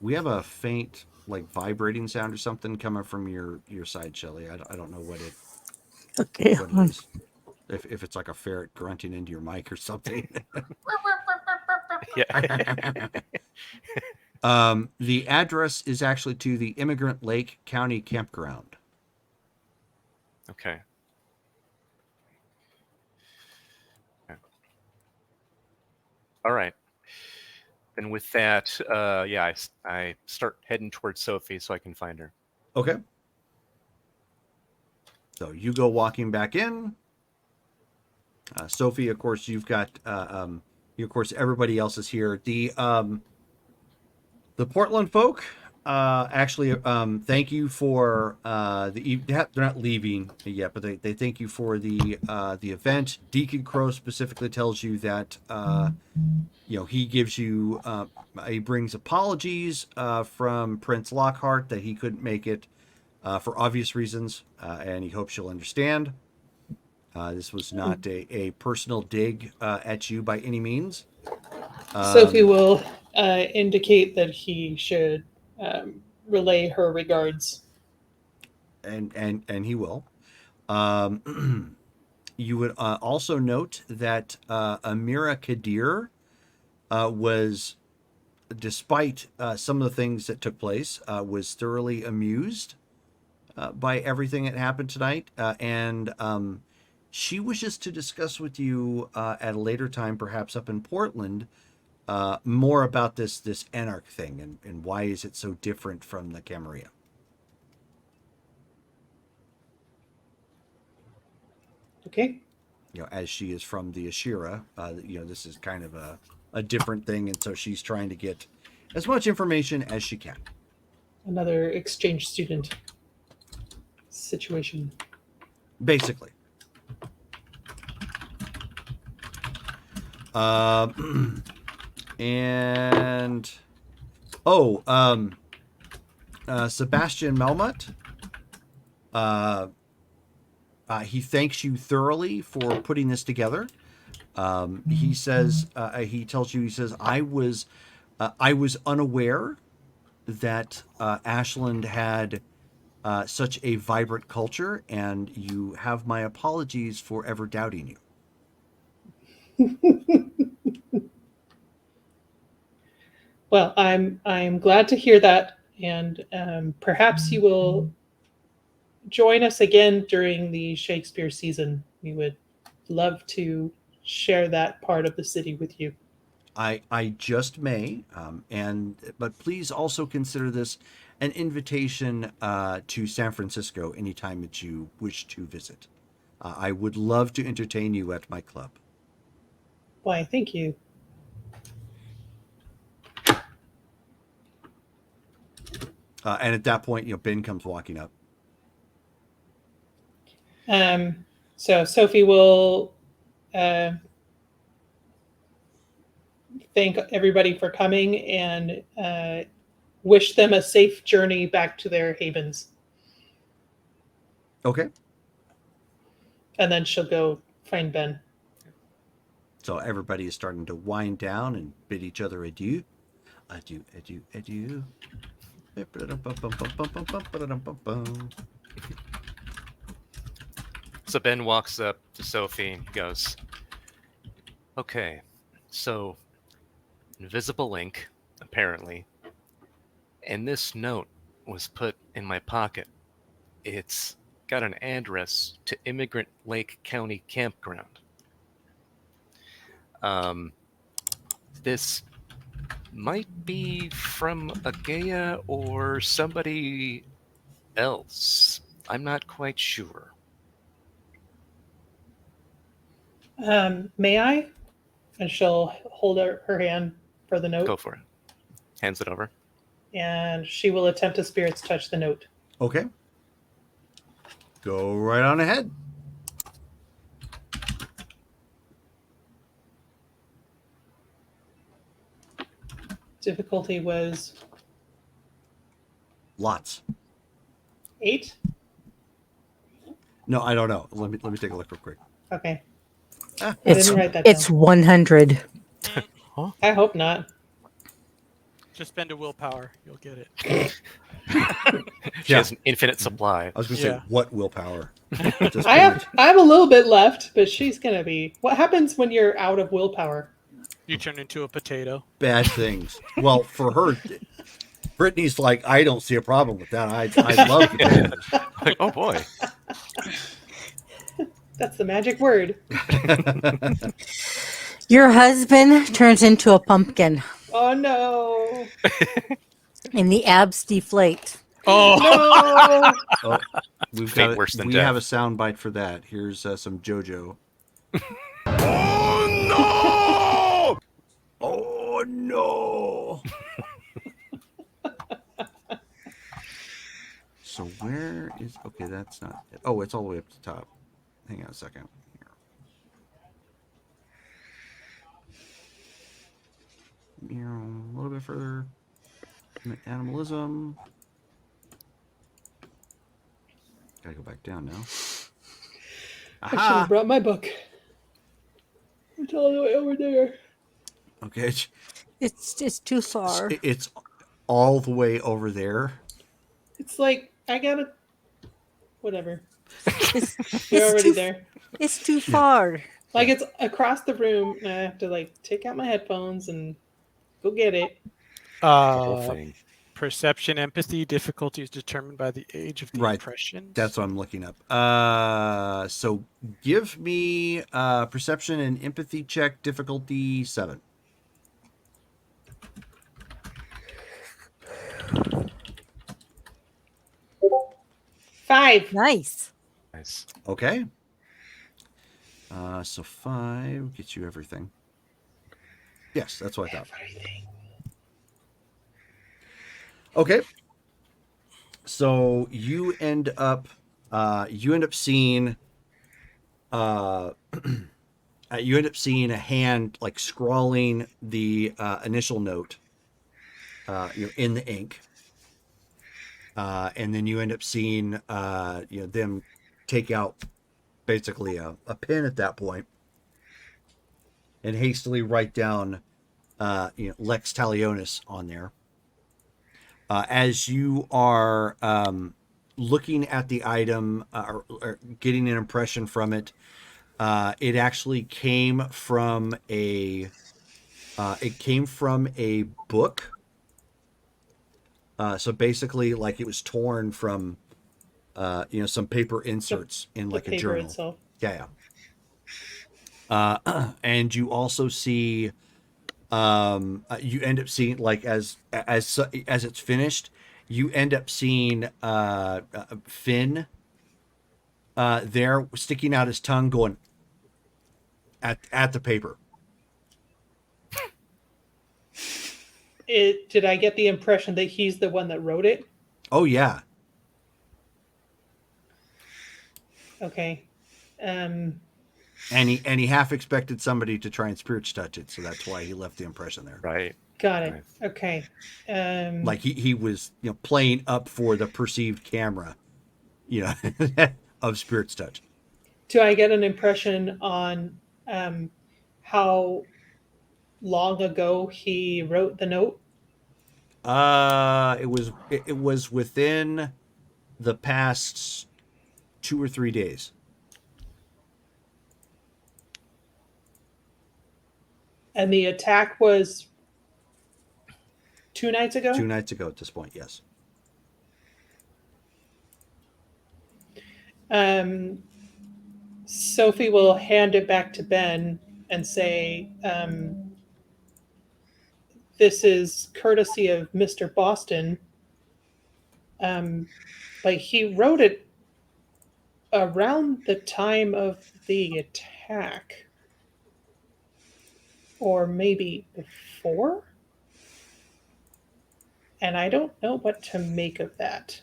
We have a faint, like vibrating sound or something coming from your side, Shelly. I don't know what it. Okay. What it is. If it's like a ferret grunting into your mic or something. Yeah. The address is actually to the Immigrant Lake County Campground. Okay. All right. And with that, yeah, I start heading towards Sophie so I can find her. Okay. So you go walking back in. Sophie, of course, you've got. Of course, everybody else is here. The Portland folk actually thank you for they're not leaving yet, but they thank you for the event. Deacon Crow specifically tells you that he gives you he brings apologies from Prince Lockhart that he couldn't make it for obvious reasons, and he hopes you'll understand. This was not a personal dig at you by any means. Sophie will indicate that he should relay her regards. And he will. You would also note that Amira Kadir was, despite some of the things that took place, was thoroughly amused by everything that happened tonight. And she wishes to discuss with you at a later time, perhaps up in Portland, more about this Anarch thing and why is it so different from the Camarilla. Okay. As she is from the Ashira, this is kind of a different thing, and so she's trying to get as much information as she can. Another exchange student situation. Basically. Sebastian Melmut. He thanks you thoroughly for putting this together. He says, he tells you, he says, I was unaware that Ashland had such a vibrant culture, and you have my apologies for ever doubting you. Well, I'm glad to hear that, and perhaps you will join us again during the Shakespeare season. We would love to share that part of the city with you. I just may, but please also consider this an invitation to San Francisco anytime that you wish to visit. I would love to entertain you at my club. Why, thank you. And at that point, Ben comes walking up. So Sophie will thank everybody for coming and wish them a safe journey back to their havens. Okay. And then she'll go find Ben. So everybody is starting to wind down and bid each other adieu. Adieu, adieu, adieu. So Ben walks up to Sophie and he goes, okay, so invisible ink, apparently, and this note was put in my pocket. It's got an address to Immigrant Lake County Campground. This might be from Agaya or somebody else. I'm not quite sure. May I? And she'll hold her hand for the note. Go for it. Hands it over. And she will attempt to spirits touch the note. Okay. Go right on ahead. Difficulty was Lots. 8. No, I don't know. Let me take a look real quick. Okay. I It's didn't write that it's down. 100. I hope not. Just spend a willpower. You'll get it. She has an infinite supply. I was going to say, what willpower? At this I have point. a little bit left, but she's gonna be. What happens when you're out of willpower? You turn into a potato. Bad things. Well, for her, Brittany's like, I don't see a problem with that. I love potatoes. Like, oh boy. That's the magic word. Your husband turns into a pumpkin Oh no! and the abs deflate. Oh, No! Oh, we've Fate got worse than we death. have a sound bite for that. Here's some JoJo. Oh no! So where is? Okay, that's not. Oh, it's all the way up to the top. Hang on a second. Here. A little bit further. Animalism. Gotta go back down now. I should have brought my book. It's all the way over there. Okay, It's too far. it's all the way over there. It's like I gotta. Whatever. It's, You're it's already too, there. It's too far. Like it's across the room, and I have to like take out my headphones and go get it. Whole thing. perception, empathy, difficulty is determined by the age of the Right. impression. That's what I'm looking up. So give me perception and empathy check, difficulty 7. Five. Nice. Nice. Okay. So 5 gets you everything. Yes, that's what I thought. Okay. So you end up seeing you end up seeing a hand like scrawling the initial note in the ink. And then you end up seeing them take out basically a pen at that point and hastily write down Lex Talionis on there. As you are looking at the item or getting an impression from it, it actually came from a book. So basically, like it was torn from some paper inserts in like a paper journal. itself. Yeah. And you also see, you end up seeing like as it's finished, you end up seeing Finn there sticking out his tongue, going at the paper. Did I get the impression that he's the one that wrote it? Oh yeah. Okay. And he half expected somebody to try and spirits touch it, so that's why he left the impression there. Right. Got it. Right. Okay. Like he was playing up for the perceived camera, of spirits touch. Do I get an impression on how long ago he wrote the note? It was within the past 2 or 3 days. And the attack was 2 nights ago? 2 nights ago at this point, yes. Sophie will hand it back to Ben and say, this is courtesy of Mr. Boston. But he wrote it around the time of the attack. Or maybe before? And I don't know what to make of that.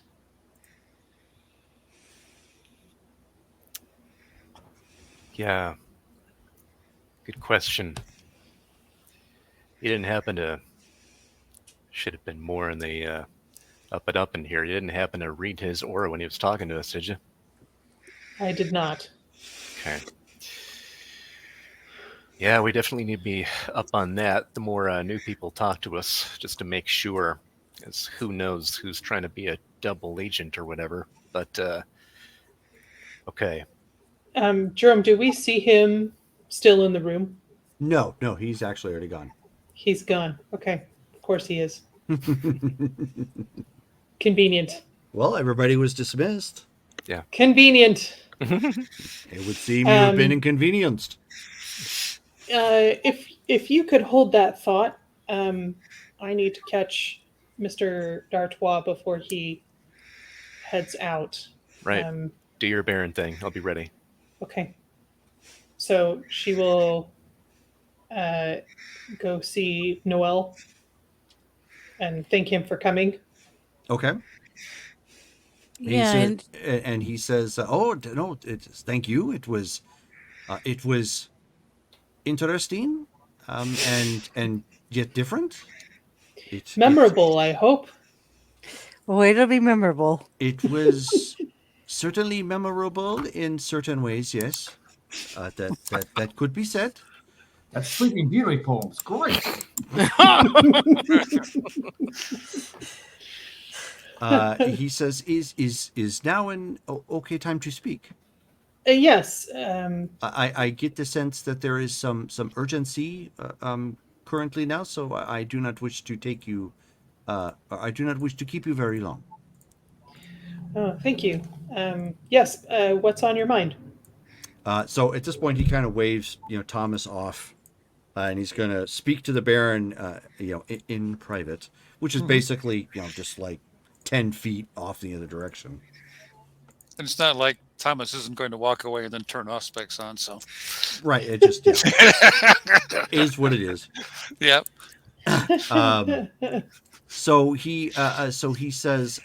Yeah. Good question. You didn't happen to. Should have been more in the up and up in here. You didn't happen to read his aura when he was talking to us, did you? I did not. Okay. Yeah, we definitely need to be up on that. The more new people talk to us, just to make sure, as who knows who's trying to be a double agent or whatever. But okay. Jerome, do we see him still in the room? No, he's actually already gone. He's gone. Okay. Of course he is. Convenient. Well, everybody was dismissed. Yeah. Convenient. It would seem you have been inconvenienced. If you could hold that thought, I need to catch Mr. D'Artois before he heads out. Right. Do your Baron thing. I'll be ready. Okay. So she will go see Noel and thank him for coming. Okay. Yeah, And he says, "Oh no, thank you. It was interesting, and yet different. Memorable, I hope. oh, it'll be memorable. It was certainly memorable in certain ways. Yes, that could be said." That Sleeping Beauty poem's great. He says, "Is now an okay time to speak?" Yes. I get the sense that there is some urgency currently now, so I do not wish to take you. I do not wish to keep you very long. Thank you. Yes. What's on your mind? So at this point, he kind of waves, Thomas off, and he's going to speak to the Baron, in private, which is basically, just like 10 feet off the other direction. And it's not like Thomas isn't going to walk away and then turn off specs on. So, right, it just is what it is. Yep. So he says,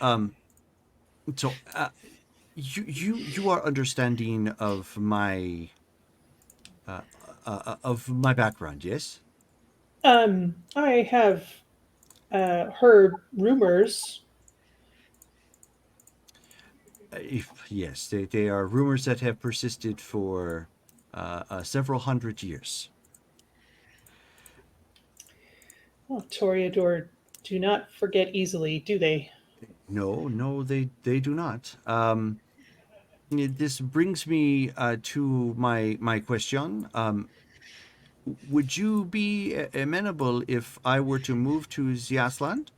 you are understanding of my background, yes? I have heard rumors. Yes, they are rumors that have persisted for several hundred years. Oh, Toreador do not forget easily, do they? No, they do not. This brings me to my question. Would you be amenable if I were to move to the Ashland?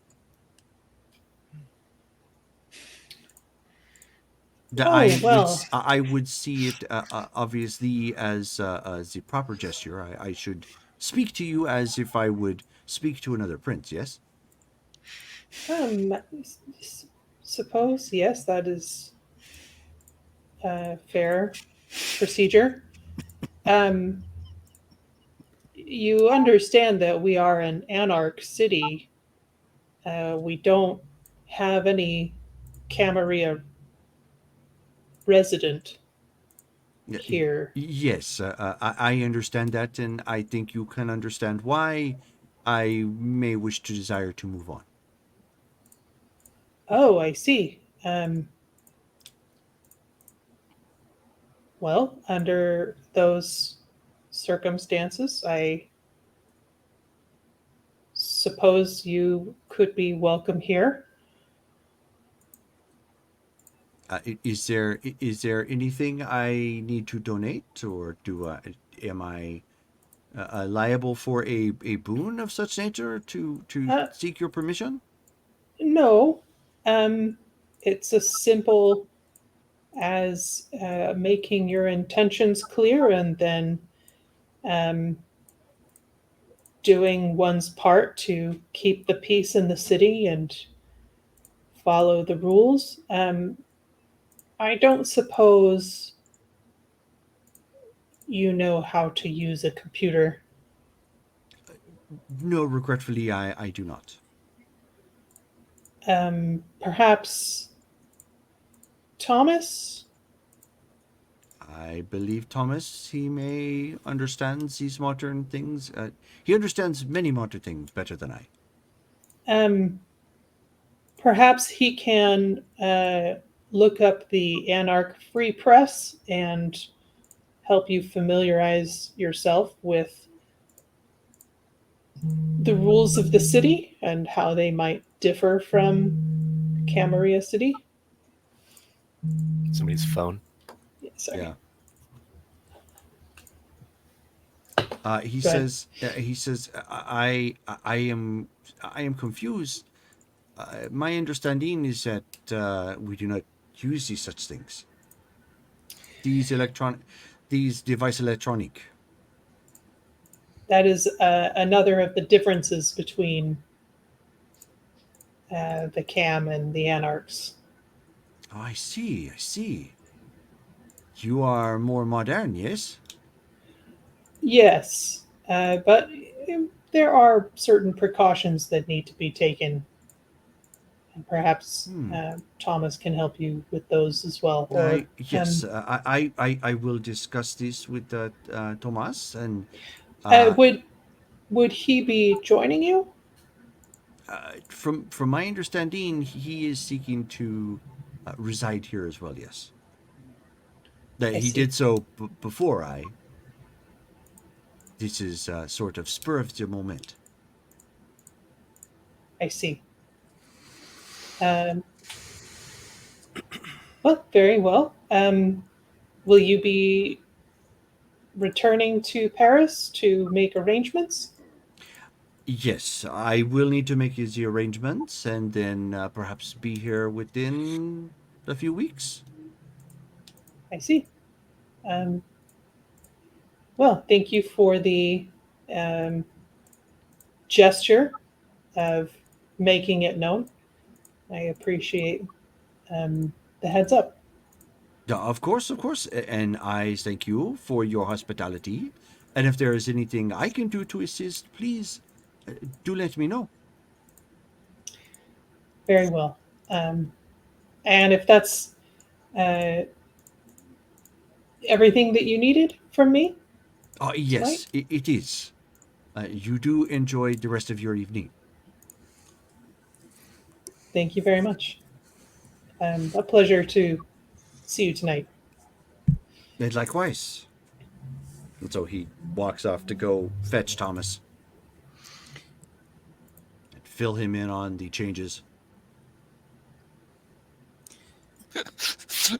I would see it obviously as the proper gesture. I should speak to you as if I would speak to another prince. Yes. Suppose yes, that is fair procedure. You understand that we are an anarch city. We don't have any Camarilla resident. here. Yes, I understand that, and I think you can understand why I may wish to desire to move on. Oh, I see. Well, under those circumstances, I suppose you could be welcome here. Is there anything I need to donate, or am I liable for a boon of such nature to Uh, seek your permission? no, it's as simple as making your intentions clear and then um, doing one's part to keep the peace in the city and follow the rules. I don't suppose you know how to use a computer. No, regretfully, I do not. Perhaps Thomas? I believe Thomas, he may understands these modern things. He understands many modern things better than I. Um, Perhaps he can look up the Anarch Free Press and help you familiarize yourself with the rules of the city and how they might differ from Camarilla City. Somebody's phone. Yeah, sorry. Yeah. He Go ahead. says. He says. I am confused. My understanding is that we do not use these such things. These electronic, these device electronic. That is another of the differences between the Cam and the Anarchs. Oh, I see. I see. You are more modern, yes? Yes, but there are certain precautions that need to be taken, and perhaps Hmm. Thomas can help you with those as well. Or I yes. I will discuss this with Thomas, and uh, uh, would would he be joining you? from my understanding, he is seeking to reside here as well. Yes, that I he see. did so before I. This is sort of spur of the moment. I see. Um, well, very well. Will you be returning to Paris to make arrangements? Yes, I will need to make the arrangements, and then perhaps be here within a few weeks. I see. Um, well, thank you for the um, gesture of making it known. I appreciate the heads up. Yeah, of course, and I thank you for your hospitality. And if there is anything I can do to assist, please do let me know. Very well. Um, and if that's uh, everything that you needed from me Oh, tonight, yes, it is. You do enjoy the rest of your evening. thank you very much. A pleasure to see you tonight. And likewise. And so he walks off to go fetch Thomas and fill him in on the changes.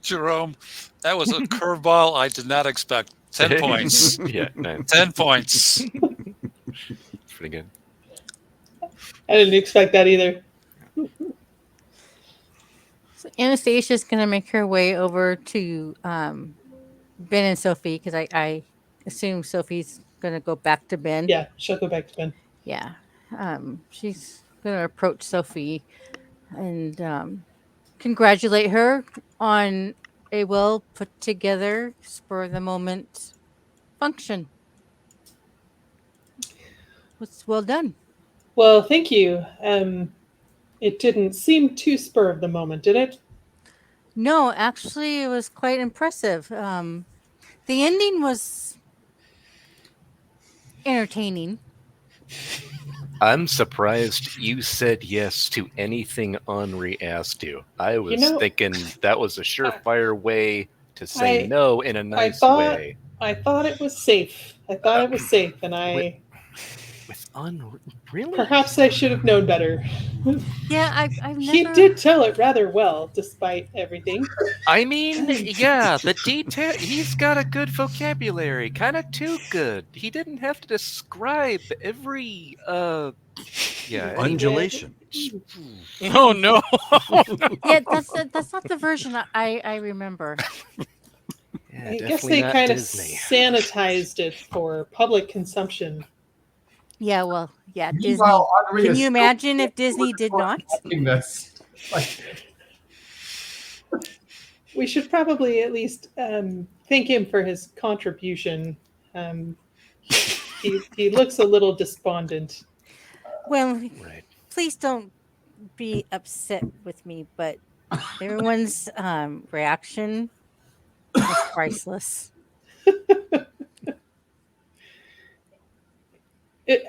Jerome, that was a curveball I did not expect. 10 points. Yeah, no, 10 points. it's pretty good. I didn't expect that either. So Anastasia's gonna make her way over to Ben and Sophie because I assume Sophie's gonna go back to Ben. Yeah, she'll go back to Ben. Yeah. She's gonna approach Sophie and congratulate her on a well put together, spur of the moment function. Was well done. Well, thank you. It didn't seem too spur of the moment, did it? No, actually, it was quite impressive. The ending was entertaining. I'm surprised you said yes to anything Henri asked you. I was thinking that was a surefire way to say no in a nice way. I thought it was safe. I thought it was safe, and with Henri, really? Perhaps I should have known better. Yeah, I've never. He did tell it rather well, despite everything. I mean, yeah, the detail. He's got a good vocabulary, kind of too good. He didn't have to describe every undulation. Oh no! Yeah, that's not the version I remember. Yeah, I guess they kind of sanitized it for public consumption. Yeah, well, yeah, Disney. Meanwhile, Henri Can is you still imagine if Disney did not? watching this. Like, We should probably at least thank him for his contribution. He looks a little despondent. Well, Right. please don't be upset with me, but everyone's reaction was priceless.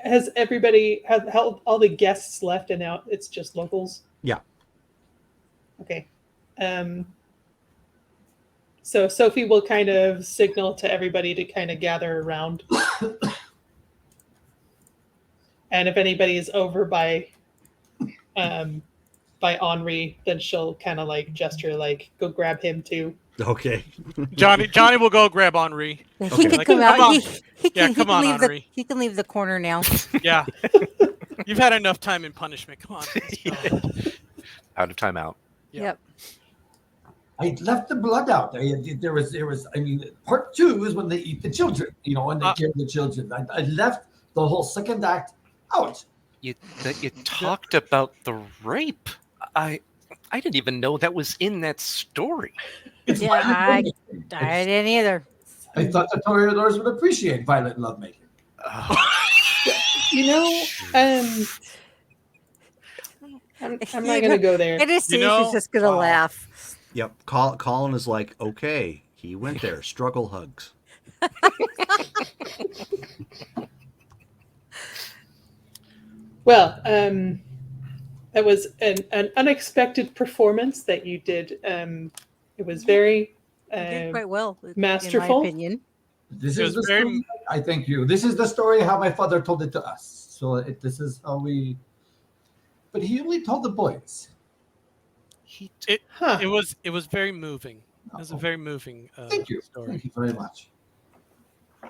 Has everybody, have all the guests left and now it's just locals? Yeah. Okay. So Sophie will kind of signal to everybody to kind of gather around. And if anybody is over by Henri, then she'll kind of like gesture like, go grab him too. Okay. Johnny will go grab Henri. He Okay. can Like, come out. come on. He can, Come on, leave Henri. he can leave the corner now. Yeah. You've had enough time in punishment. Come on. Let's go. Out of timeout. Yeah. Yep. I left the blood out. There was. I mean, part 2 is when they eat the children. You know, when they kill the children. I left the whole second act out. You talked about the rape. I didn't even know that was in that story. It's Yeah, violent I lovemaking. didn't either. I thought the Toreadors would appreciate violent lovemaking. You know, I'm not going to go there. It is You she's know- just gonna Wow. laugh. Yep. Colin is like, okay, he went there. Struggle hugs. Well, that was an unexpected performance that you did. It was very You did quite well, masterful. in my opinion. This It is the was very- story. I thank you. This is the story how my father told it to us. So this is how we. But he only told the boys. Huh. It was very moving. It was a very moving Thank you. story. Thank you very much.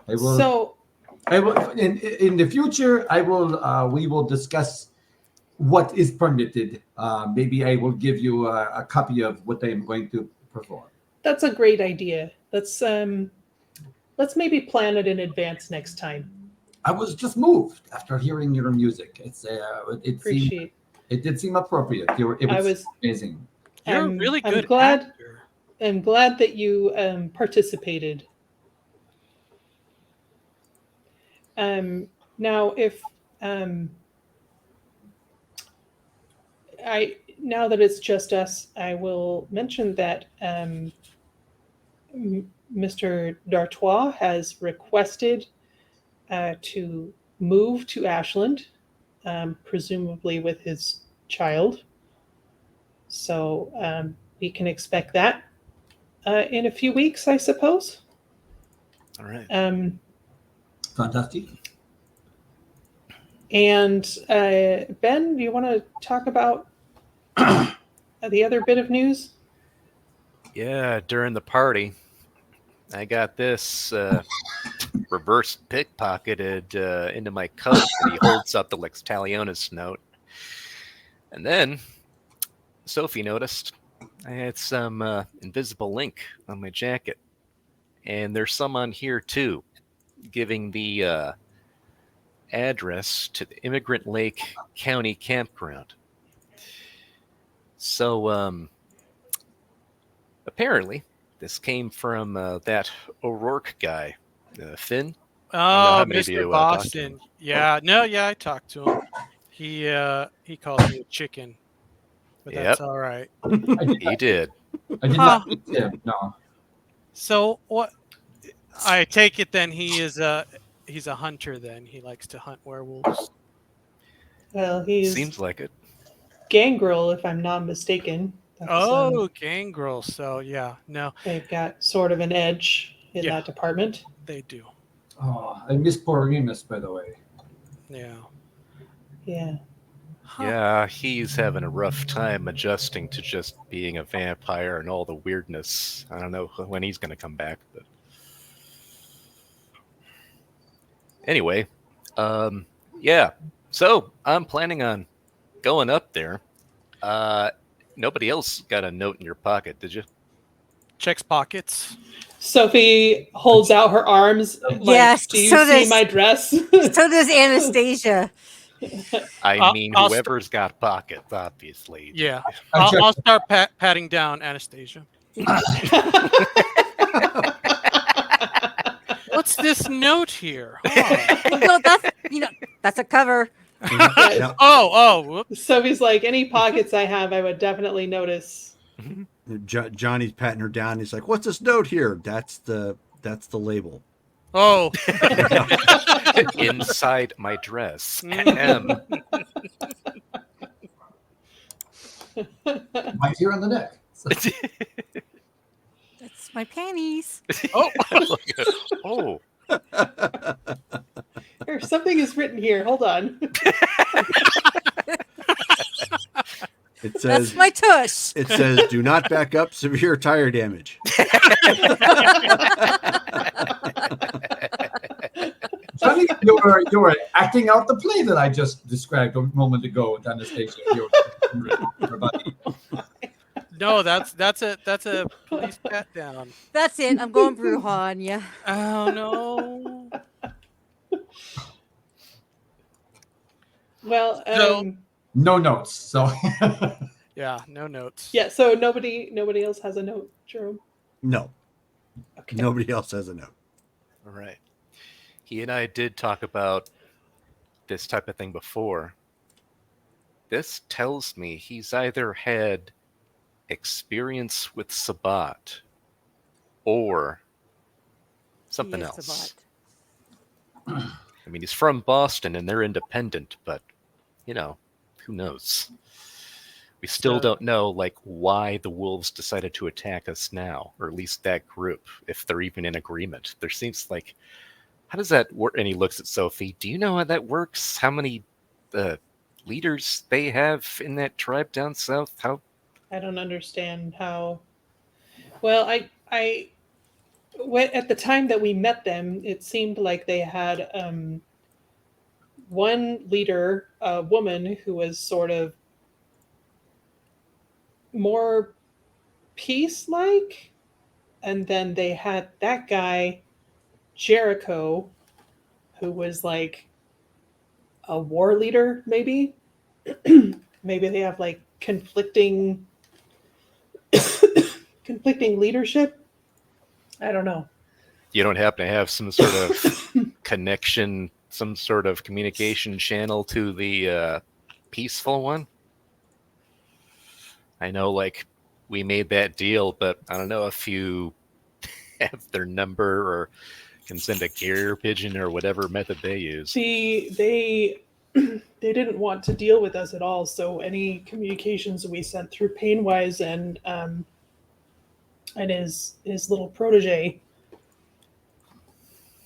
I will. So I will. In the future, I will. We will discuss what is permitted. Maybe I will give you a copy of what I am going to perform. that's a great idea. Let's maybe plan it in advance next time. I was just moved after hearing your music. It Appreciate. it did seem appropriate. It I was was. amazing. You're a I'm- really I'm good glad- actor. I'm glad that you participated. Now, if now that it's just us, I will mention that Mr. D'Artois has requested to move to Ashland, presumably with his child. So we can expect that in a few weeks, I suppose. All right. Fantastic. And Ben, do you want to talk about the other bit of news? Yeah, during the party, I got this reverse pickpocketed into my coat, and he holds up the Lex Talionis note. And then Sophie noticed I had some invisible link on my jacket. And there's some on here too, giving the address to the Immigrant Lake County Campground. So apparently this came from that O'Rourke guy, Finn. Oh, how many of Mr. you, talked to Boston. him? Yeah. No, yeah, I talked to him. He called me a chicken. But that's Yep. all right. He did. I did not meet him. No. So what I take it then he's a hunter. Then he likes to hunt werewolves. Well, he's Seems like it. gangrel, if I'm not mistaken. That's, Oh, gangrel. So yeah, no, they've got sort of an edge in Yeah. that department. they do. Oh, I miss Borgimus, by the way. Yeah. Yeah. Huh. Yeah, he's having a rough time adjusting to just being a vampire and all the weirdness. I don't know when he's going to come back, but anyway, yeah. So I'm planning on going up there. Nobody else got a note in your pocket, did you? Checks pockets. Sophie holds out her arms. Like, Yes, do you so see does- my dress? So does Anastasia. I mean, I'll whoever's got pockets, obviously. Yeah. I checked- I'll start patting down Anastasia. What's this note here? Huh. No, that's a cover. Yeah. Oh, whoops. Sophie's like, any pockets I have, I would definitely notice. Johnny's patting her down. He's like, "What's this note here?" That's the label. Oh. Inside my dress. Right here on the neck. So, That's my panties. Oh. Oh. Here, something is written here. Hold on. It That's says, my tush. "It says, do not back up. Severe tire damage." Johnny, you were acting out the play that I just described a moment ago with Anastasia. Everybody. No, that's a police pat down. That's it. I'm going Bruja, yeah. Oh no. Well, So- No notes. So Yeah, no notes. yeah. So nobody else has a note, Jerome. No, Okay. nobody else has a note. All right. He and I did talk about this type of thing before. This tells me he's either had experience with Sabat or something He is else. Sabat. I mean, he's from Boston and they're independent, but, you know, who knows? We still So- don't know, like, why the wolves decided to attack us now, or at least that group, if they're even in agreement. There seems like, how does that work? And he looks at Sophie. Do you know how that works? How many leaders they have in that tribe down south? How? I don't understand how. Well, at the time that we met them, it seemed like they had one leader, a woman who was sort of more peace-like, and then they had that guy, Jericho, who was like a war leader, maybe. Maybe they have like conflicting leadership. I don't know. You don't happen to have some sort of connection, some sort of communication channel to the peaceful one? I know, like, we made that deal, but I don't know if you have their number or can send a carrier pigeon or whatever method they use. See, they didn't want to deal with us at all. So any communications we sent through Painwise and his little protege.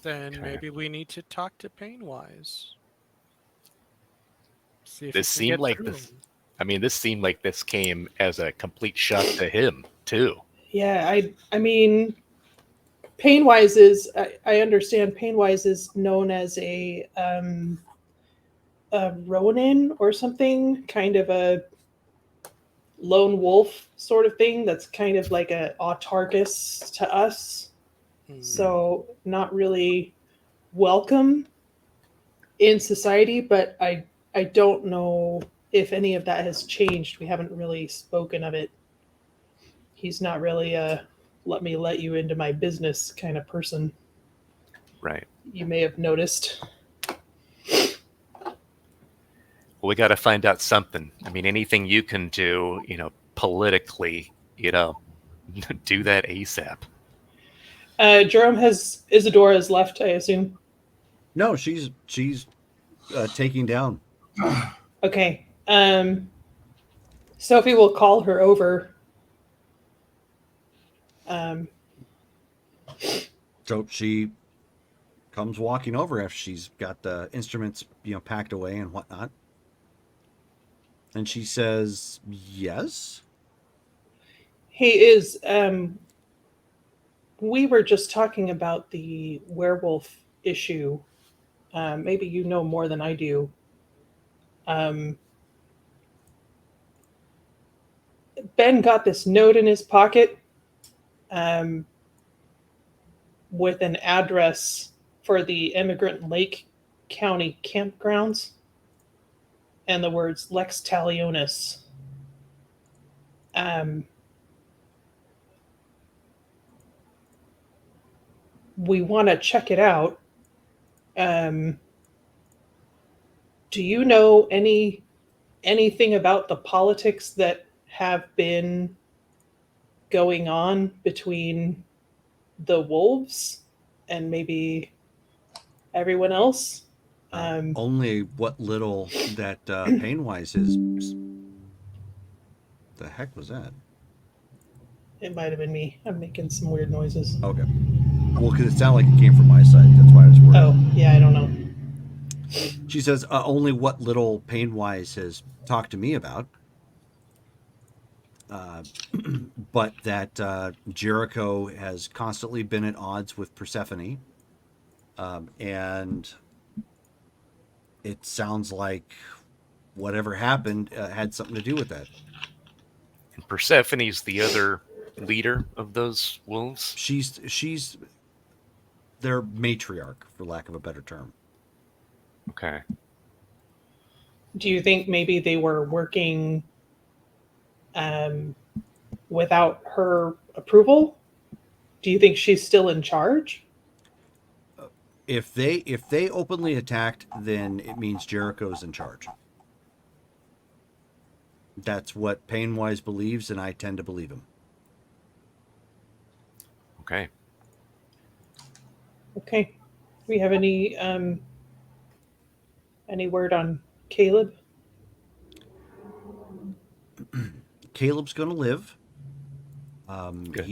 Then Okay. maybe we need to talk to Painwise. See if This we can seemed get like through this. him. I mean, this seemed like this came as a complete shock to him, too. Yeah, I mean, Painwise is. I understand Painwise is known as a Ronin or something, kind of a lone wolf sort of thing. That's kind of like a autarchus to us. So not really welcome in society, but I don't know if any of that has changed. We haven't really spoken of it. He's not really a let me let you into my business kind of person. Right. You may have noticed. Well, we got to find out something. I mean, anything you can do, politically, do that ASAP. Jerome has Isadora has left, I assume. No, she's taking down. Okay. Sophie will call her over. So she comes walking over after she's got the instruments, packed away and whatnot. And she says, "Yes." Hey, is we were just talking about the werewolf issue. Maybe you know more than I do. Ben got this note in his pocket um, with an address for the Immigrant Lake County campgrounds and the words Lex Talionis. We want to check it out. Do you know anything about the politics that have been going on between the wolves and maybe everyone else? Only what little that Painwise is. The heck was that? It might have been me. I'm making some weird noises. Okay. Well, because it sounded like it came from my side. That's why I was worried. Oh, yeah, I don't know. She says, only what little Painwise has talked to me about. But that Jericho has constantly been at odds with Persephone. And it sounds like whatever happened had something to do with that. And Persephone's the other leader of those wolves. She's their matriarch, for lack of a better term. Okay. Do you think maybe they were working without her approval? Do you think she's still in charge? If they openly attacked, then it means Jericho's in charge. That's what Painwise believes, and I tend to believe him. Okay. Okay. We have any word on Caleb? Caleb's going to live. Good.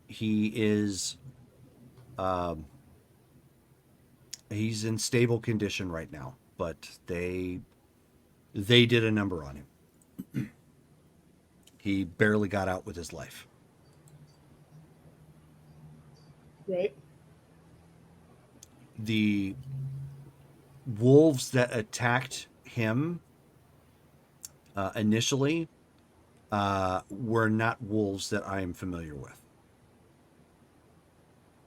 He is he's in stable condition right now, but they did a number on him. He barely got out with his life. Right. The wolves that attacked him initially were not wolves that I am familiar with.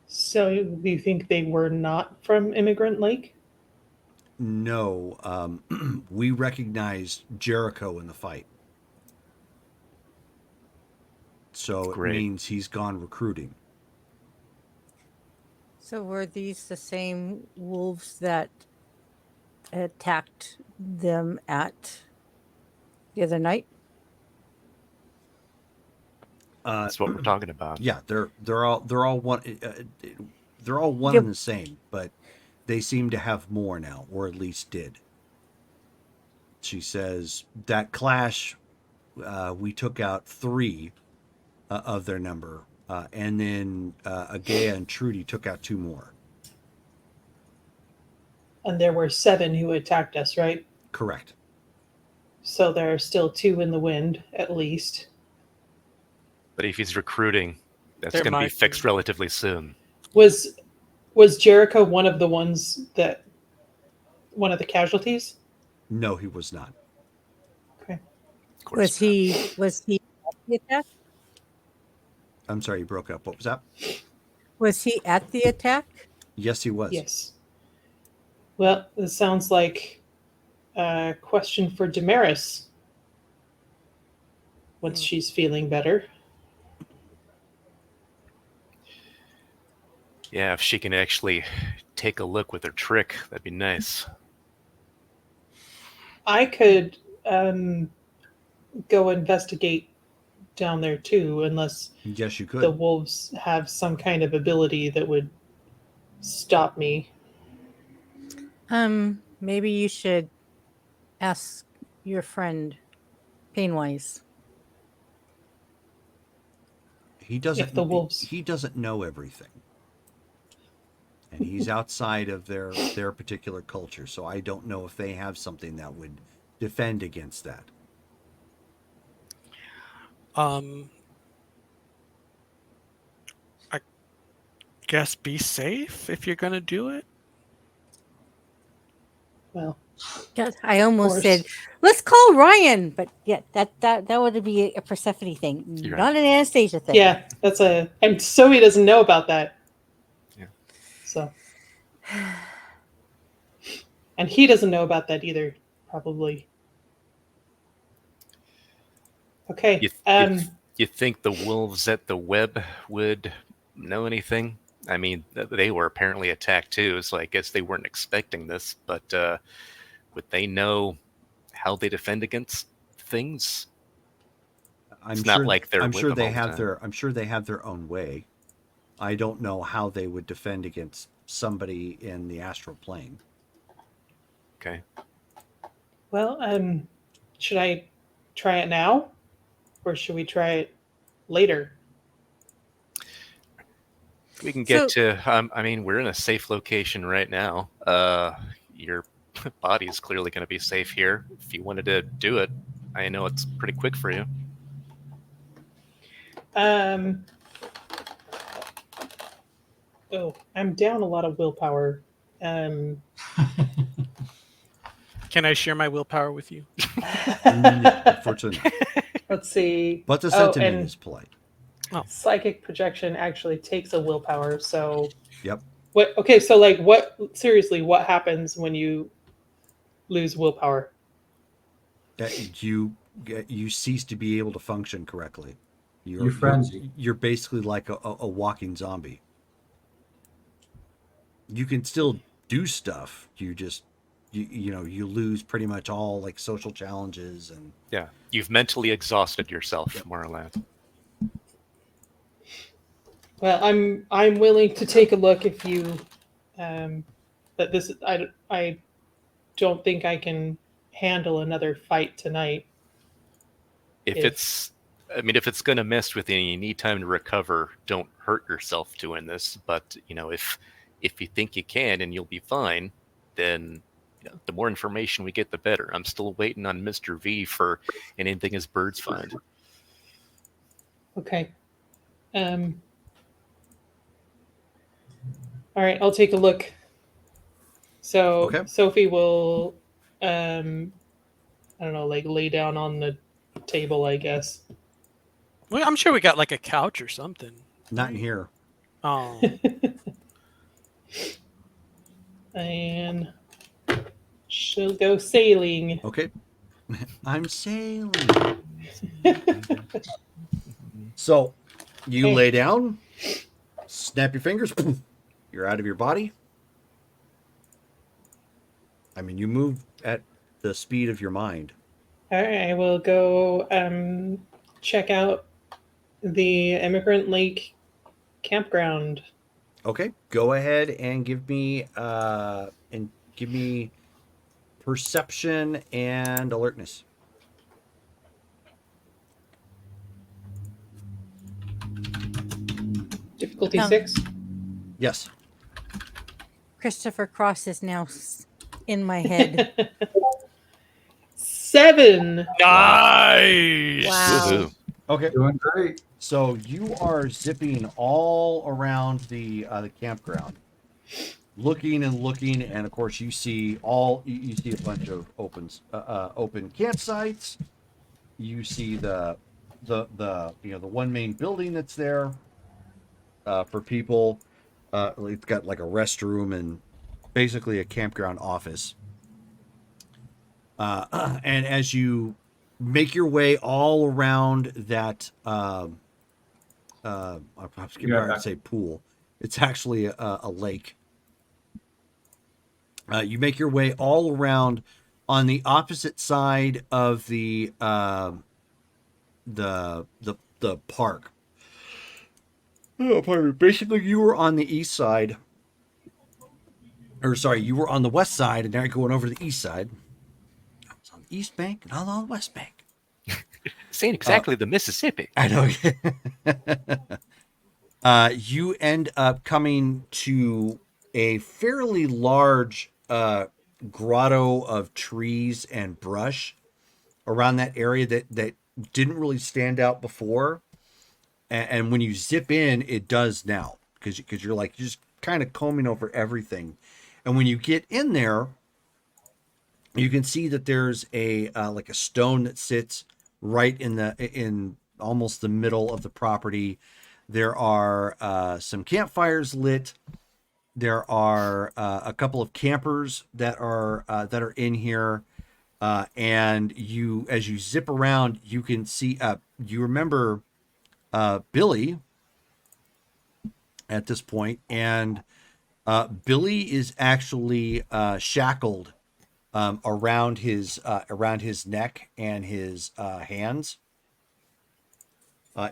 So do you think they were not from Immigrant Lake? No, we recognized Jericho in the fight. So Great. It means he's gone recruiting. So were these the same wolves that attacked them at the other night? That's what we're talking about. Yeah, they're all one. They're all one Yep. and the same, but they seem to have more now, or at least did. She says that clash, we took out 3 of their number, and then Agea and Trudy took out 2 more. And there were 7 who attacked us, right? Correct. So there are still 2 in the wind, at least. But if he's recruiting, that's There going to be might fixed be. relatively soon. Was Jericho one of the ones that one of the casualties? No, he was not. Okay. Of course. Was he at the attack? I'm sorry, you broke up. What was that? Was he at the attack? Yes, he was. Yes. Well, this sounds like a question for Damaris once she's feeling better. Yeah, if she can actually take a look with her trick, that'd be nice. I could go investigate down there too, unless Yes, you the could. wolves have some kind of ability that would stop me. Maybe you should ask your friend Painwise. He If the doesn't. wolves, He doesn't know everything, and he's outside of their particular culture. So I don't know if they have something that would defend against that. I guess be safe if you're gonna do it. well, God, I almost course. said, let's call Ryan, but yeah, that would be a Persephone thing, You're not an Anastasia thing. Yeah, that's and so he doesn't know about that. Yeah. So, and he doesn't know about that either, probably. Okay. You think the wolves at the web would know anything? I mean, they were apparently attacked too, so I guess they weren't expecting this. But would they know how they defend against things? It's not like they're I'm with sure them they all the have time. their. I'm sure they have their own way. I don't know how they would defend against somebody in the astral plane. Okay. well, should I try it now, or should we try it later? We can So- get to. I mean, we're in a safe location right now. Your body is clearly going to be safe here. If you wanted to do it, I know it's pretty quick for you. Oh, I'm down a lot of willpower. Can I share my willpower with you? Unfortunately, Let's see. but the Oh, sentiment and is polite. psychic projection actually takes a willpower. So Yep. what? Okay, so like, what? Seriously, what happens when you lose willpower? You cease to be able to function correctly. You frenzy. You're basically like a walking zombie. You can still do stuff. You just you lose pretty much all like social challenges and Yeah, you've mentally exhausted yourself, more or less. Well, I'm willing to take a look if you, but this I don't think I can handle another fight tonight. If If- it's, I mean, if it's going to mess with you and you need time to recover, don't hurt yourself doing this. But if you think you can and you'll be fine, then the more information we get, the better. I'm still waiting on Mr. V for anything his birds find. Okay. All right, I'll take a look. So Okay. Sophie will, I don't know, like lay down on the table, I guess. Well, I'm sure we got like a couch or something. not in here. Oh, And she'll go sailing. Okay. I'm sailing. So you Okay. lay down, snap your fingers, you're out of your body. I mean, you move at the speed of your mind. All right, I will go check out the Immigrant Lake campground. Okay, go ahead and give me perception and alertness. Difficulty Um, 6. Yes. Christopher Cross is now in my head. 7. nice! Wow. Woohoo. Okay. Doing great. So you are zipping all around the campground, looking and looking, and of course you see you see a bunch of open campsites. You see the one main building that's there for people. It's got like a restroom and basically a campground office. And as you make your way all around that, I was going to say pool. It's actually a lake. You make your way all around on the opposite side of the the park. Oh, pardon me. Basically, you were on the east side, or sorry, you were on the west side, and now you're going over to the east side. I was on the east bank, and I was on the west bank. Saying exactly the Mississippi. I know. You end up coming to a fairly large grotto of trees and brush around that area that didn't really stand out before. And when you zip in, it does now because you're just kind of combing over everything. And when you get in there, you can see that there's a like a stone that sits right in almost the middle of the property. There are some campfires lit. There are a couple of campers that are in here, and as you zip around, you can see. You remember Billy at this point, and Billy is actually shackled around his neck and his hands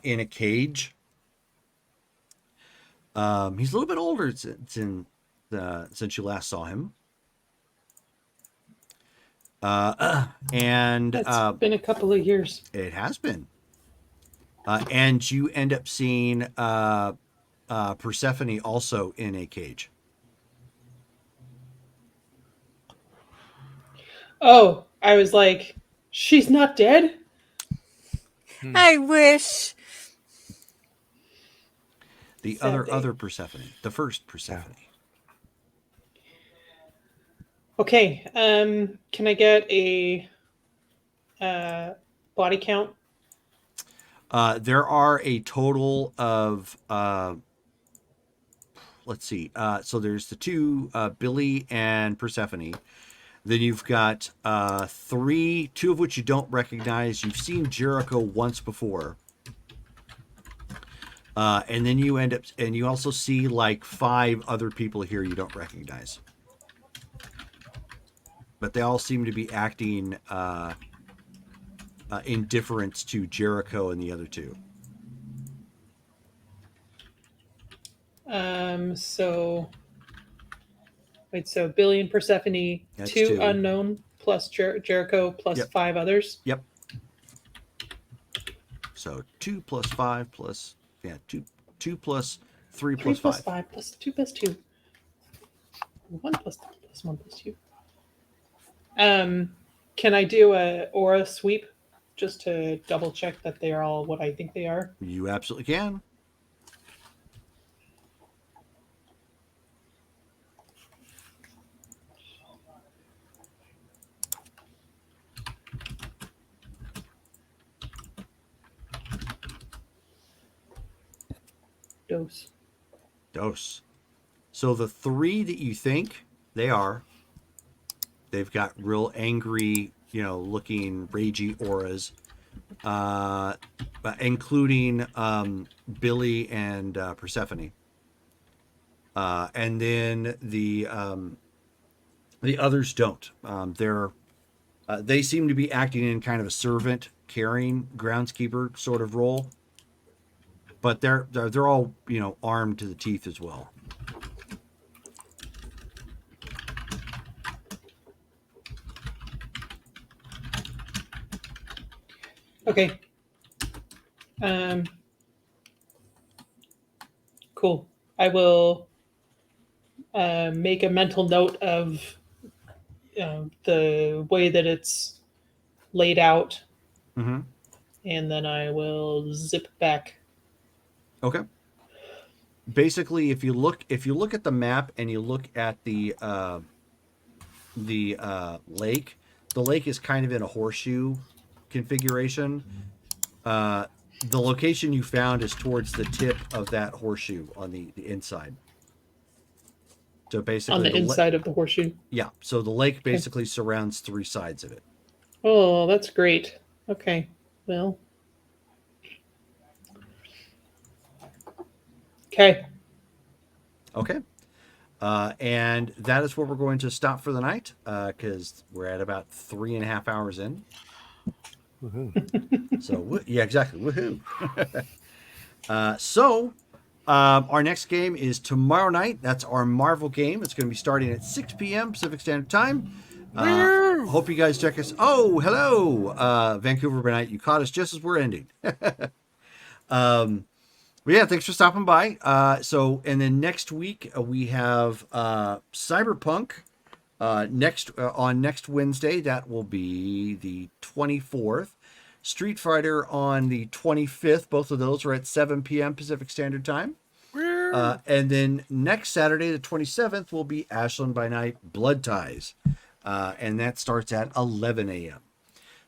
in a cage. He's a little bit older since you last saw him. And It's been a couple of years. It has been. And you end up seeing Persephone also in a cage. Oh, I was like, she's not dead? I wish. The Sadly. other Persephone, the first Persephone. Okay, can I get a body count? There are a total of let's see. So there's the two, Billy and Persephone. Then you've got three, two of which you don't recognize. You've seen Jericho once before. And then you end up, and you also see like 5 other people here you don't recognize. But they all seem to be acting indifference to Jericho and the other two. So Billy and Persephone, That's two two. unknown plus Jericho plus Yep. 5 others. Yep. So 2 plus 5 plus 2 plus 3 3 plus plus 5. 5 plus 2 plus 2. 1 plus 3 plus 1 plus 2. Can I do a aura sweep just to double check that they are all what I think they are? You absolutely can. Dose. So the 3 that you think they've got real angry, looking ragey auras, including Billy and Persephone. And then the others don't. They seem to be acting in kind of a servant, caring, groundskeeper sort of role. But they're all armed to the teeth as well. Okay. Cool. I will make a mental note of the way that it's laid out, Mm-hmm. and then I will zip back. Okay. Basically, if you look at the map and you look at the lake, the lake is kind of in a horseshoe configuration. The location you found is towards the tip of that horseshoe on the inside. So basically, On the inside of the horseshoe. Yeah. So the lake basically surrounds 3 sides of it. Oh, that's great. Okay. Well. Okay. Okay. And that is where we're going to stop for the night because we're at about 3.5 hours in. So yeah, exactly. Woohoo! Our next game is tomorrow night. That's our Marvel game. It's going to be starting at 6 p.m. Pacific Standard Time. Hope you guys check us. Oh, hello, Vancouver by night. You caught us just as we're ending. But yeah, thanks for stopping by. And then next week we have Cyberpunk. Next Wednesday, that will be the 24th. Street Fighter on the 25th. Both of those are at 7 p.m. Pacific Standard Time. And then next Saturday, the 27th, will be Ashland by Night Blood Ties. And that starts at 11 a.m.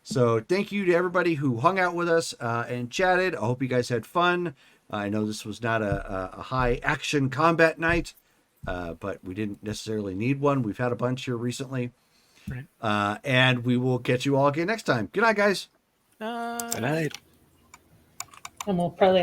So thank you to everybody who hung out with us and chatted. I hope you guys had fun. I know this was not a high action combat night, but we didn't necessarily need one. We've had a bunch here recently. Right. And we will catch you all again next time. Good night, guys. Good night. And we'll probably